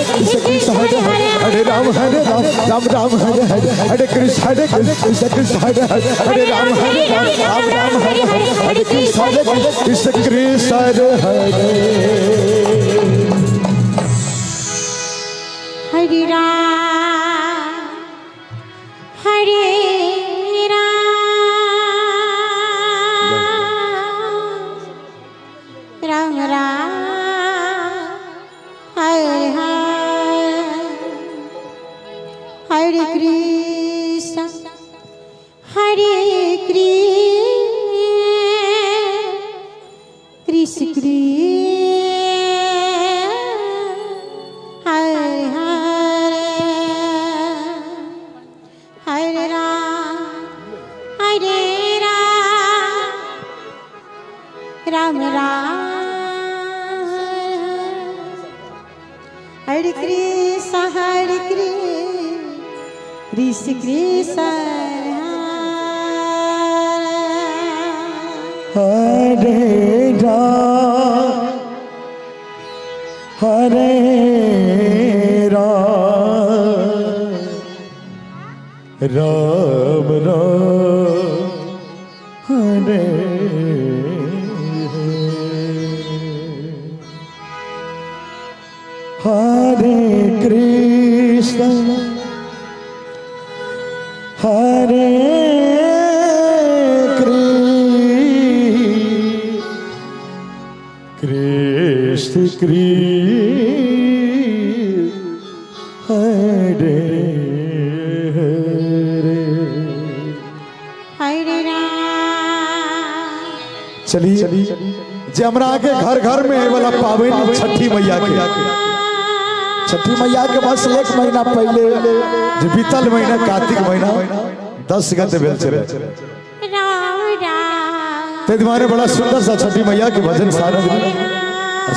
कृष्ण कृष्ण हरे हरे हरे राम राम राम हरे हरे कृष्ण कृष्ण कृष्ण हरे हरे राम राम हरे कृष्ण कृष्ण कृष्ण हरे राम राम राम हरे हरे कृष्ण हरे कृष्ण हरे हरे राम। चलिए जे हमरा के घर घर में है वाला पावन छठी मैया के छठी मैया के बस एक महीना पहले जो बीतल महीना कार्तिक महीना 10 गते भेल चले राम राम। ते तुम्हारे बड़ा सुंदर सा छठी मैया के भजन सारा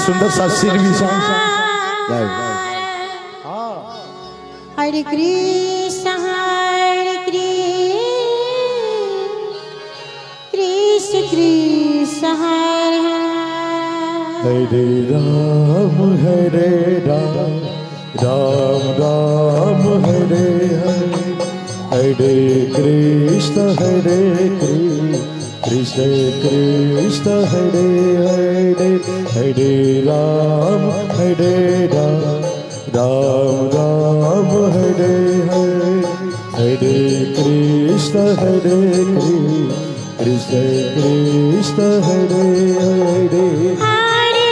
सुंदर सा सिर भी हरे कृष्ण कृष्ण कृष्ण हरे हरे राम राम राम हरे हरे हरे कृष्ण कृष्ण कृष्ण हरे हरे हरे राम राम राम हरे हरे हरे कृष्ण कृष्ण कृष्ण हरे हरे हरे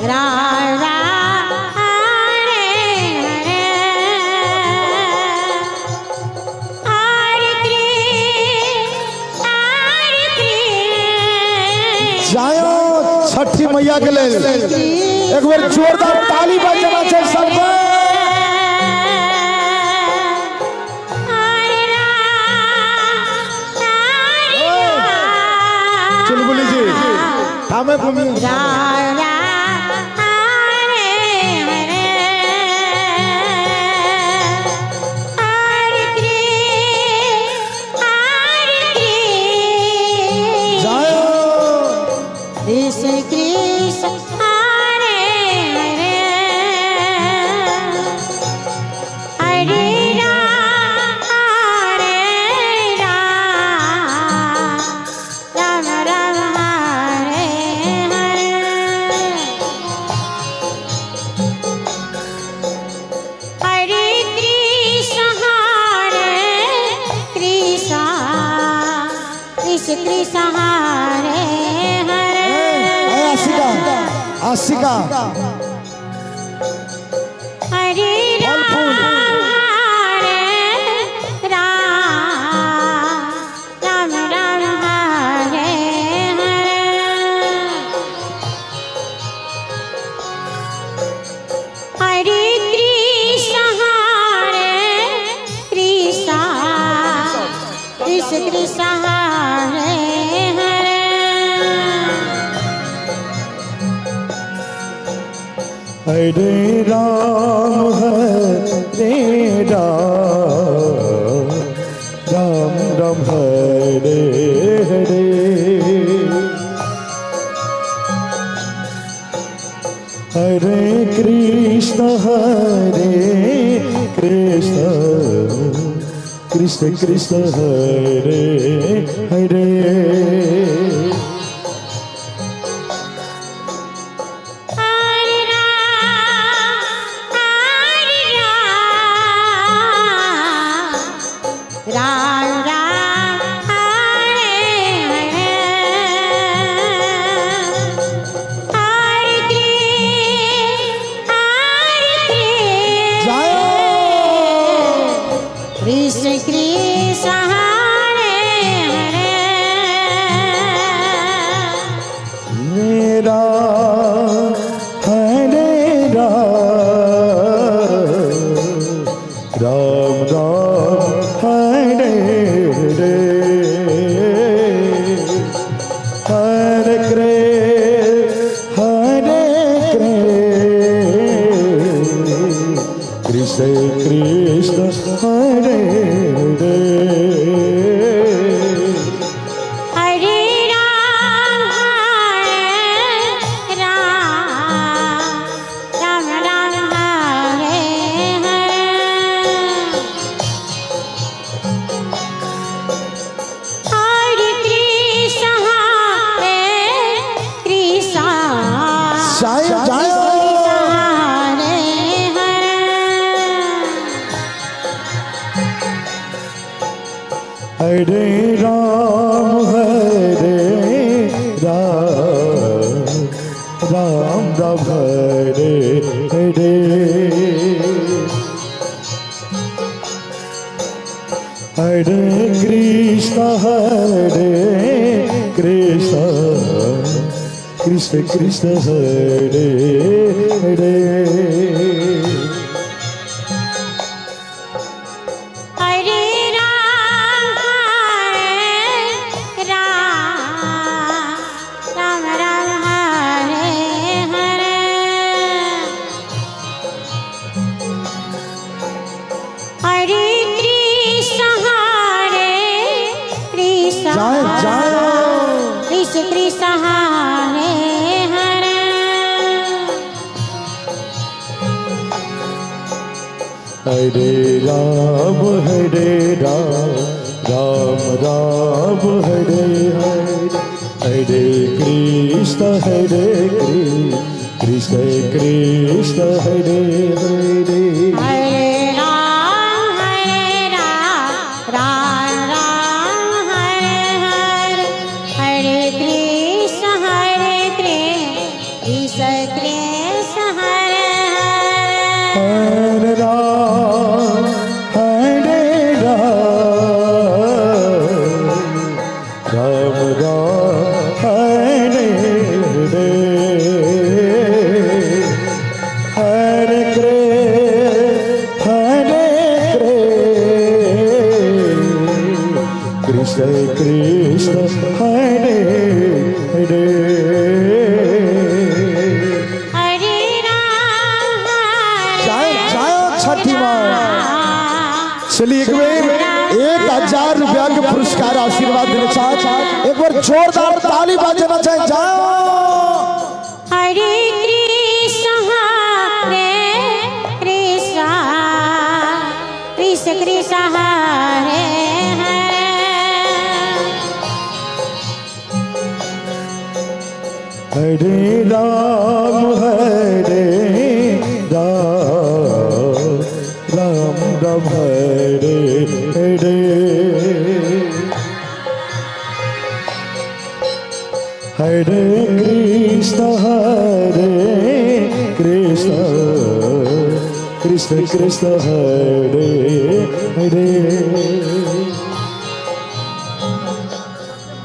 राम राम हरे हरे हरे कृष्ण जायो छठी मैया के लेल एक बार जोरदार ताली बजाना चाहिए सब चुलबुली जी थामे भूमि राम राम हरे हरे हरे कृष्ण जायो कृष्ण कृष्ण हरे हरे हरे राम राम राम हरे हरे हरे कृष्ण कृष्ण कृष्ण हरे हरे आशिका हरे राम राम राम हरे हरे हरे कृष्ण कृष्ण कृष्ण हरे हरे हरे राम राम राम हरे हरे हरे कृष्ण कृष्ण कृष्ण हरे हरे हरे राम राम हरे हरे हरे कृष्ण कृष्ण हरे हरे मेरा हरे राम राम हरे हरे हरे कृष्ण कृष्ण हरे हरे हरे राम राम राम हरे हरे। हरे कृष्ण कृष्ण कृष्ण हरे हरे। हरे राम राम राम हरे हरे। हरे कृष्ण कृष्ण कृष्ण हरे हरे। हरे राम राम राम हरे हरे। हरे कृष्ण कृष्ण कृष्ण हरे हरे। हरे राम राम राम हरे हरे। हरे कृष्ण कृष्ण हरे हरे। चलिए एक बार 1000 रुपया के पुरस्कार आशीर्वाद देना चाहते। एक बार जोरदार ताली बजाना चाहे। जाओ। हरे कृष्ण कृष्ण कृष्ण कृष्ण हरे हरे। हरे राम राम राम हरे हरे। हरे कृष्ण कृष्ण कृष्ण हरे हरे।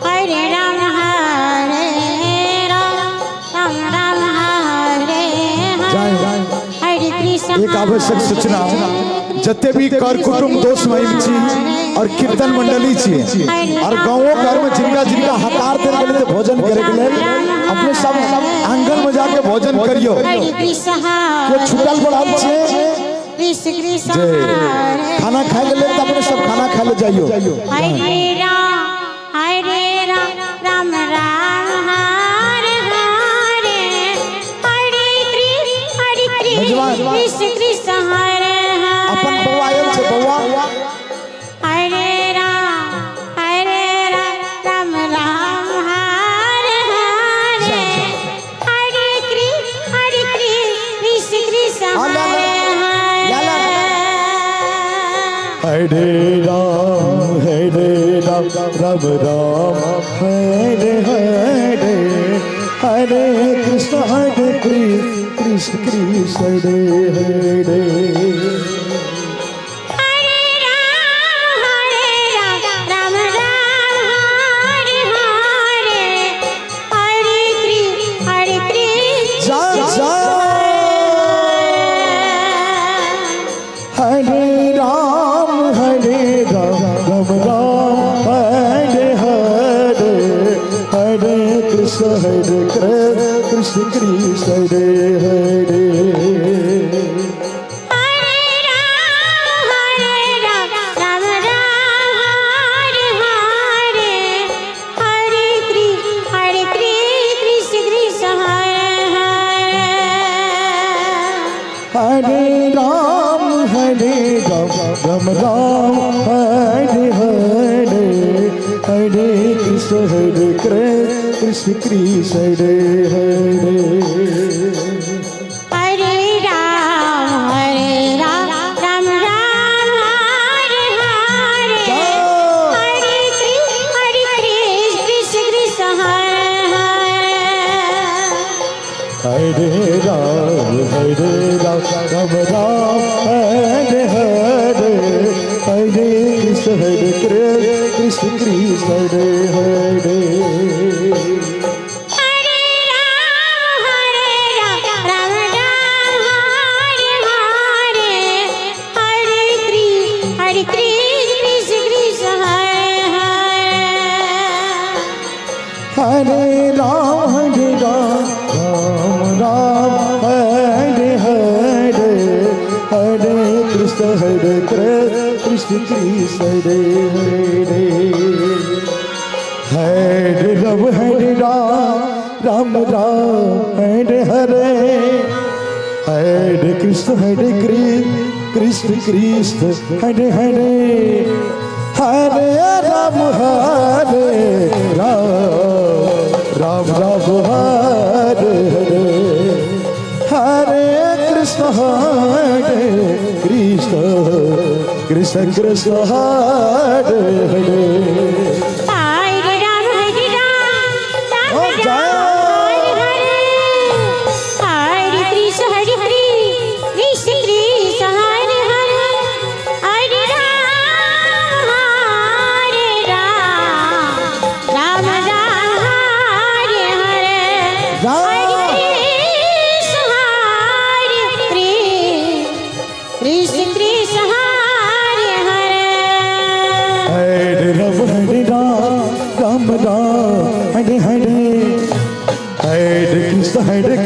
हरे राम राम राम हरे हरे। हरे कृष्ण। एक आवश्यक सूचना, जते भी कर कुटुंब दोस्त महिम छी और कीर्तन मंडली छी और गाँवों घर में जिनका जिनका हकार दे के लिए भोजन करे के लिए अपने सब आंगन में जाके भोजन करियो। के छुटल बढ़ाल छे खाना खाए के लिए अपने सब खाना खा ले जाइयो। हरे राम राम राम हरे हरे। हरे कृष्ण कृष्ण हरे हरे। अपन बउआ आयल छे बउआ। हरे राम राम राम हरे हरे। हरे कृष्ण कृष्ण हरे हरे। हरे राम राम राम हरे हरे। हरे कृष्ण कृष्ण कृष्ण हरे हरे। हरे कृष्ण कृष्ण हरे हरे। हरे राम राम राम हरे हरे। हरे कृष्ण कृष्ण कृष्ण हरे हरे। हरे राम राम राम हरे हरे। हरे राम राम हरे हरे हरे कृष्ण कृष्ण कृष्ण हरे हरे हरे राम राम राम हरे हरे हरे कृष्ण कृष्ण कृष्ण हरे हरे हरे राम राम हरे हरे हरे कृष्ण कृष्ण कृष्ण हरे हरे हरे राम राम राम हरे हरे हरे कृष्ण कृष्ण कृष्ण हरे हरे हरे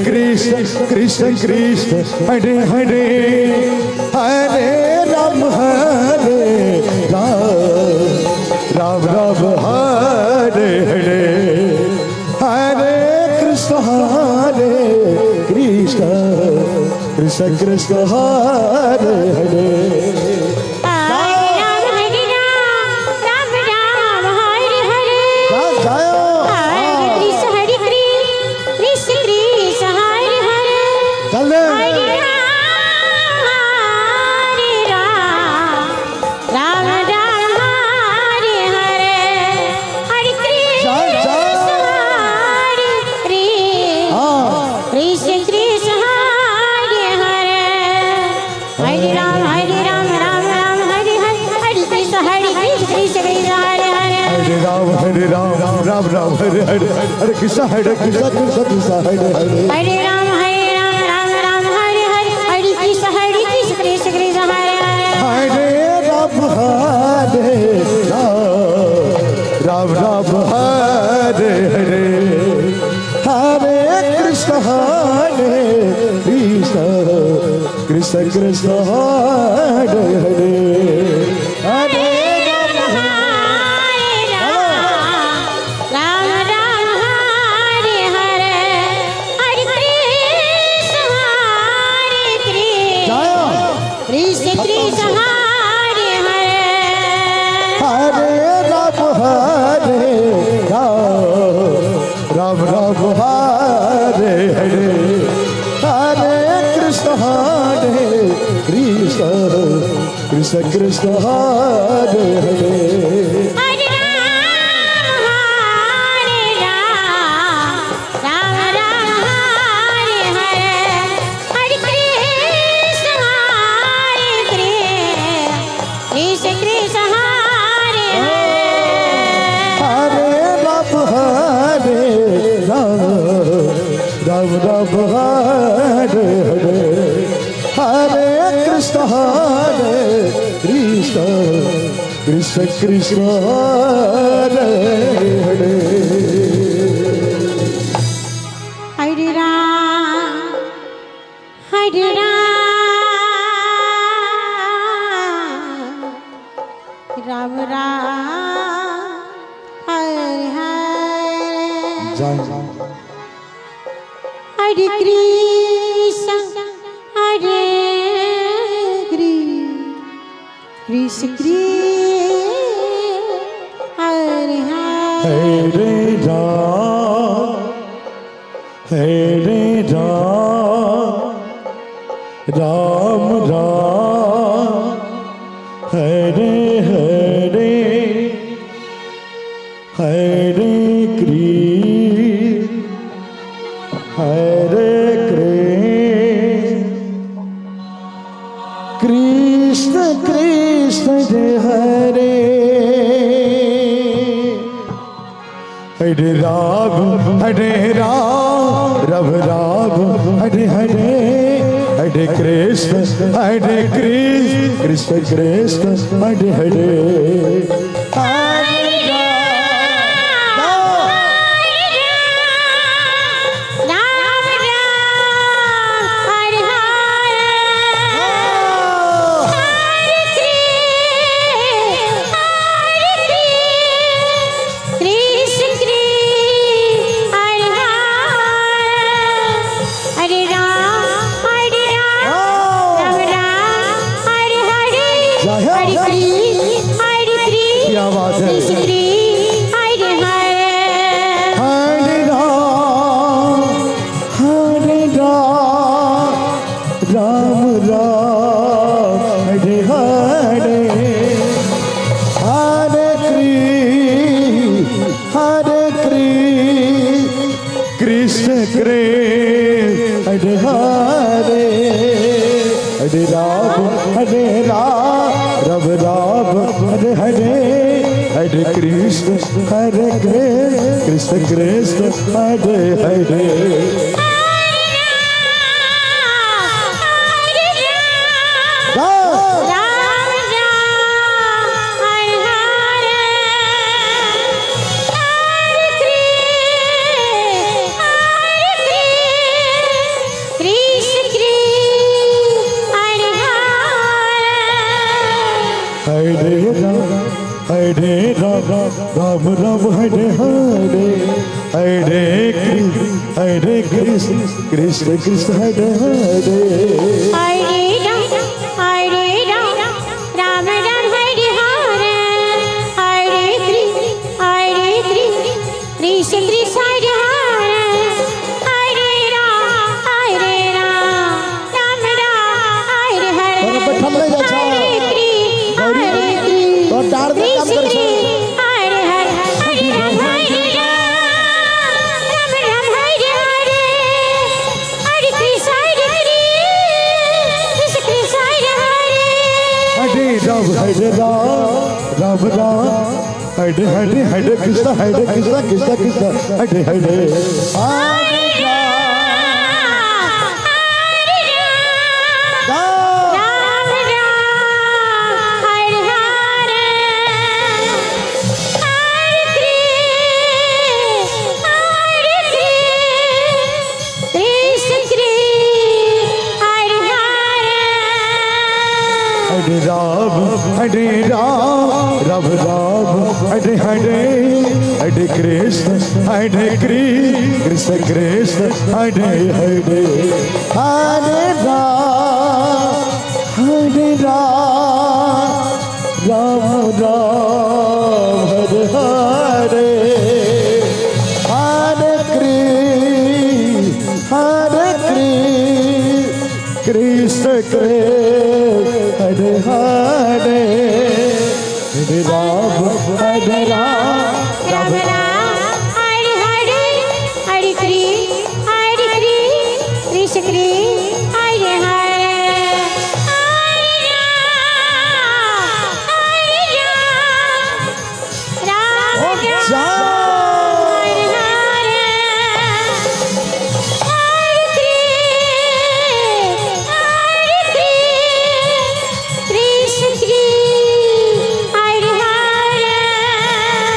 कृष्ण कृष्ण कृष्ण हरे हरे हरे राम राम राम हरे हरे हरे कृष्ण कृष्ण कृष्ण हरे हरे राम राम हरे हरे हरे कृष्ण कृष्ण कृष्ण हरे हरे हरे राम राम राम हरे हरे हरे कृष्ण कृष्ण कृष्ण हरे हरे हरे राम राम राम हरे हरे हरे कृष्ण कृष्ण कृष्ण हरे हरे हरे राम राम हरे हरे हरे कृष्ण कृष्ण कृष्ण हरे हरे राम राम हरे हरे हरे कृष्ण कृष्ण कृष्ण हरे हरे हरे राम राम राम हरे हरे जय हरे कृष्ण कृष्ण हरे हरे राम राम हरे हरे हरे कृष्ण हरे राम हरे राम राम राम हरे हरे हरे कृष्ण कृष्ण कृष्ण हरे हरे क्या बात है। हरे राम राम राम हरे हरे हरे कृष्ण कृष्ण हरे हरे हरे राम राम राम हरे हरे हरे कृष्ण कृष्ण कृष्ण हरे हरे हरे राम राम राम हरे हरे हरे कृष्ण कृष्ण कृष्ण हरे हरे हरे राम राम राम हरे हरे हरे कृष्ण कृष्ण हरे हरे हरे राम हरे हरे हरे राम राम हरे कृष्ण कृष्ण कृष्ण हरे हरे हरे राम राम हरे हरे हरे कृष्ण कृष्ण कृष्ण हरे हरे हरे राम राम हरे हरे कृष्ण कृष्ण हरे हरे हरे राम हरे राम हरे हरे हरे कृष्ण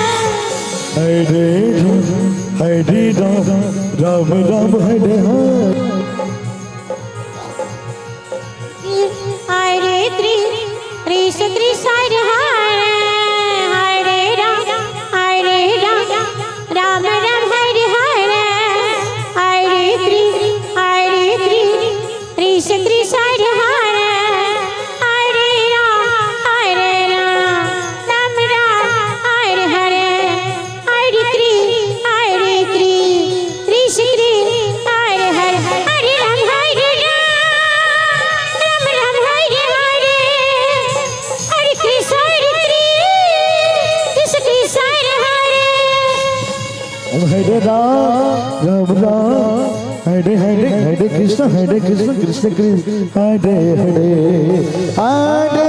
हरे हरे हरे राम राम हरे हरे कृष्ण कृष्ण हरे हरे राम हरे हरे कृष्ण कृष्ण हरे हरे राम हरे हरे कृष्ण हरे हरे राम हरे हरे राम हरे हरे कृष्ण कृष्ण कृष्ण हरे हरे हरे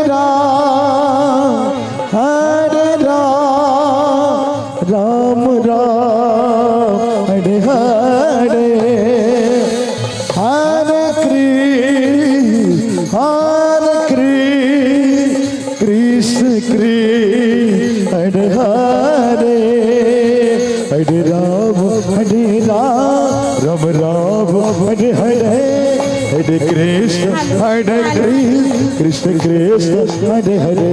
राम राम हरे कृष्ण हरे कृष्ण कृष्ण हरे हरे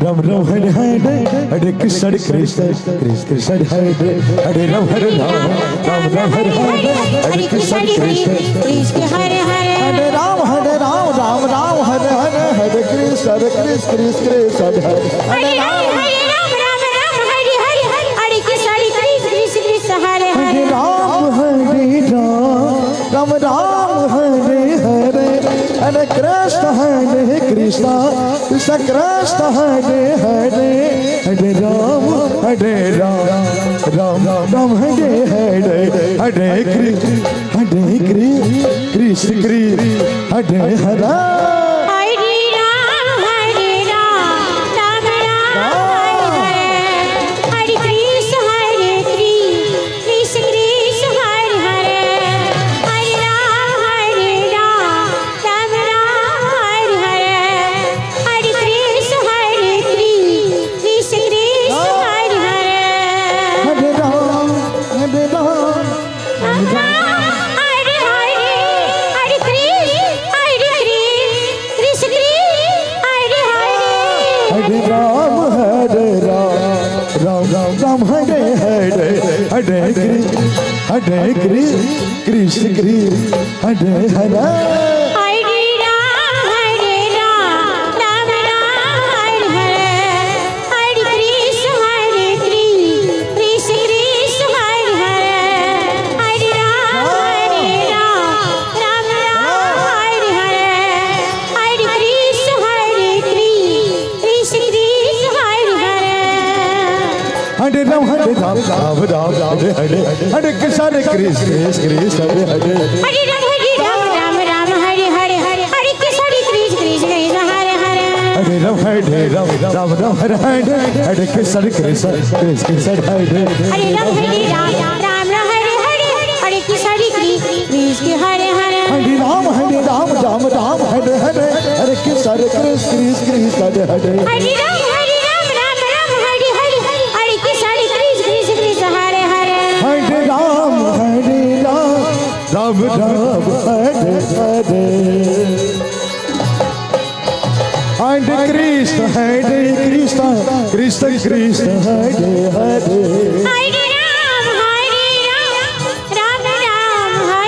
Ram Ram Hare Hare Hare Krishna Hare Krishna Krishna Krishna Hare Hare Hare Ram Ram Ram Hare Hare Hare Krishna Krishna Krishna Hare Hare Ram Ram Ram Hare Hare Hare Krishna Krishna Krishna Hare Hare Hare Ram Hare Ram Ram Ram Hare Hare Hare Krishna Krishna Krishna Hare Hare Ram Ram Ram Hare Hare Hare Krishna Krishna Krishna Hare Hare Ram Hare Ram Ram Ram Hare Hare Hare Krishna Krishna Krishna Hare Hare Hare Ram Ram Ram Hare Hare Hare Krishna Krishna Hare Hare Hare Krishna Hare Hare Hare Ram Hare Ram Ram Ram Hare Hare Hare Krishna Krishna Krishna Hare Hare Hare Ram Ram Ram Hare Hare Hare Krishna Krishna Krishna Hare Hare Hare Ram Hare Ram Ram Ram Hare Hare Hare Krishna Krishna Krishna Hare Hare Hare Ram Hare Ram Hare Hare Hare Krishna Krishna Hare Hare Hare Ram Hare Ram Ram Ram Hare Hare Hare Krishna Krishna Krishna Hare Hare Hare Ram Ram Ram Hare Hare Hare Krishna Krishna Krishna Hare Hare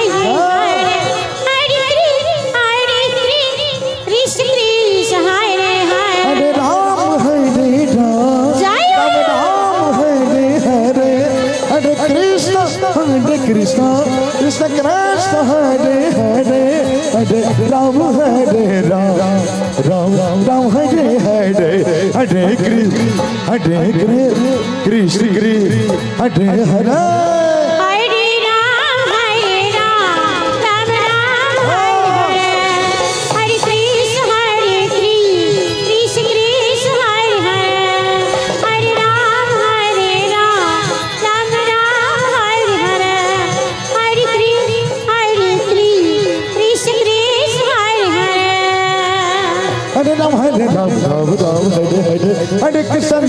Hare Ram Hare Ram Ram Ram Hare Hare Hare Krishna Krishna Krishna Hare Hare Hare Ram Ram Ram Hare Hare Hare Krishna Krishna Hare Hare Hare Ram Hare Ram Ram Hare Hare Hare Krishna Krishna Krishna Hare Hare Hare Ram Hare Ram Ram Hare Hare Hare Krishna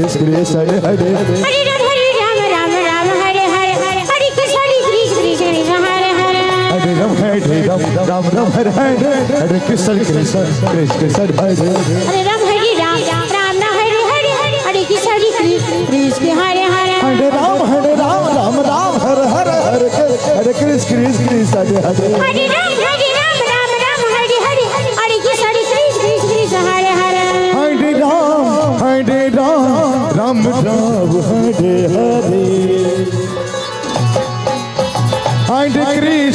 Krishna Hare Hare Hare Ram Hare Ram Ram Ram Hare Hare Hare Krishna Krishna Hare Hare Hare Ram Ram Hare Hare Hare Krishna Krishna Hare Hare Hare Ram Hare Ram Ram Ram Hare Hare Hare Krishna Krishna Hare Hare Hare Ram Hare Ram Hare Hare Hare Krishna Krishna Hare Hare Hare Ram Hare Ram Ram Ram Hare Hare Hare Krishna Krishna Hare Hare Hare Ram Hare Ram Hare Hare Hare Krishna Krishna Hare Hare Hare Ram Hare Ram Ram Ram Hare Hare Hare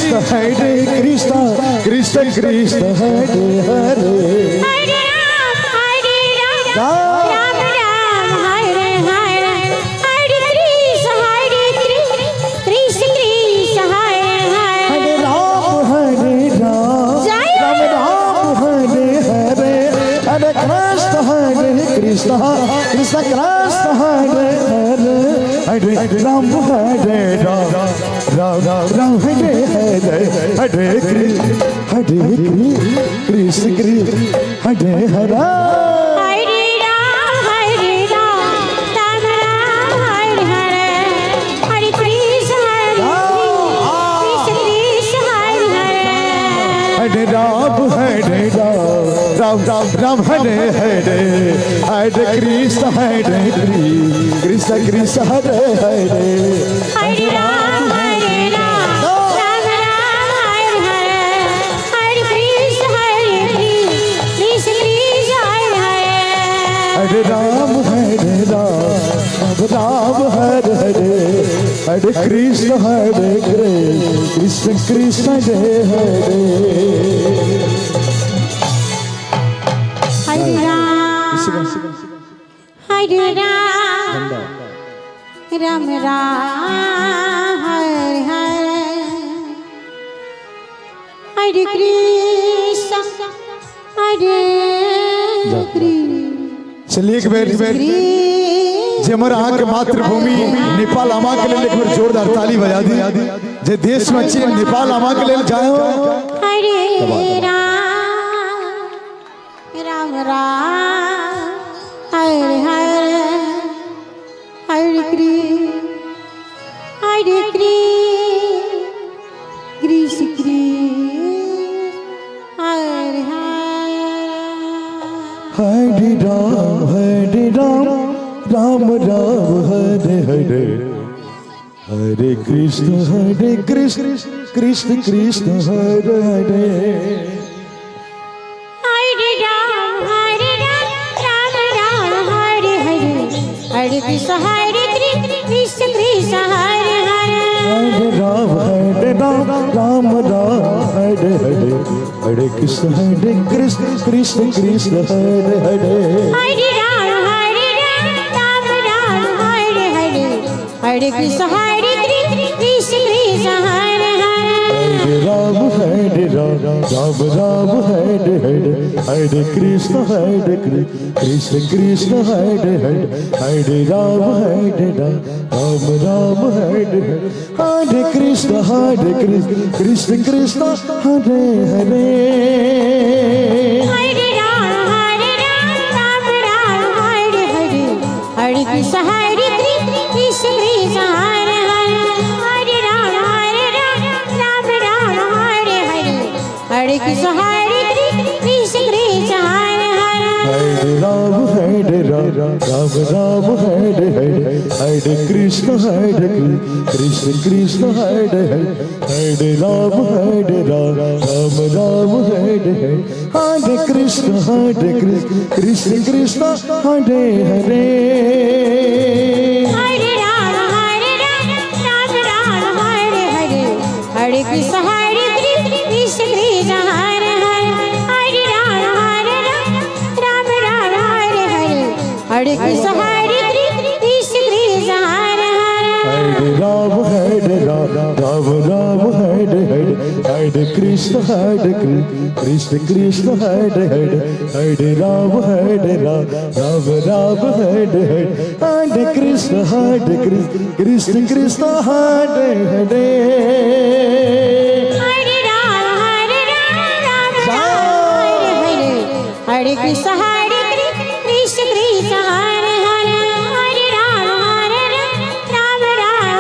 Krishna, Krishna Krishna, Hare Hare. Hare Ram, Ram Ram, Hare Hare. Hare Krishna, Krishna Krishna, Hare Hare. Hare Ram, Jai Ram Ram, Hare Hare. Hare Krishna, Krishna Krishna, Hare Hare. Hare Ram, Ram Ram, Hare Hare. Hare Krishna, Krishna Krishna, Hare Hare. Hare Ram, Ram Ram, Hare Hare. Hare Krishna, Krishna Krishna, Hare Hare. Hare Ram, Ram Hare Hare. Hare Krishna, Krishna Krishna, Hare Hare. Hare Ram, Ram Ram, Hare Hare. Hare Krishna, Krishna Krishna, Hare Hare. Hare Ram, Ram Hare Hare. Hare Krishna, Krishna Krishna, Hare Hare. Hare Ram, Hare Ram, Ram Ram, Hare Hare. Hare Krishna, Hare Krishna. चलिए एक बार जे हमारा आँख के मातृभूमि नेपाल आमा के लिए एक बार जोरदार ताली बजा दी। जे देश में अच्छी नेपाल आमा के लिए जाओ। Hare Ram, Ram Ram, Hare Hare. Hare Krishna, Hare Krishna, Krishna Krishna, Hare Hare. Hare Ram, Ram Ram, Hare Hare. Hare Krishna, Krishna Krishna, Hare Hare. Hare Ram, Ram Ram, Hare Hare. Hare Krishna, Krishna Krishna, Hare Hare. Hare Ram, Ram Hare Hare. Hare Krishna, Krishna Krishna, Hare Hare. Hare Ram, Ram Hare Hare. Hare Krishna, Krishna Krishna, Hare Hare. Hare Ram, Ram Hare Hare. Hare Krishna, Krishna Krishna, Hare Hare. Hare Ram, Ram Hare Hare. Hare Krishna, Krishna Krishna, Hare Hare. Hare Ram, Ram Hare Hare. Hare Krishna, Krishna Krishna, Hare Hare. Hare Ram, Ram Hare Hare. Hare Krishna, Krishna Krishna, Hare Hare. Hare Ram, Ram Hare Hare. Hare Krishna, Krishna Krishna, Hare Hare. Hare Ram, Ram Hare Hare. Hare Krishna, Krishna Krishna, Hare Hare. Hare Ram, Ram Hare Hare. Hare Krishna, Krishna Krishna, Hare Hare. Hare Ram, Ram Hare Hare. Hare Krishna, Krishna Krishna, Hare Hare. Hare Ram, Ram Hare Hare. Hare Krishna, Krishna Krishna, Hare Hare. Hare Ram, Ram Hare Hare. Hare Krishna, Krishna Krishna, Hare Hare. Hare Ram, Ram Hare Hare. Hare Krishna, Krishna Krishna, Hare Hare. Hare Ram, Ram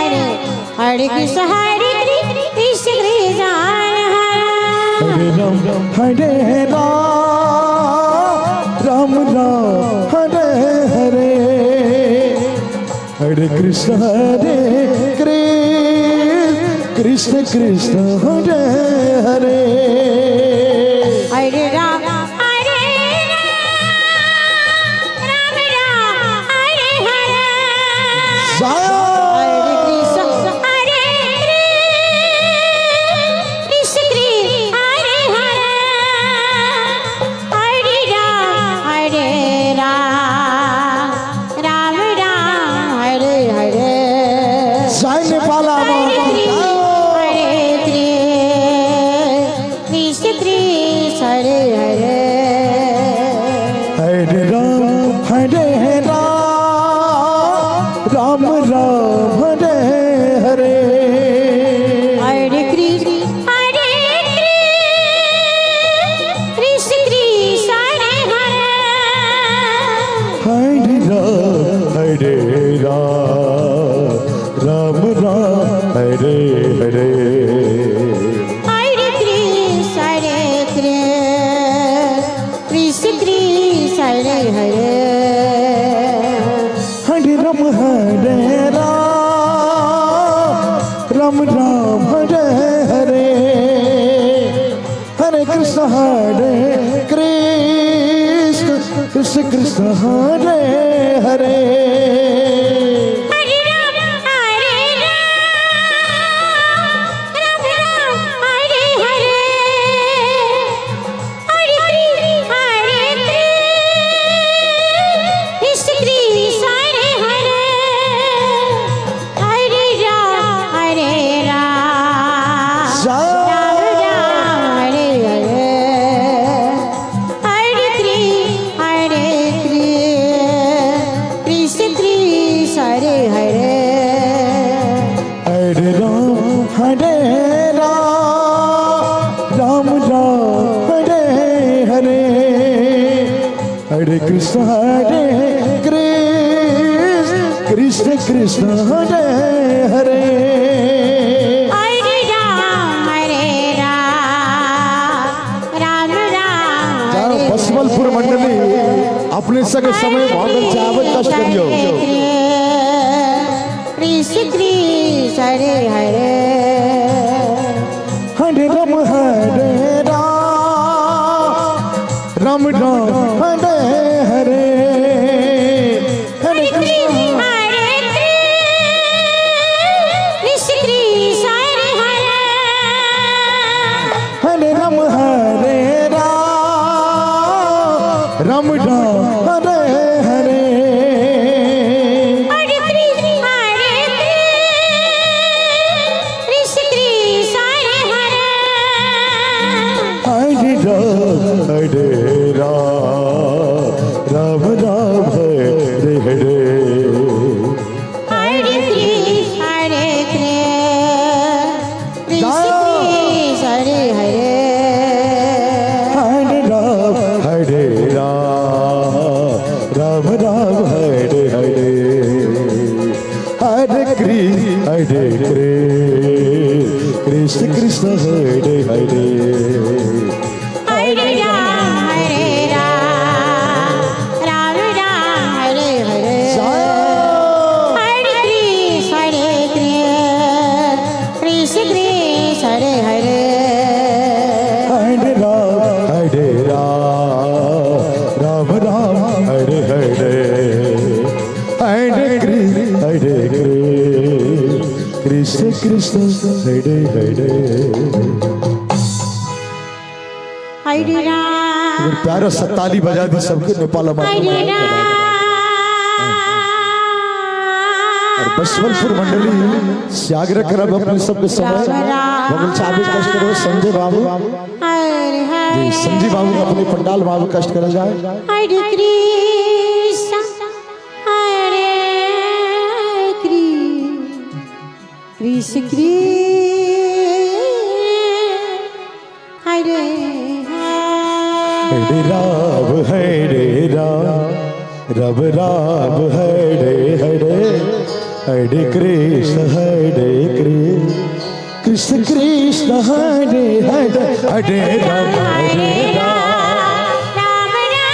Hare Hare. Hare Krishna, Krishna Krishna, Hare Hare. Hare Ram, Ram Hare Hare. Hare Krishna, Krishna Krishna, Hare Hare. Hare Ram, Ram Hare Hare. Jai. Hare Krishna, हरे राम राम राम हरे हरे हरे कृष्ण कृष्ण कृष्ण हरे हरे हरे राम राम राम हरे हरे हरे कृष्ण कृष्ण हरे हरे हरे राम राम राम हरे हरे हरे कृष्ण कृष्ण हरे हरे हरे राम हरे हरे हरे कृष्ण कृष्ण कृष्ण हरे हरे हरे राम राम जाओ बसवलपुर मंडली अपने सगे समय भागल चावल कष्ट करियो कृष्ण कृष्ण हरे हरे हरे राम राम हरे हरे हरे कृष्ण कृष्ण कृष्ण हरे हरे हरे राम राम हरे हरे हरे कृष्ण कृष्ण हरे हरे हरे राम हरे हरे हरे कृष्ण कृष्ण कृष्ण हरे हरे हरे राम राम हरे हरे हरे कृष्ण कृष्ण हरे हरे हरे राम राम हरे हरे हरे कृष्ण कृष्ण हरे हरे हरे राम हरे हरे हरे कृष्ण कृष्ण हरे हरे हरे राम प्यारा सत्ताली बजा दी सबके नेपाल हरे राम बसवलपुर मंडली सागर करब अपने सबके समय बगल चाबी कष्ट करो संजय बाबू हरे जी संजय बाबू अपने पंडाल बाबू कष्ट कर जाए हरे कृष्ण हरे कृष्ण कृष्ण हरे हरे राम हरे हरे हरे कृष्ण कृष्ण कृष्ण हरे हरे हरे राम राम हरे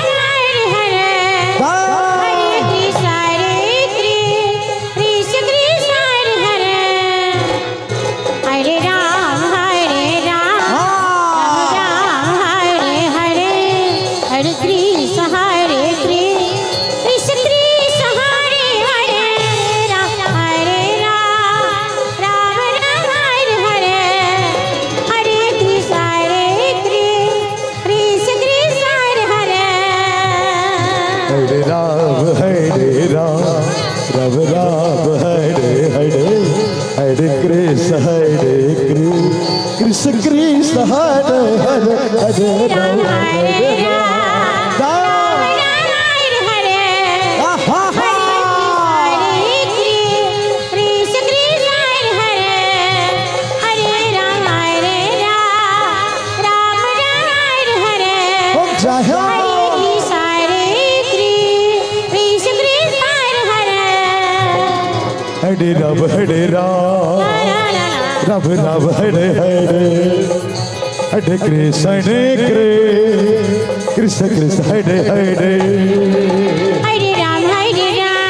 हरे हरे कृष्ण कृष्ण कृष्ण हरे हरे हरे राम राम हरे हरे हरे कृष्ण कृष्ण कृष्ण हरे हरे राम राम हरे हरे हरे कृष्ण कृष्ण कृष्ण हरे हरे हरे राम हरे हरे हरे कृष्ण कृष्ण कृष्ण हरे हरे हरे राम हरे हरे राम हरे हरे हरे कृष्ण कृष्ण कृष्ण हरे हरे हरे राम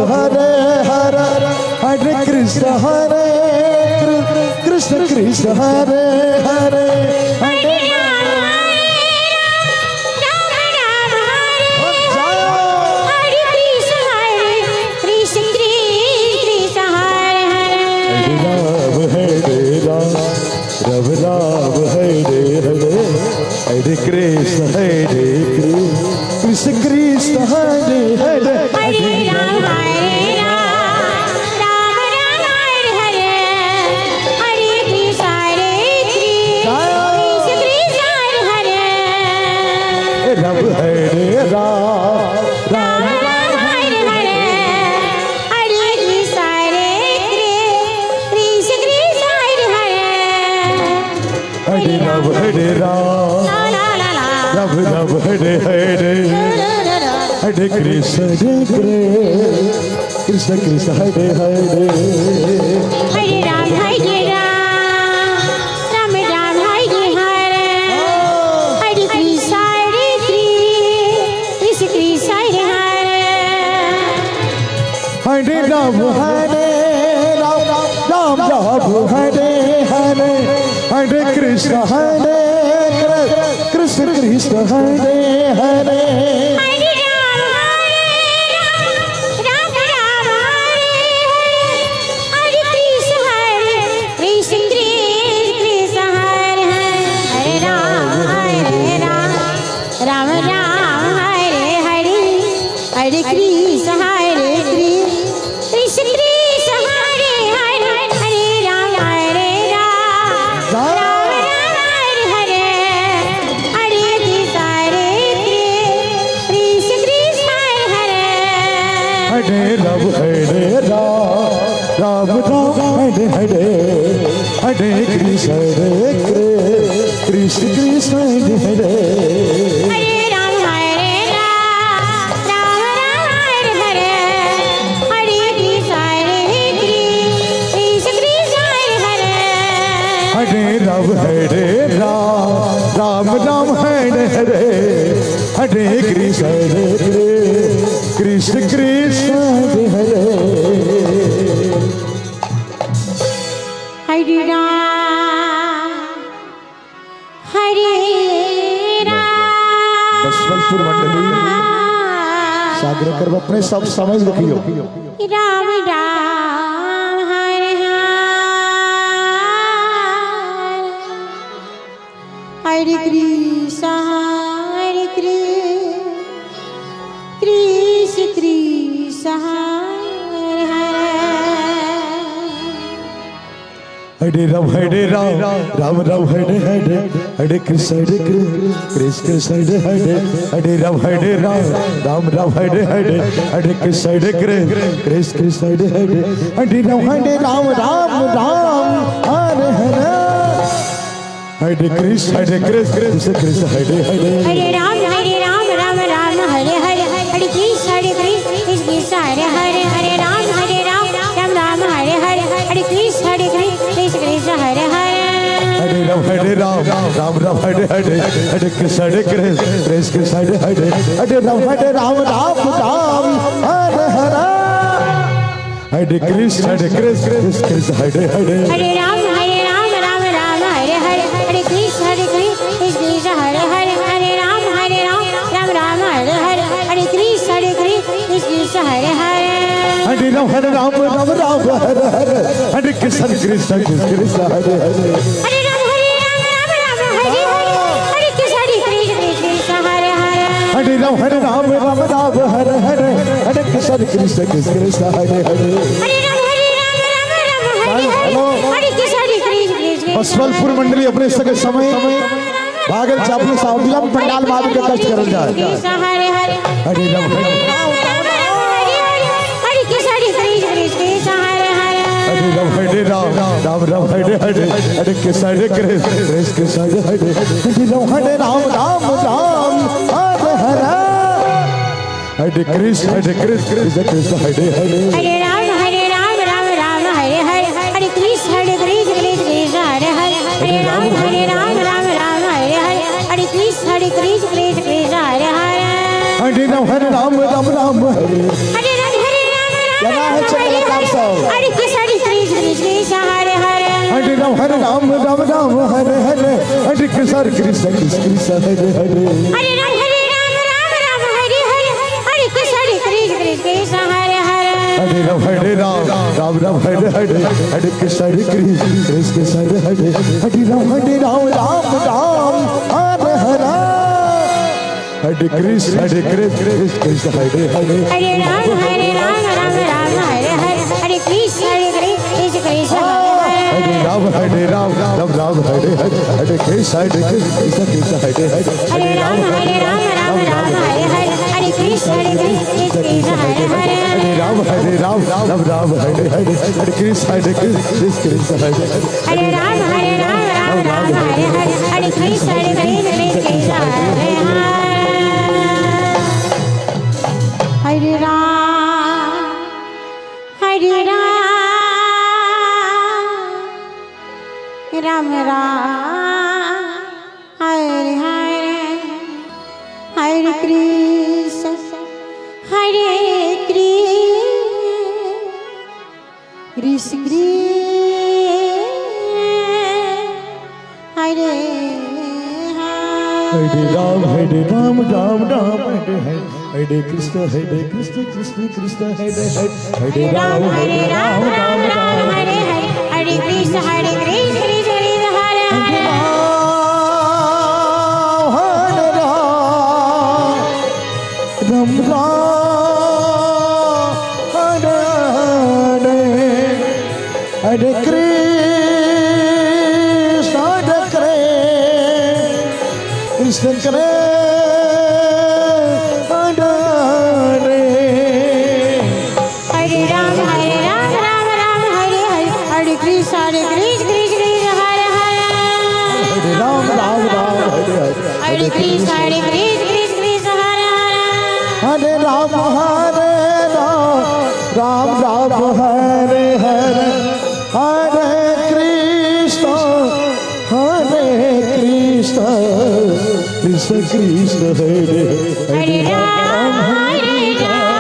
हरे हरे हरे कृष्ण हरे कृष्ण कृष्ण हरे हरे हरे राम राम हरे हरे हरे कृष्ण हरे कृष्ण कृष्ण हरे हरे हरे राम राम राम हरे हरे हरे कृष्ण हरे कृष्ण कृष्ण हरे हरे रब हरे राम राम राम हरे हरे हरे कृष्ण हरे कृष्ण कृष्ण हरे हरे हरे रब हरे राम ला ला ला ला रब रब हरे हरे हरे कृष्ण कृष्ण कृष्ण हरे हरे हरे राम राम राम हरे हरे हरे कृष्ण हरे कृष्ण कृष्ण हरे हरे हरे राम हरे राम राम राम हरे हरे हरे कृष्ण हरे कृष्ण कृष्ण हरे हरे हरे राम राम राम हरे कृष्ण कृष्ण कृष्ण हरे हरे राम राम राम हरे हरे हरे कृष्ण हरे कृष्ण कृष्ण हरे हरे हरे राम राम हरे हरे हरे कृष्ण कृष्ण हरे हरे हरे रब हरे राम राम हरे हरे हरे कृष्ण कृष्ण कृष्ण हरे हरे राम राम हरे हरे हरे कृष्ण कृष्ण कृष्ण हरे हरे हरे रब हरे राम राम हरे हरे हरे कृष्ण कृष्ण कृष्ण हरे हरे राम बसवंतपुर मंडली सागर कर अपने सब समझ रखियो राम राम हरे हरे कृष्ण कृष्ण कृष्ण हरे हरे हरे राम राम राम हरे हरे हरे कृष्ण कृष्ण हरे हरे हरे राम राम राम हरे हरे हरे कृष्ण कृष्ण हरे हरे हरे राम राम हरे हरे हरे कृष्ण कृष्ण हरे हरे हरे राम राम हरे हरे हरे कृष्ण कृष्ण हरे हरे हरे राम राम हरे हरे हरे कृष्ण कृष्ण हरे हरे हरे राम राम हरे हरे हरे कृष्ण कृष्ण हरे हरे हरे राम राम हरे हरे हरे कृष्ण कृष्ण हरे हरे हरे राम हरे हरे हरे कृष्ण कृष्ण हरे हरे हरे राम राम हरे हरे हरे कृष्ण कृष्ण हरे हरे हरे राम हरे हरे हरे कृष्ण कृष्ण हरे हरे हरे राम हरे हरे कृष्ण कृष्ण हरे हरे हरे राम हरे हरे हरे कृष्ण कृष्ण हरे हरे हरे राम हरे हरे कृष्ण बसवलपुर मंडली अपने सगे समय भागल चापली सावदिया पंडाल मार के कष्ट करल जाए कृष्ण हरे हरे हरे राम हरे कृष्ण कृष्ण हरे हरे हरे राम राम हरे हरे हरे कृष्ण कृष्ण हरे हरे हरे राम राम हरे हरे हरे कृष्ण कृष्ण हरे हरे हरे राम हरे हरे हरे कृष्ण कृष्ण हरे हरे हरे राम हरे हरे हरे कृष्ण कृष्ण हरे हरे हरे राम राम हरे हरे राम कृष्ण हरे कृष्ण कृष्ण हरे हरे हरे राम राम राम हरे हरे हरे कृष्ण कृष्ण कृष्ण हरे हरे हरे राम राम हरे हरे हरे कृष्ण कृष्ण हरे हरे हरे राम राम हरे हरे हरे कृष्ण कृष्ण हरे हरे हरे राम राम हरे हरे हरे कृष्ण कृष्ण हरे हरे हरे राम राम हरे हरे हरे कृष्ण कृष्ण हरे राम राम हरे हरे हरे कृष्ण कृष्ण हरे हरे हरे राम हरे हरे हरे कृष्ण कृष्ण हरे हरे हरे राम हरे हरे हरे कृष्ण कृष्ण हरे हरे हरे राम हरे हरे हरे कृष्ण कृष्ण हरे हरे हरे राम हरे हरे हरे कृष्ण कृष्ण हरे हरे राम राम हरे हरे कृष्ण कृष्ण कृष्ण हरे हरे राम हरे राम हरे हरे कृष्ण कृष्ण हरे हरे राम हरे कृष्ण कृष्ण करे हरे राम राम हरे हरे कृष्ण कृष्ण हरे हरे हरे राम हरे हरे कृष्ण कृष्ण हरे हरे हरे राम राम हरे हरे हरे कृष्ण कृष्ण कृष्ण हरे हरे राम राम हरे हरे हरे कृष्ण कृष्ण कृष्ण हरे हरे हरे राम राम हरे हरे कृष्ण कृष्ण हरे हरे हरे राम हरे हरे कृष्ण कृष्ण हरे हरे हरे राम हरे हरे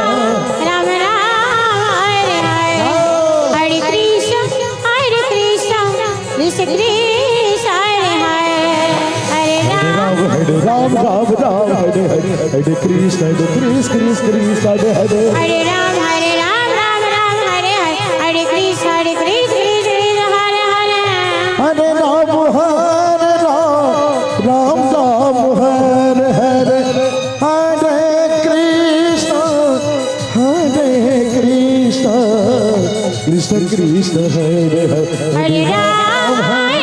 हरे कृष्ण कृष्ण कृष्ण हरे हरे हरे राम राम हरे हरे कृष्ण कृष्ण कृष्ण हरे हरे हरे राम राम हरे हरे हरे कृष्ण कृष्ण हरे हरे हरे राम राम हरे हरे हरे कृष्ण कृष्ण हरे हरे हरे राम हरे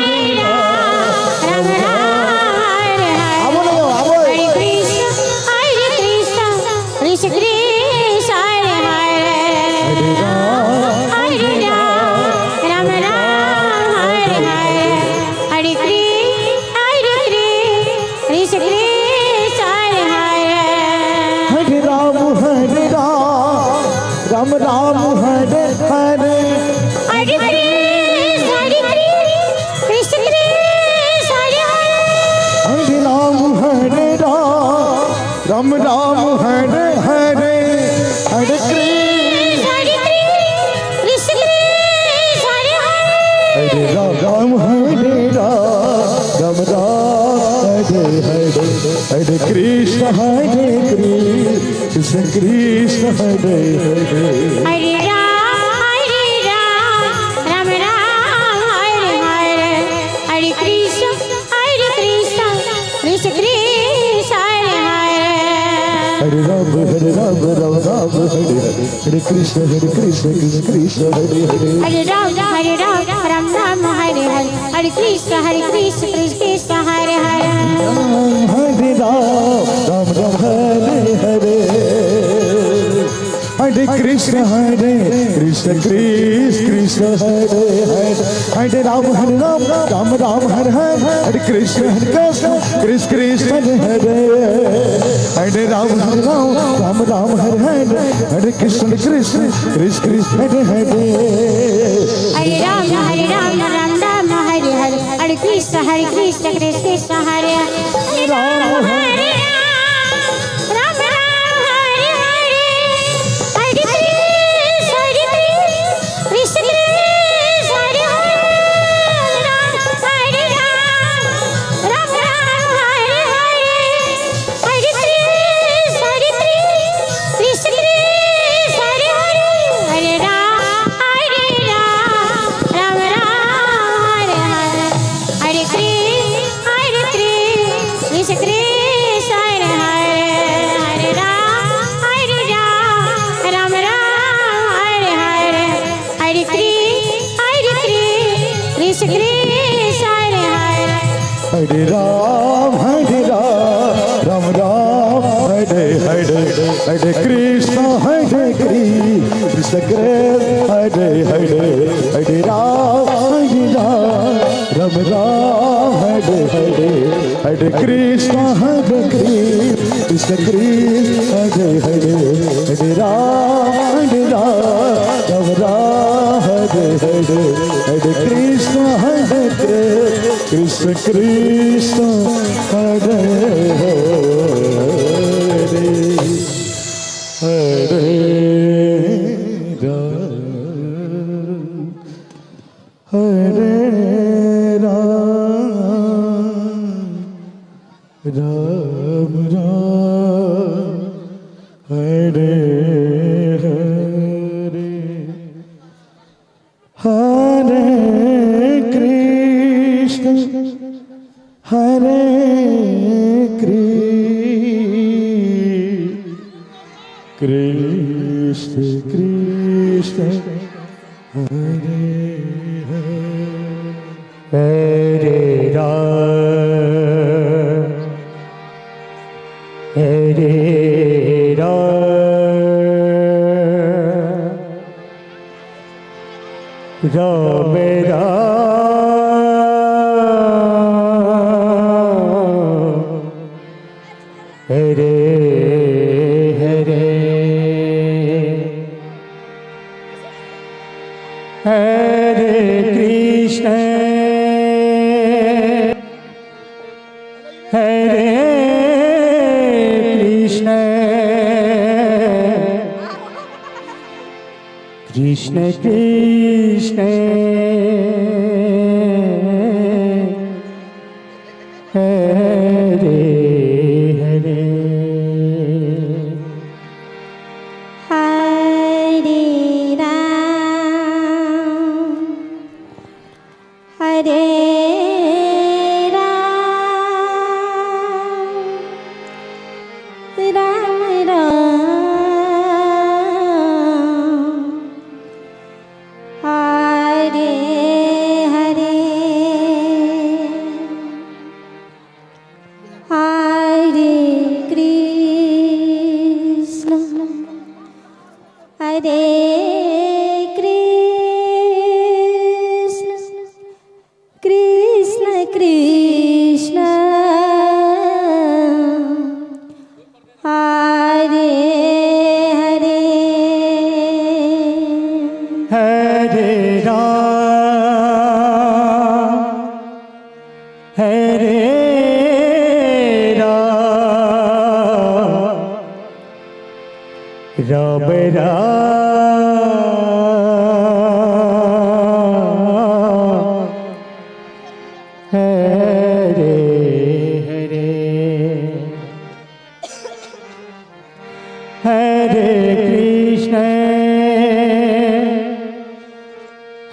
हरे हरे कृष्ण कृष्ण हरे हरे हरे राम हरे हरे कृष्ण कृष्ण कृष्ण हरे हरे हरे राम हरे हरे हरे कृष्ण कृष्ण कृष्ण हरे हरे हरे राम हरे हरे कृष्ण कृष्ण कृष्ण हरे हरे हरे राम राम हरे हरे हरे कृष्ण कृष्ण हरे हरे हरे राम हरे हरे हरे कृष्ण कृष्ण कृष्ण हरे हरे हरे राम राम हरे हरे कृष्ण कृष्ण कृष्ण हरे हरे राम राम हरे हरे कृष्ण कृष्ण कृष्ण हरे हरे हरे राम राम हरे हरे हरे कृष्ण कृष्ण हरे हरे राम हरे राम हरे हरे हरे कृष्ण हरे राम राम राम हरे हरे हरे कृष्ण कृष्ण हरे हरे हरे राम राम राम हरे हरे हरे कृष्ण कृष्ण हरे हरे हरे राम राम राम हरे हरे हरे कृष्ण कृष्ण हरे हरे हरे राम राम हरे हरे हरे कृष्ण कृष्ण कृष्ण हरे हरे राम राम हरे हरे हरे कृष्ण कृष्ण कृष्ण हरे हरे हरे राम हरे राम हरे हरे हरे कृष्ण कृष्ण कृष्ण हरे हरे हरे राम राम हरे हरे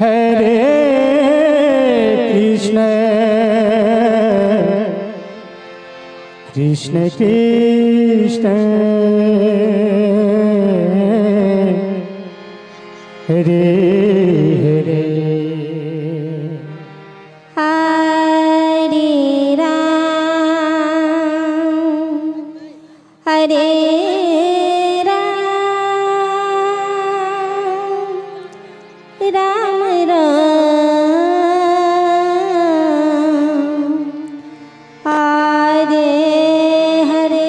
हरे कृष्ण कृष्ण कृष्ण हरे हरे हरे राम हरे राम हरे हरे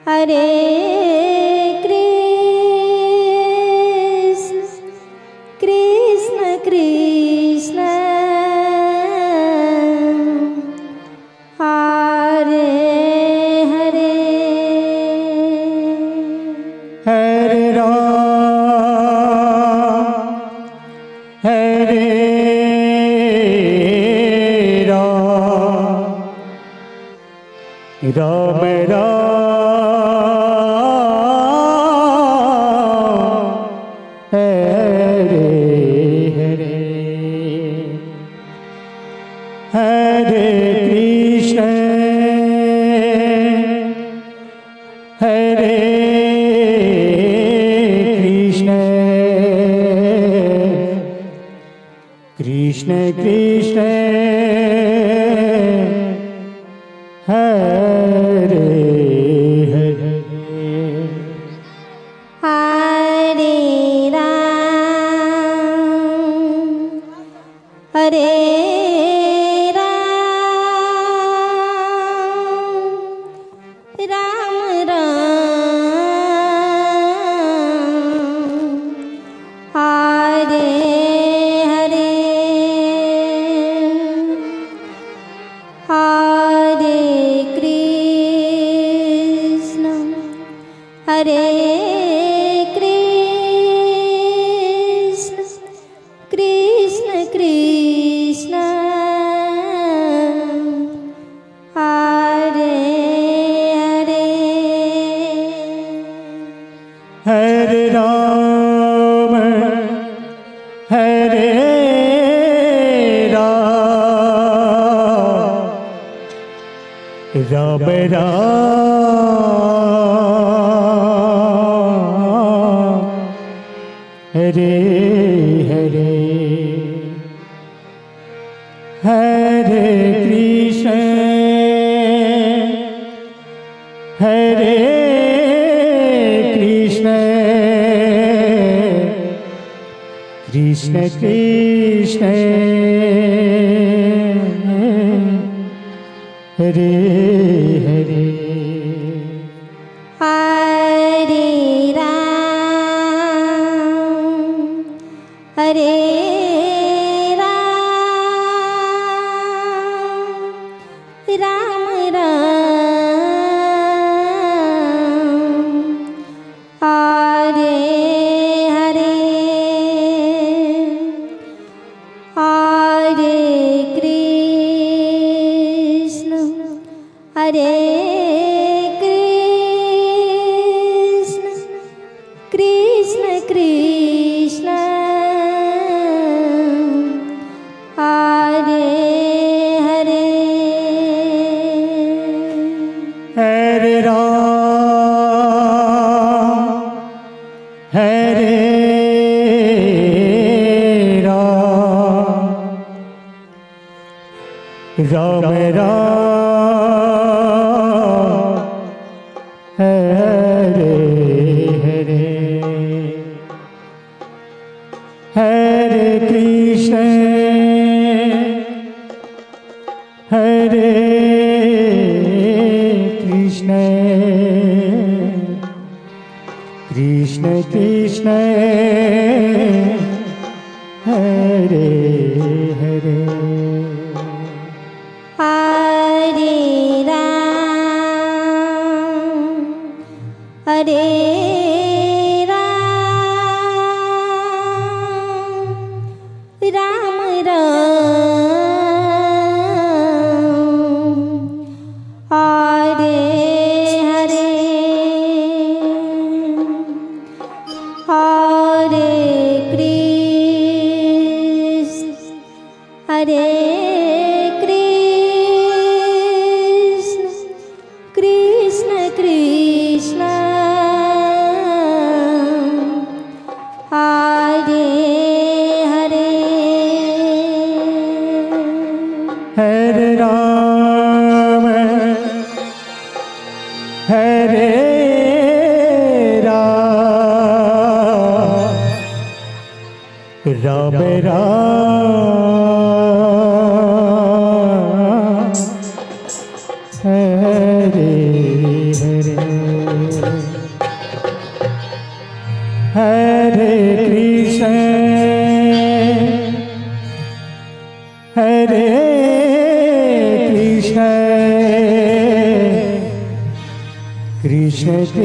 हरे कृष्ण कृष्ण हरे हरे हरे राम राम हरे हरे हरे कृष्ण कृष्ण Hare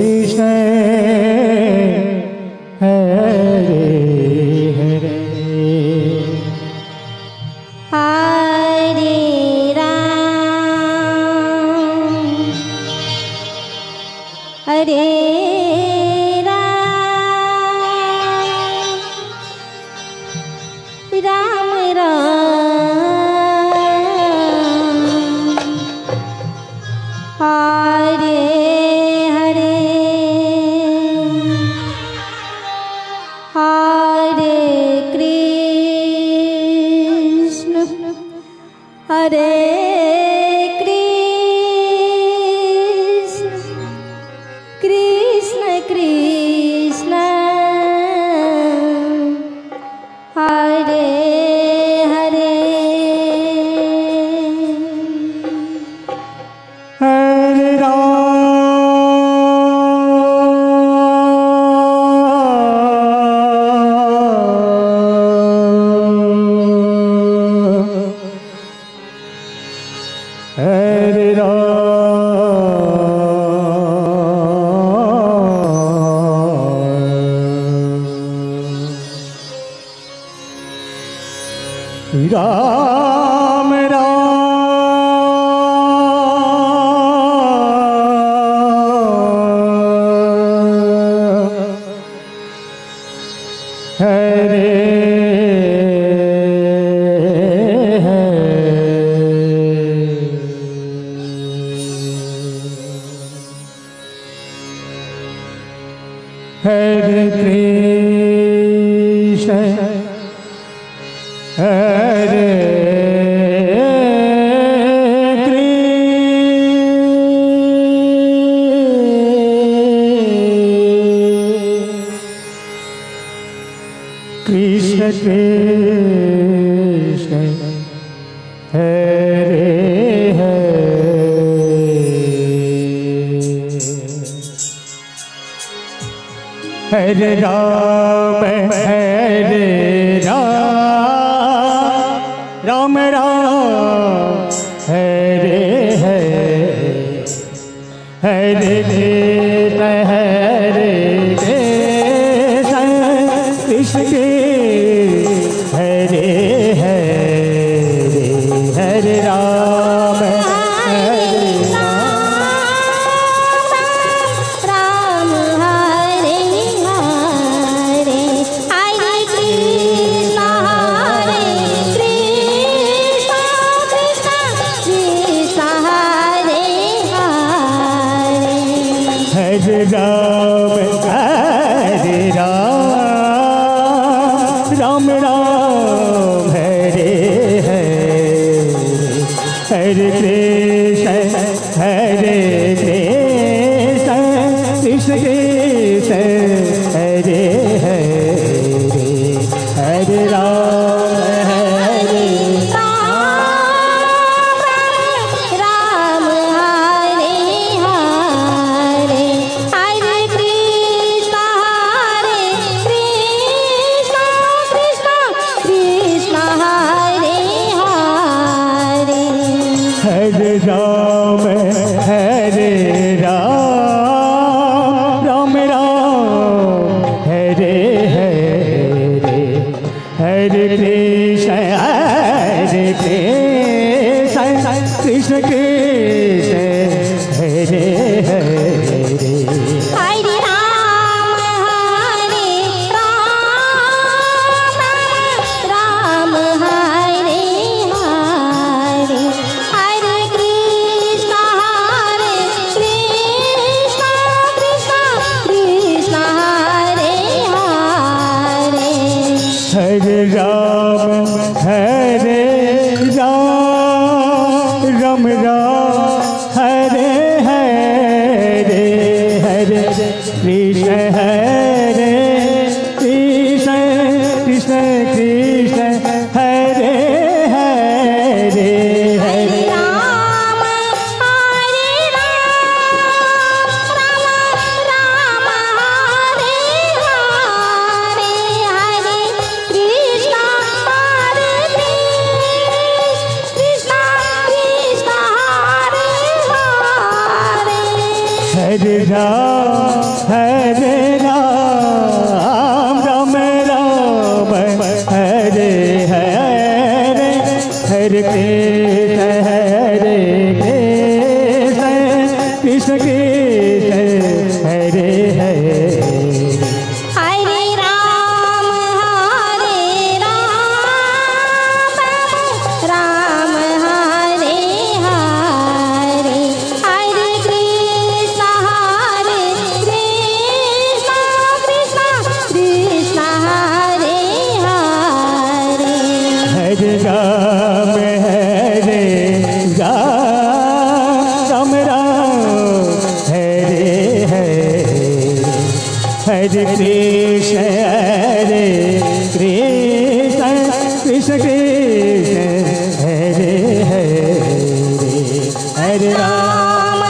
Krishna हरे राम हरे कृष्ण हरे कृष्ण कृष्ण हरे हरे राम राम राम हरे हरे कृष्ण कृष्ण हरे हरे राम राम हरे हरे हरे कृष्ण कृष्ण कृष्ण हरे हरे हरे राम राम राम हरे हरे कृष्ण कृष्ण कृष्ण हरे हरे राम राम हरे हरे हरे कृष्ण कृष्ण कृष्ण हरे हरे हरे राम राम राम हरे हरे कृष्ण कृष्ण कृष्ण हरे हरे राम राम हरे हरे हरे कृष्ण कृष्ण कृष्ण हरे हरे हरे राम राम हरे हरे कृष्ण कृष्ण कृष्ण कृष्ण हरे हरे हरे राम राम हरे हरे हरे कृष्ण कृष्ण कृष्ण हरे हरे हरे राम राम हरे हरे कृष्ण कृष्ण कृष्ण हरे हरे राम राम हरे हरे हरे कृष्ण कृष्ण कृष्ण हरे हरे हरे राम हरे कृष्ण कृष्ण कृष्ण हरे हरे राम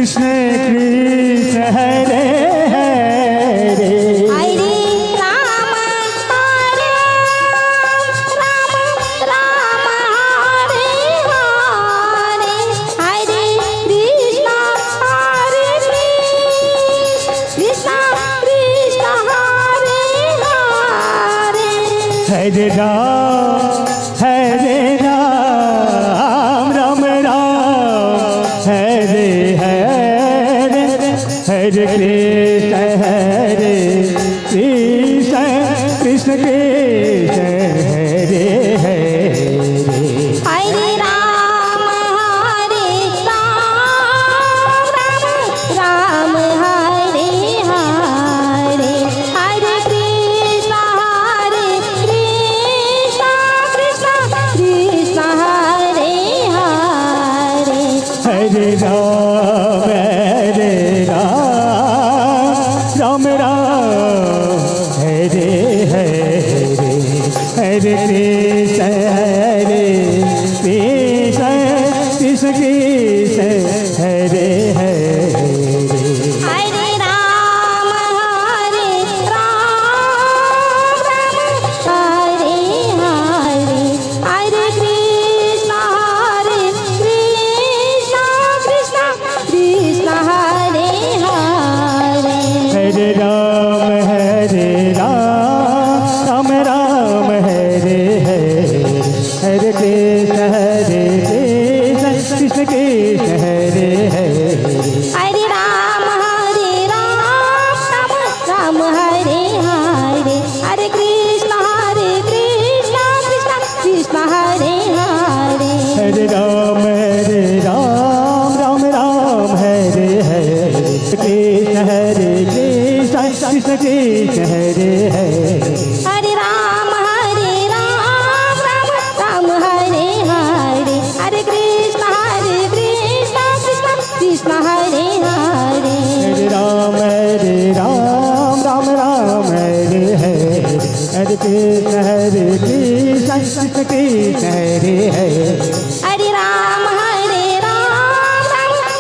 कृष्ण कृष्ण हरे हरे हरे राम हरे राम राम हरे हरे हरे कृष्ण हरे कृष्ण कृष्ण हरे हरे हरे राम राम राम हरे हरे हरे कृष्ण कृष्ण कृष्ण हरे हरे हरे राम राम हरे हरे हरे कृष्ण कृष्ण कृष्ण हरे हरे हरे राम राम हरे हरे हरे कृष्ण कृष्ण कृष्ण हरे हरे हरे राम हरे हरे हरे कृष्ण कृष्ण कृष्ण हरे हरे हरे राम राम राम हरे हरे हरे कृष्ण कृष्ण कृष्ण हरे हरे हरे राम राम हरे हरे हरे कृष्ण कृष्ण कृष्ण हरे हरे हरे राम राम राम हरे हरे कृष्ण कृष्ण कृष्ण हरे हरे हरे राम राम हरे हरे हरे कृष्ण कृष्ण कृष्ण हरे हरे हरे राम राम हरे हरे हरे कृष्ण कृष्ण कृष्ण हरे हरे